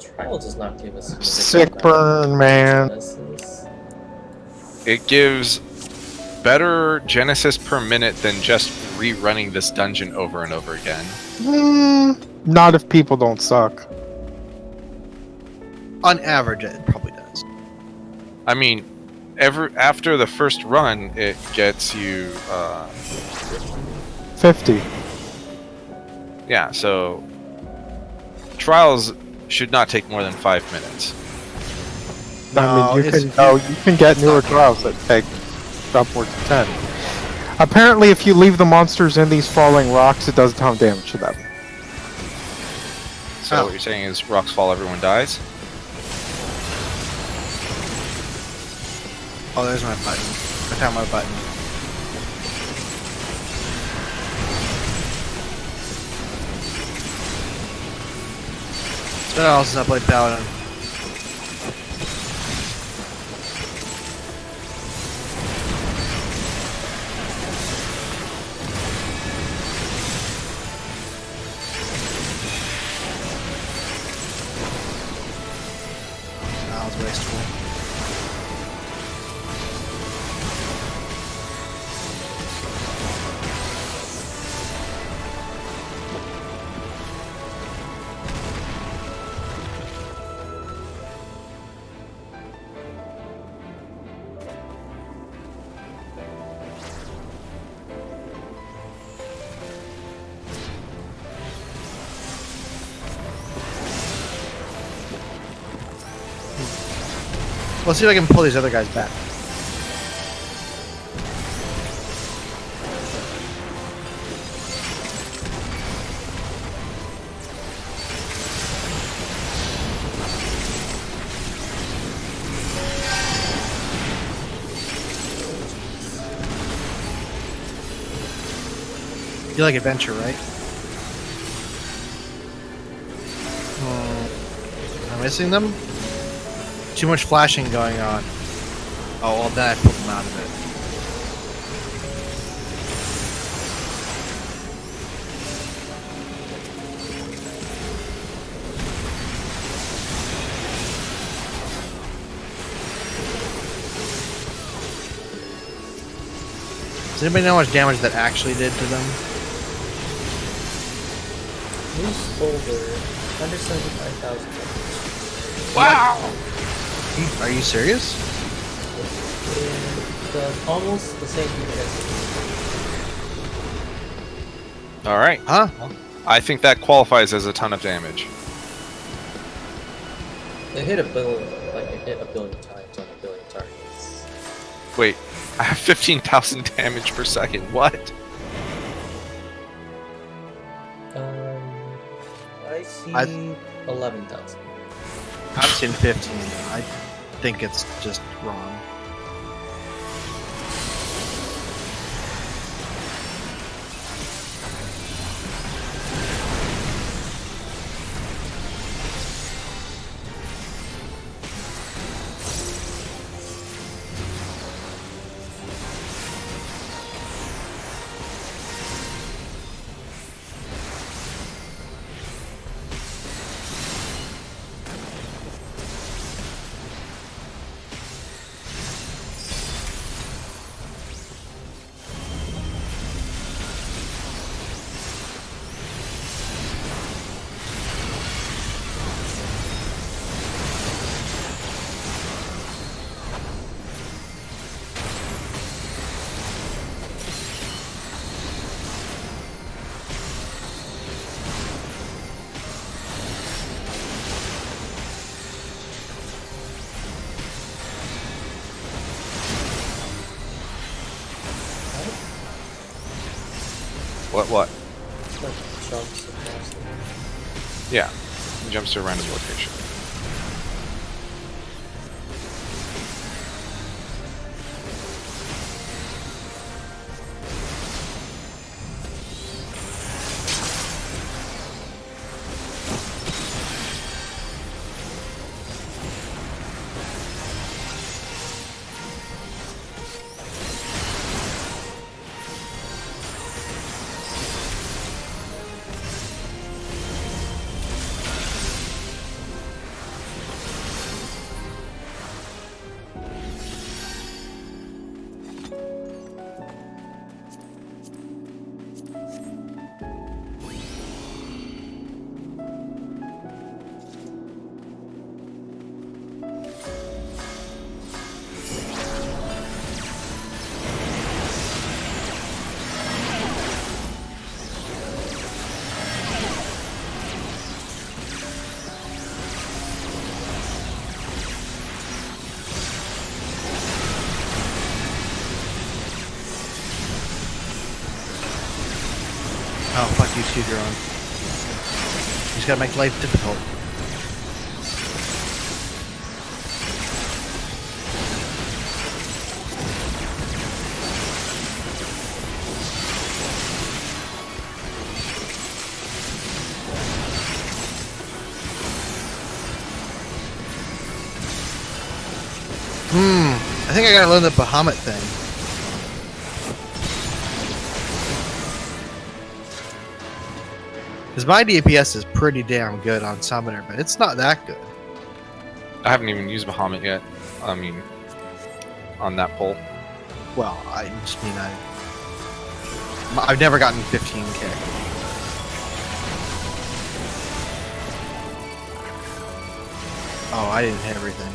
Trial does not give us Sick burn, man. Genesis. It gives better Genesis per minute than just rerunning this dungeon over and over again. Not if people don't suck. On average, it probably does. I mean, after the first run, it gets you 50. yeah. So trials should not take more than 5 minutes. I mean, it's- you can get newer trials that take upwards of 10. Apparently, if you leave the monsters in these falling rocks, it does a ton of damage to them. So Oh. what you're saying is rocks fall, everyone dies. Oh, there's my button. I found my button. What else is I played Paladin? That was wasteful. Let's see if I can pull these other guys back. You like adventure, right? Am I missing them? Too much flashing going on. Oh, well, then I pulled them out of it. Does anybody know how much damage that actually did to them? Loose over 175,000. Wow! Are you serious? It does almost the same thing as All right. Huh? I think that qualifies as a ton of damage. it hit a billion, like it hit a billion times on a billion targets. Wait, I have 15,000 damage per second. What? I see I- 11,000. I've seen 15. I think it's just wrong. What? Like jumps across them. Yeah. It jumps to a random location. Oh, fuck you, too, Drone. You just gotta make life difficult. I think I gotta learn the Bahamut thing. Because my DPS is pretty damn good on Summoner, but it's not that good. I haven't even used Bahamut yet. I mean, on that pole. Well, I just mean I've never gotten 15k. Oh, I didn't hit everything.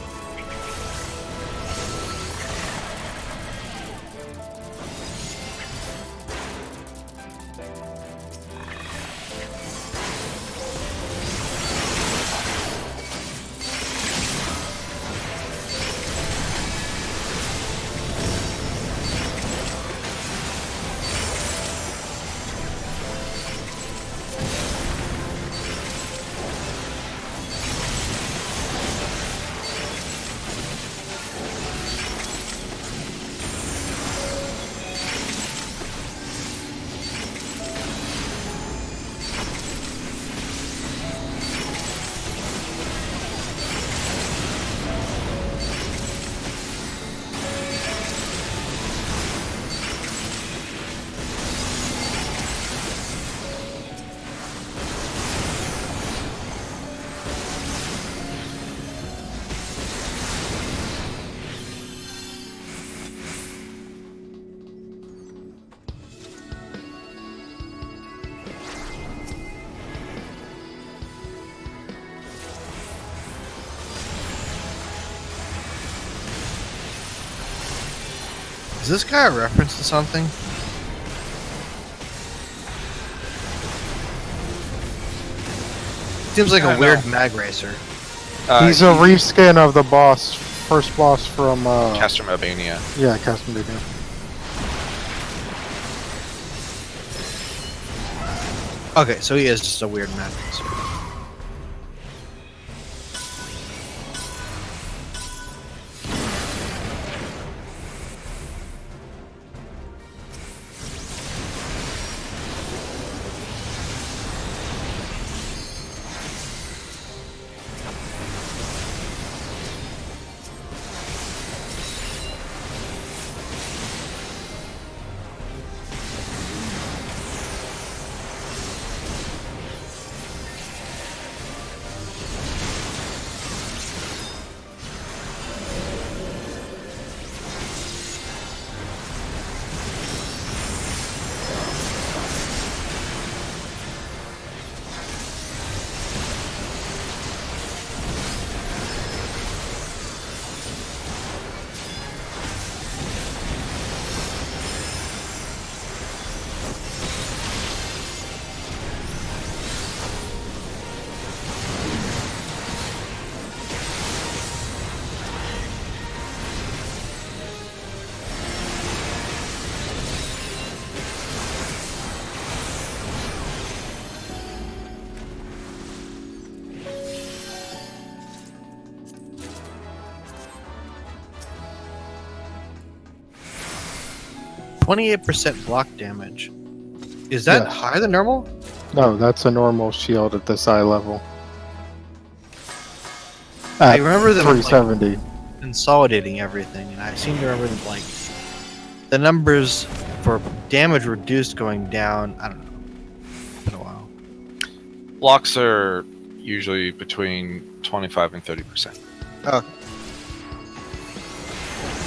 Is this guy a reference to something? Seems like I a don't weird know. mag racer. He's a reskin of the boss, first boss from Castrum Albania. yeah, Castlevania. Okay, so he is just a weird mag racer. 28% block damage. Is that Yes. higher than normal? No, that's a normal shield at this eye level. I At remember them like, 370. consolidating everything, and I seem to remember that, like the numbers for damage reduced going down. I don't know. It's been a while. Blocks are usually between 25 and 30%. Oh.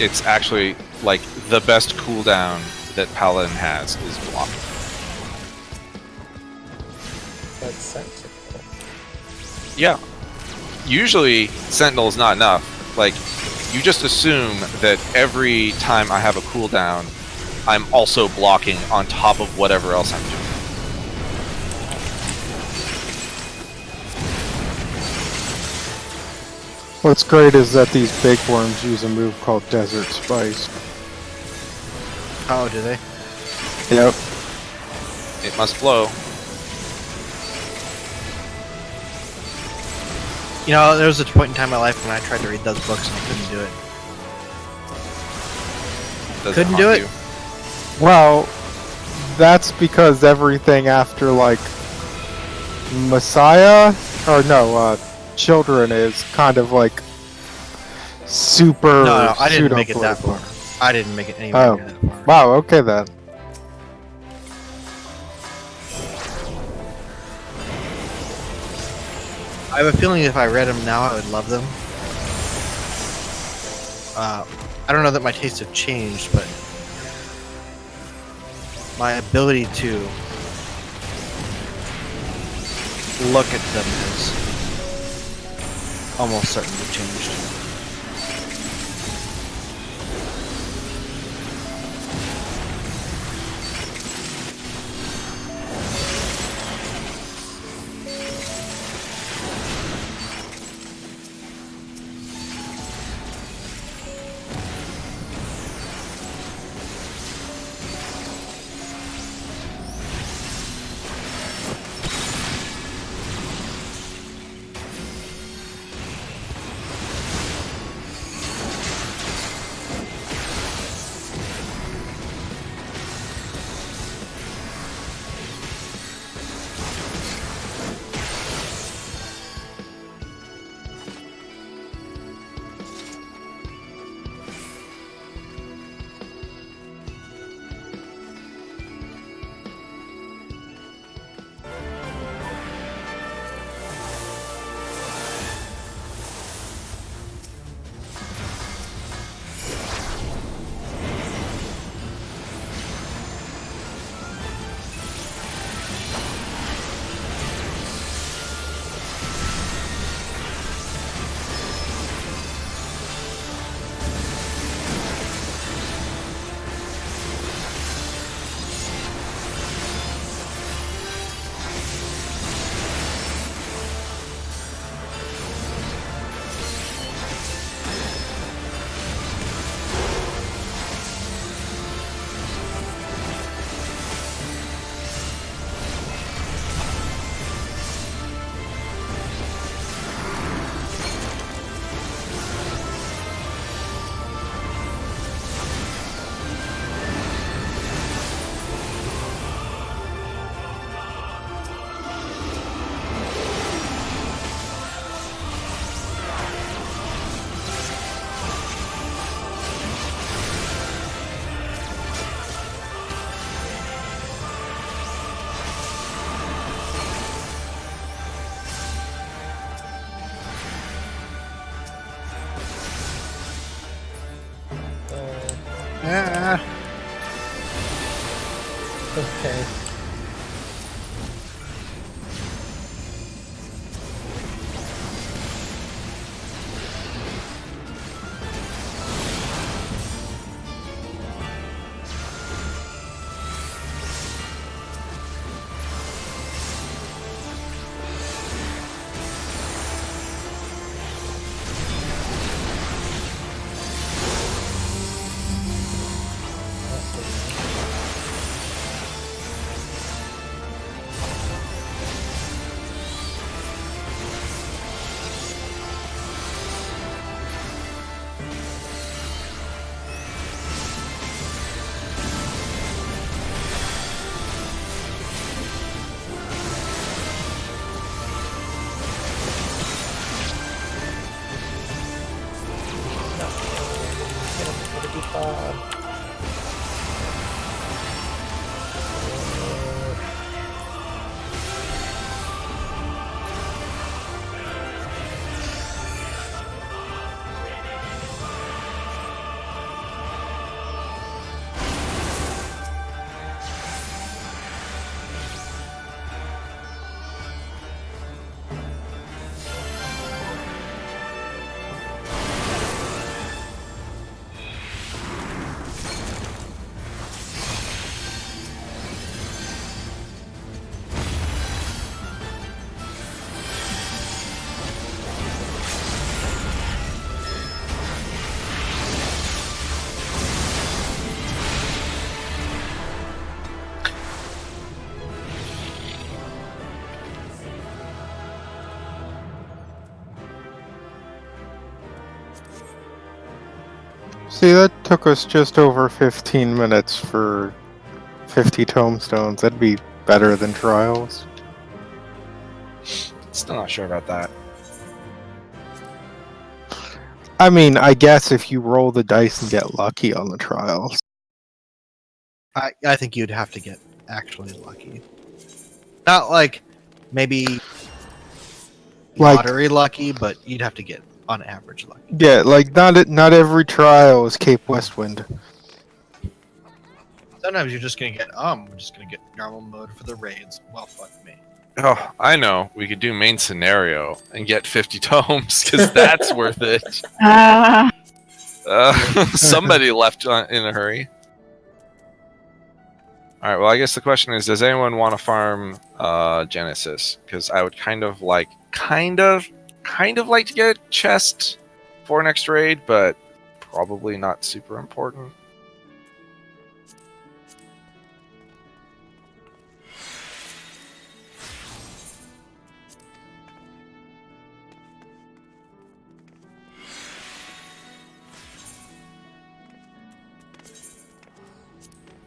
It's actually like the best cooldown that Paladin has is block. That's sensible. Yeah. Usually Sentinel is not enough. Like, you just assume that every time I have a cooldown, I'm also blocking on top of whatever else I'm doing. What's great is that these big worms use a move called Desert Spice. Oh, do they? Yep. It must flow. You know, there was a point in time in my life when I tried to read those books and I couldn't do it. Doesn't Couldn't do haunt it? you. Well, that's because everything after, like, Messiah, or no, Children is kind of like super No, I didn't make it that pseudo-political. far. I didn't make it anywhere Oh. near that far. Wow, okay then. I have a feeling if I read them now, I would love them. I don't know that my tastes have changed, but my ability to look at them has almost certainly changed. Ah. Okay. See, that took us just over 15 minutes for 50 tomestones. That'd be better than trials. Still not sure about that. I mean, I guess if you roll the dice and get lucky on the trials. I think you'd have to get actually lucky. Not like maybe Like- lottery lucky, but you'd have to get on average lucky. Yeah, like not every trial is Cape Westwind. Sometimes you're just gonna get we're just gonna get normal mode for the raids. Well, fuck me. Oh, I know. We could do main scenario and get 50 tomes because that's worth it. Somebody left in a hurry. All right. Well, I guess the question is: does anyone want to farm Genesis? Because I would kind of like to get a chest for next raid, but probably not super important.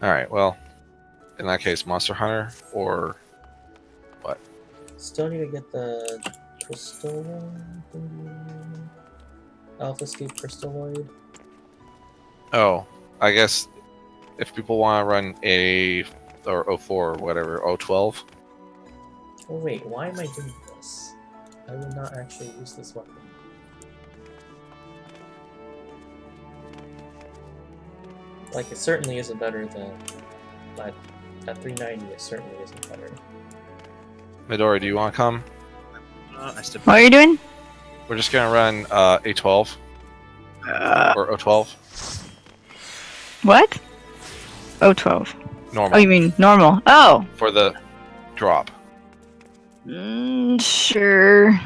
All right. Well, in that case, Monster Hunter or what? Still need to get the crystal Alpha Escape Crystalloid. Oh, I guess if people want to run A or 04 or whatever, 012. Oh wait, why am I doing this? I would not actually use this weapon. Like, it certainly isn't better than that 390. It certainly isn't better. Midori, do you want to come? I still What are you doing? We're just gonna run A12 or 012 What? Oh, 12. normal Oh, you mean normal? Oh! for the drop. Sure.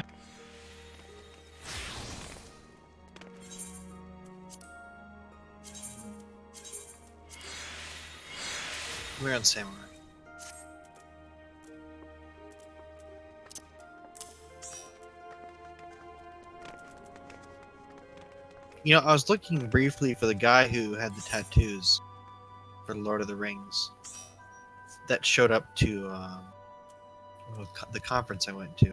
We're on Samurai. You know, I was looking briefly for the guy who had the tattoos for Lord of the Rings that showed up to the conference I went to.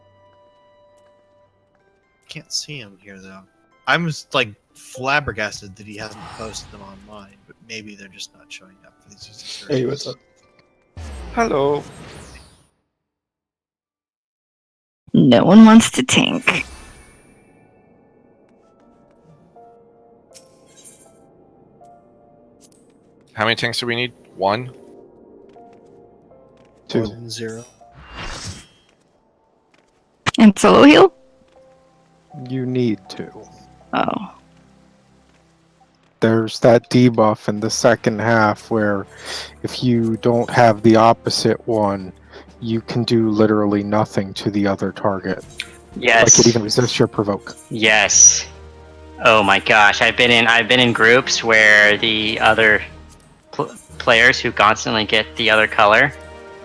Can't see him here though. I'm just like flabbergasted that he hasn't posted them online, but maybe they're just not showing up for these user Hey, surveys. what's up? Hello. No one wants to tank. How many tanks do we need? One. 2. 1-0. And solo heal? You need to. Oh. There's that debuff in the second half where if you don't have the opposite one, you can do literally nothing to the other target. Yes. Like it even resists your provoke. Yes. Oh my gosh, I've been in groups where the other players who constantly get the other color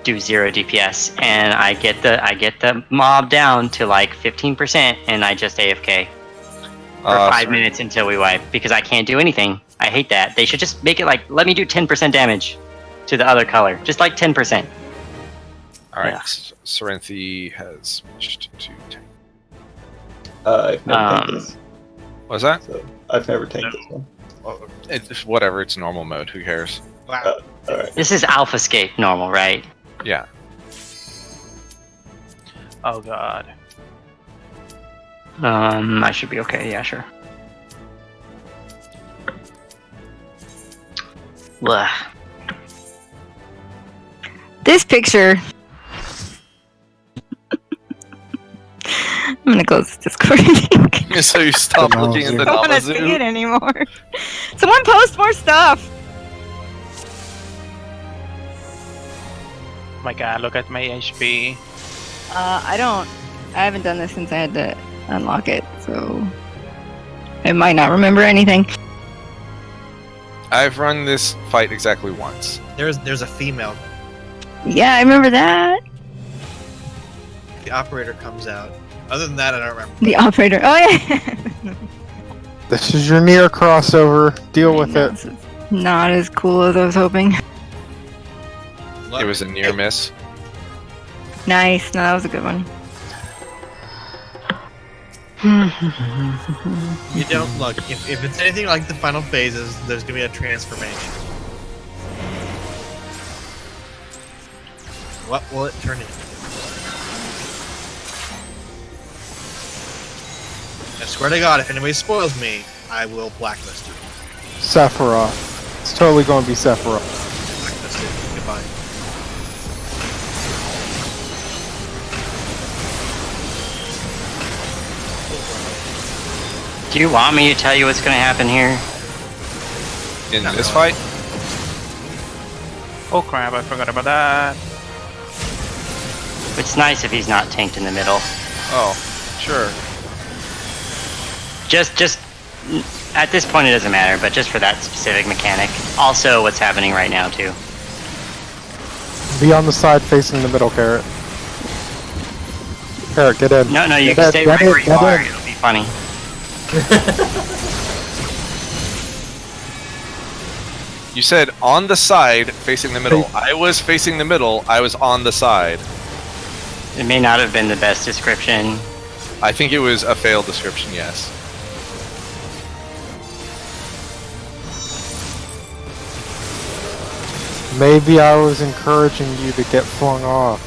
do 0 DPS, and I get the mob down to like 15%, and I just AFK for 5 minutes until we wipe because I can't do anything. I hate that. They should just make it like, let me do 10% damage to the other color, just like 10%. All right. Yeah. Serenthi has switched to tank. I've never tanked Um, this, What's that? so I've never tanked this one. Oh, it's whatever. It's normal mode. Who cares? Wow. Alright. This is Alpha Escape normal, right? Yeah. Oh god. I should be okay. Yeah, sure. Blah. This picture. I'm gonna close this Discord. So you stop The looking at the I don't want to see Namazu? it anymore. Someone post more stuff. My god, look at my HP. I haven't done this since I had to unlock it, so I might not remember anything. I've run this fight exactly once. There's a female. Yeah, I remember that. The operator comes out. Other than that, I don't remember. The operator. Oh yeah. This is your near crossover. Deal with it. This is not as cool as I was hoping. It was a near miss. Nice. No, that was a good one. You don't look. If it's anything like the final phases, there's gonna be a transformation. What will it turn into? I swear to God, if anybody spoils me, I will blacklist you. Sephiroth. It's totally going to be Sephiroth. Blacklisted. Goodbye. Do you want me to tell you what's going to happen here? In this fight? Oh crap, I forgot about that. It's nice if he's not tanked in the middle. Oh, sure. Just at this point it doesn't matter, but just for that specific mechanic. Also, what's happening right now too. Be on the side facing the middle, Carrot. Carrot, get in. No, you Get can in, stay get right in, where you get are. in. It'll be funny. You said on the side, facing the middle. I was facing the middle. I was on the side. It may not have been the best description. I think it was a failed description, yes. Maybe I was encouraging you to get flung off.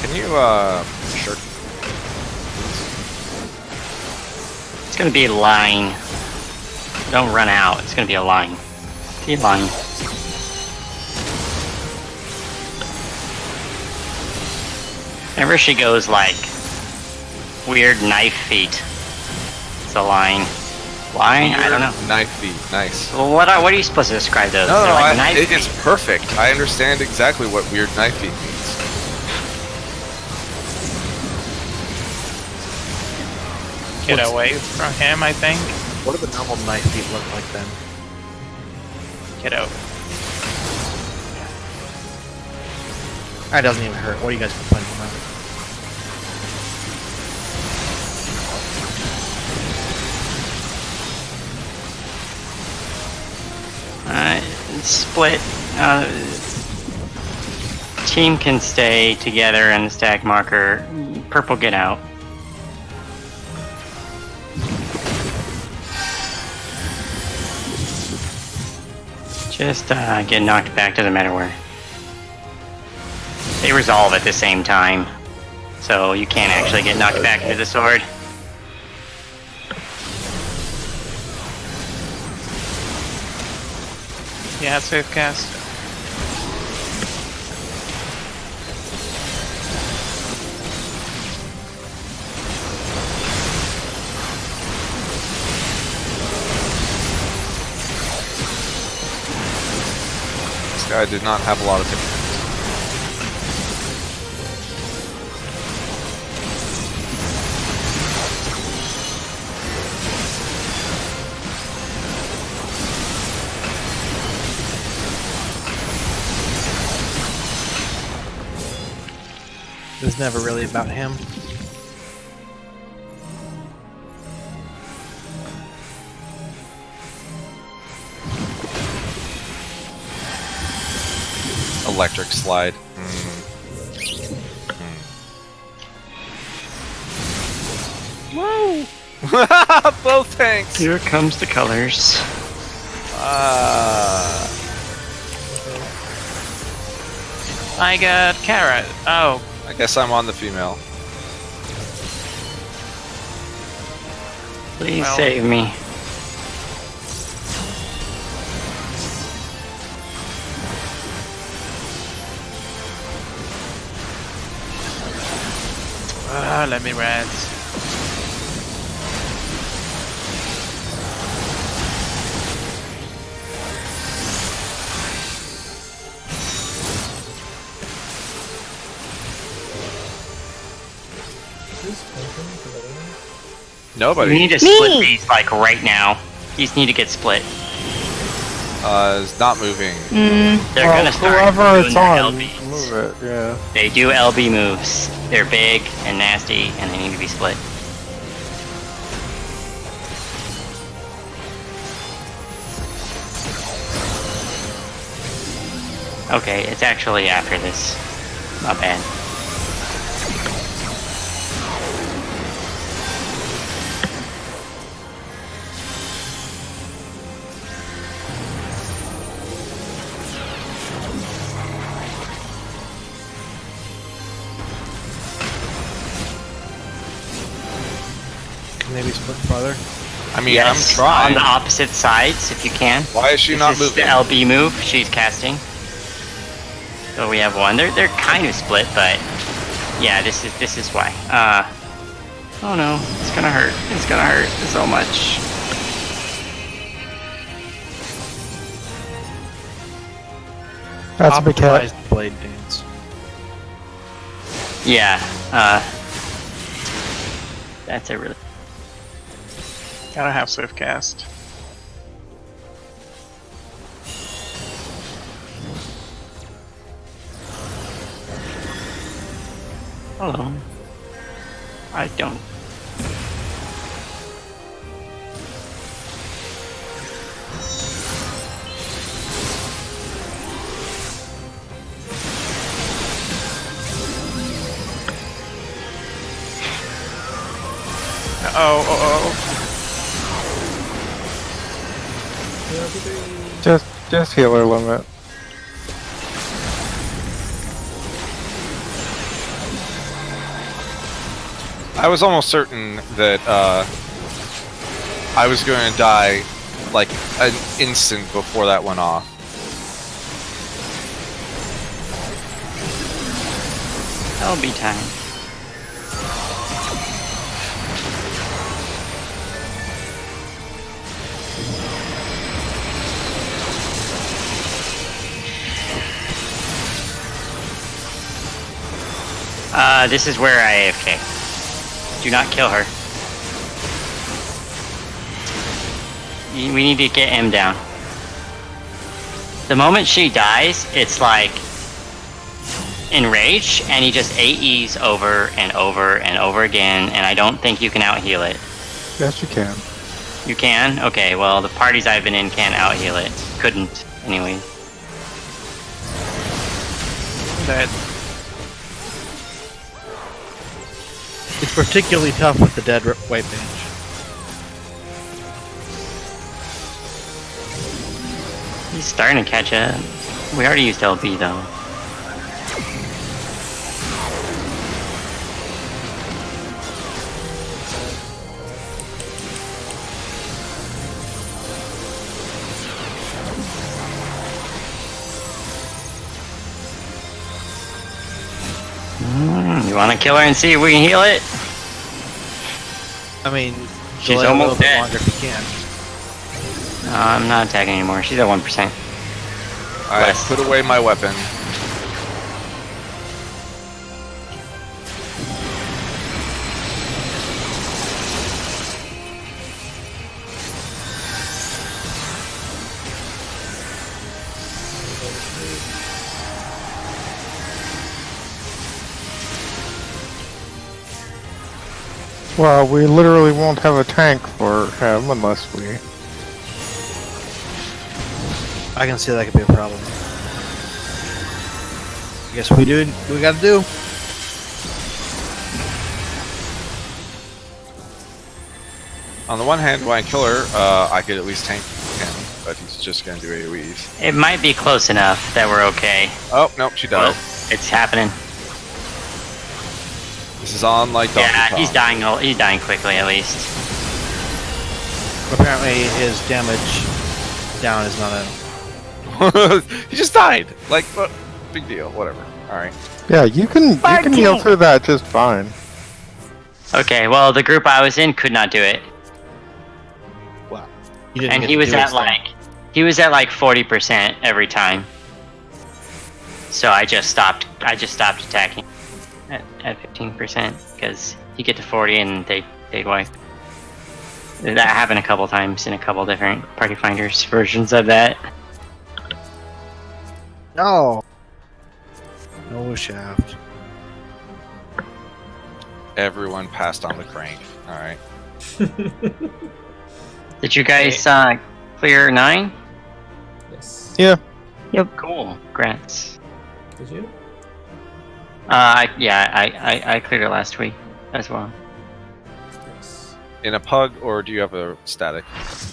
Can you, sure. It's gonna be a line. Don't run out. It's gonna be a line. Be a line. Whenever she goes like weird knife feet, it's a line. Why? I don't know. Knife feet, nice. Well, what are you supposed to describe those? No, They're like knife it's feet. perfect. I understand exactly what weird knife feet means. Get away from him, I think. What do the normal knife feet look like then? Get out. That doesn't even hurt. What are you guys complaining about? Split. Team can stay together in the stack marker. Purple, get out. Just get knocked back to the Metaware. They resolve at the same time, so you can't actually get knocked back into the sword. Yeah, safe cast. This guy did not have a lot of hit points. It was never really about him. Electric slide. Woo! Both tanks! Here comes the colors. I got carrot. Oh, I guess I'm on the female. Please Well. save me. let me rant. Nobody. We need to split these like right now. These need to get split. Is not moving. Mm. They're gonna start whoever doing it's their on, LBs. move it. Yeah. They do LB moves. They're big and nasty, and they need to be split. Okay, it's actually after this. Not bad. Maybe split farther. I mean, Yes, I'm trying. on the opposite sides if you can. Why is she This not is moving? the LB move she's casting. So we have one. They're kind of split, but yeah, this is why. Oh no, it's gonna hurt. It's gonna hurt so much. That's a big cat. Optimized blade dance. Yeah, that's a really. Gotta have swift cast. Hello. I don't. Just healer limit. I was almost certain that I was going to die like an instant before that went off. That'll be time. This is where I AFK. Do not kill her. We need to get him down. The moment she dies, it's like enrage, and he just AEs over and over and over again, and I don't think you can out heal it. Yes, you can. You can? Okay, well, the parties I've been in can't out heal it. Couldn't, anyway. Dead. It's particularly tough with the dead white mage. He's starting to catch up. We already used LB though. You want to kill her and see if we can heal it? I mean, She's delay a little almost bit dead. longer if you can. I'm not attacking anymore. She's at 1%. I Less. put away my weapon. Well, we literally won't have a tank for him unless we... I can see that could be a problem. I guess we do what we gotta do. On the one hand, when I kill her, I could at least tank him, but he's just going to do AoEs. It might be close enough that we're okay. Oh, nope, she died. It's happening. This is on like Donkey Yeah, Kong. he's dying. He's dying quickly, at least. Apparently his damage down is not a... He just died. Like, big deal. Whatever. All right. Yeah, you can heal through that just fine. Okay, well, the group I was in could not do it, Wow. You didn't and get he to was do at his thing. he was at like 40% every time. So I just stopped attacking at 15% because you get to 40 and they'd wipe. That happened a couple times in a couple different Party Finders versions of that. No. No shaft. Everyone passed on the crank. All right. Did you guys clear 9? Yes. Yeah. Cool. Grants. Did you? I cleared it last week as well. Yes. In a pug, or do you have a static?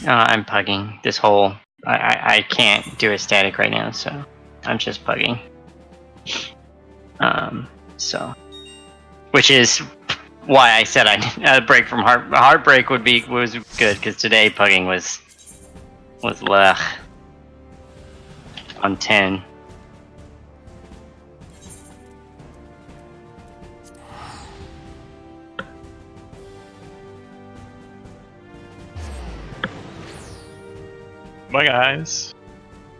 I'm pugging this whole. I can't do a static right now, so I'm just pugging. So, which is why I said a break from heartbreak was good, because today pugging was lech on 10. Bye, guys.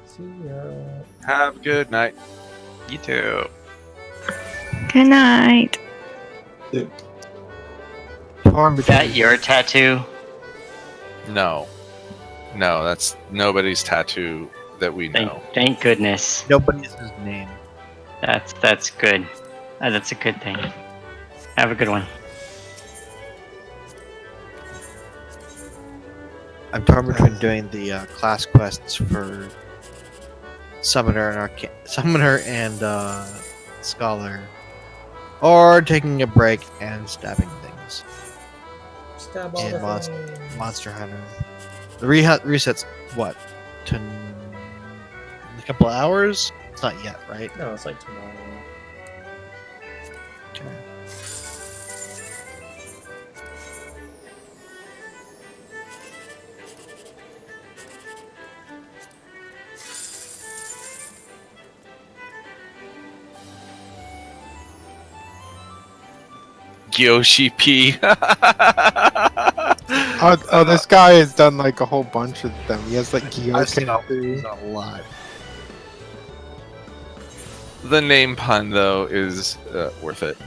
See ya. Have a good night. You too. Good night. Torn Is that between your tattoo? No, that's nobody's tattoo that we know. Thank goodness. nobody's his name. That's good. That's a good thing. Have a good one. I'm torn between doing the class quests for Summoner and Scholar, or taking a break and stabbing things Stab all in the things. Monster Hunter. The resets what? In a couple of hours? It's not yet, right? No, it's like tomorrow. Okay. Yoshi P. Oh, this guy has done like a whole bunch of them. He has like I've seen Gyoken. a lot. The name pun though is worth it.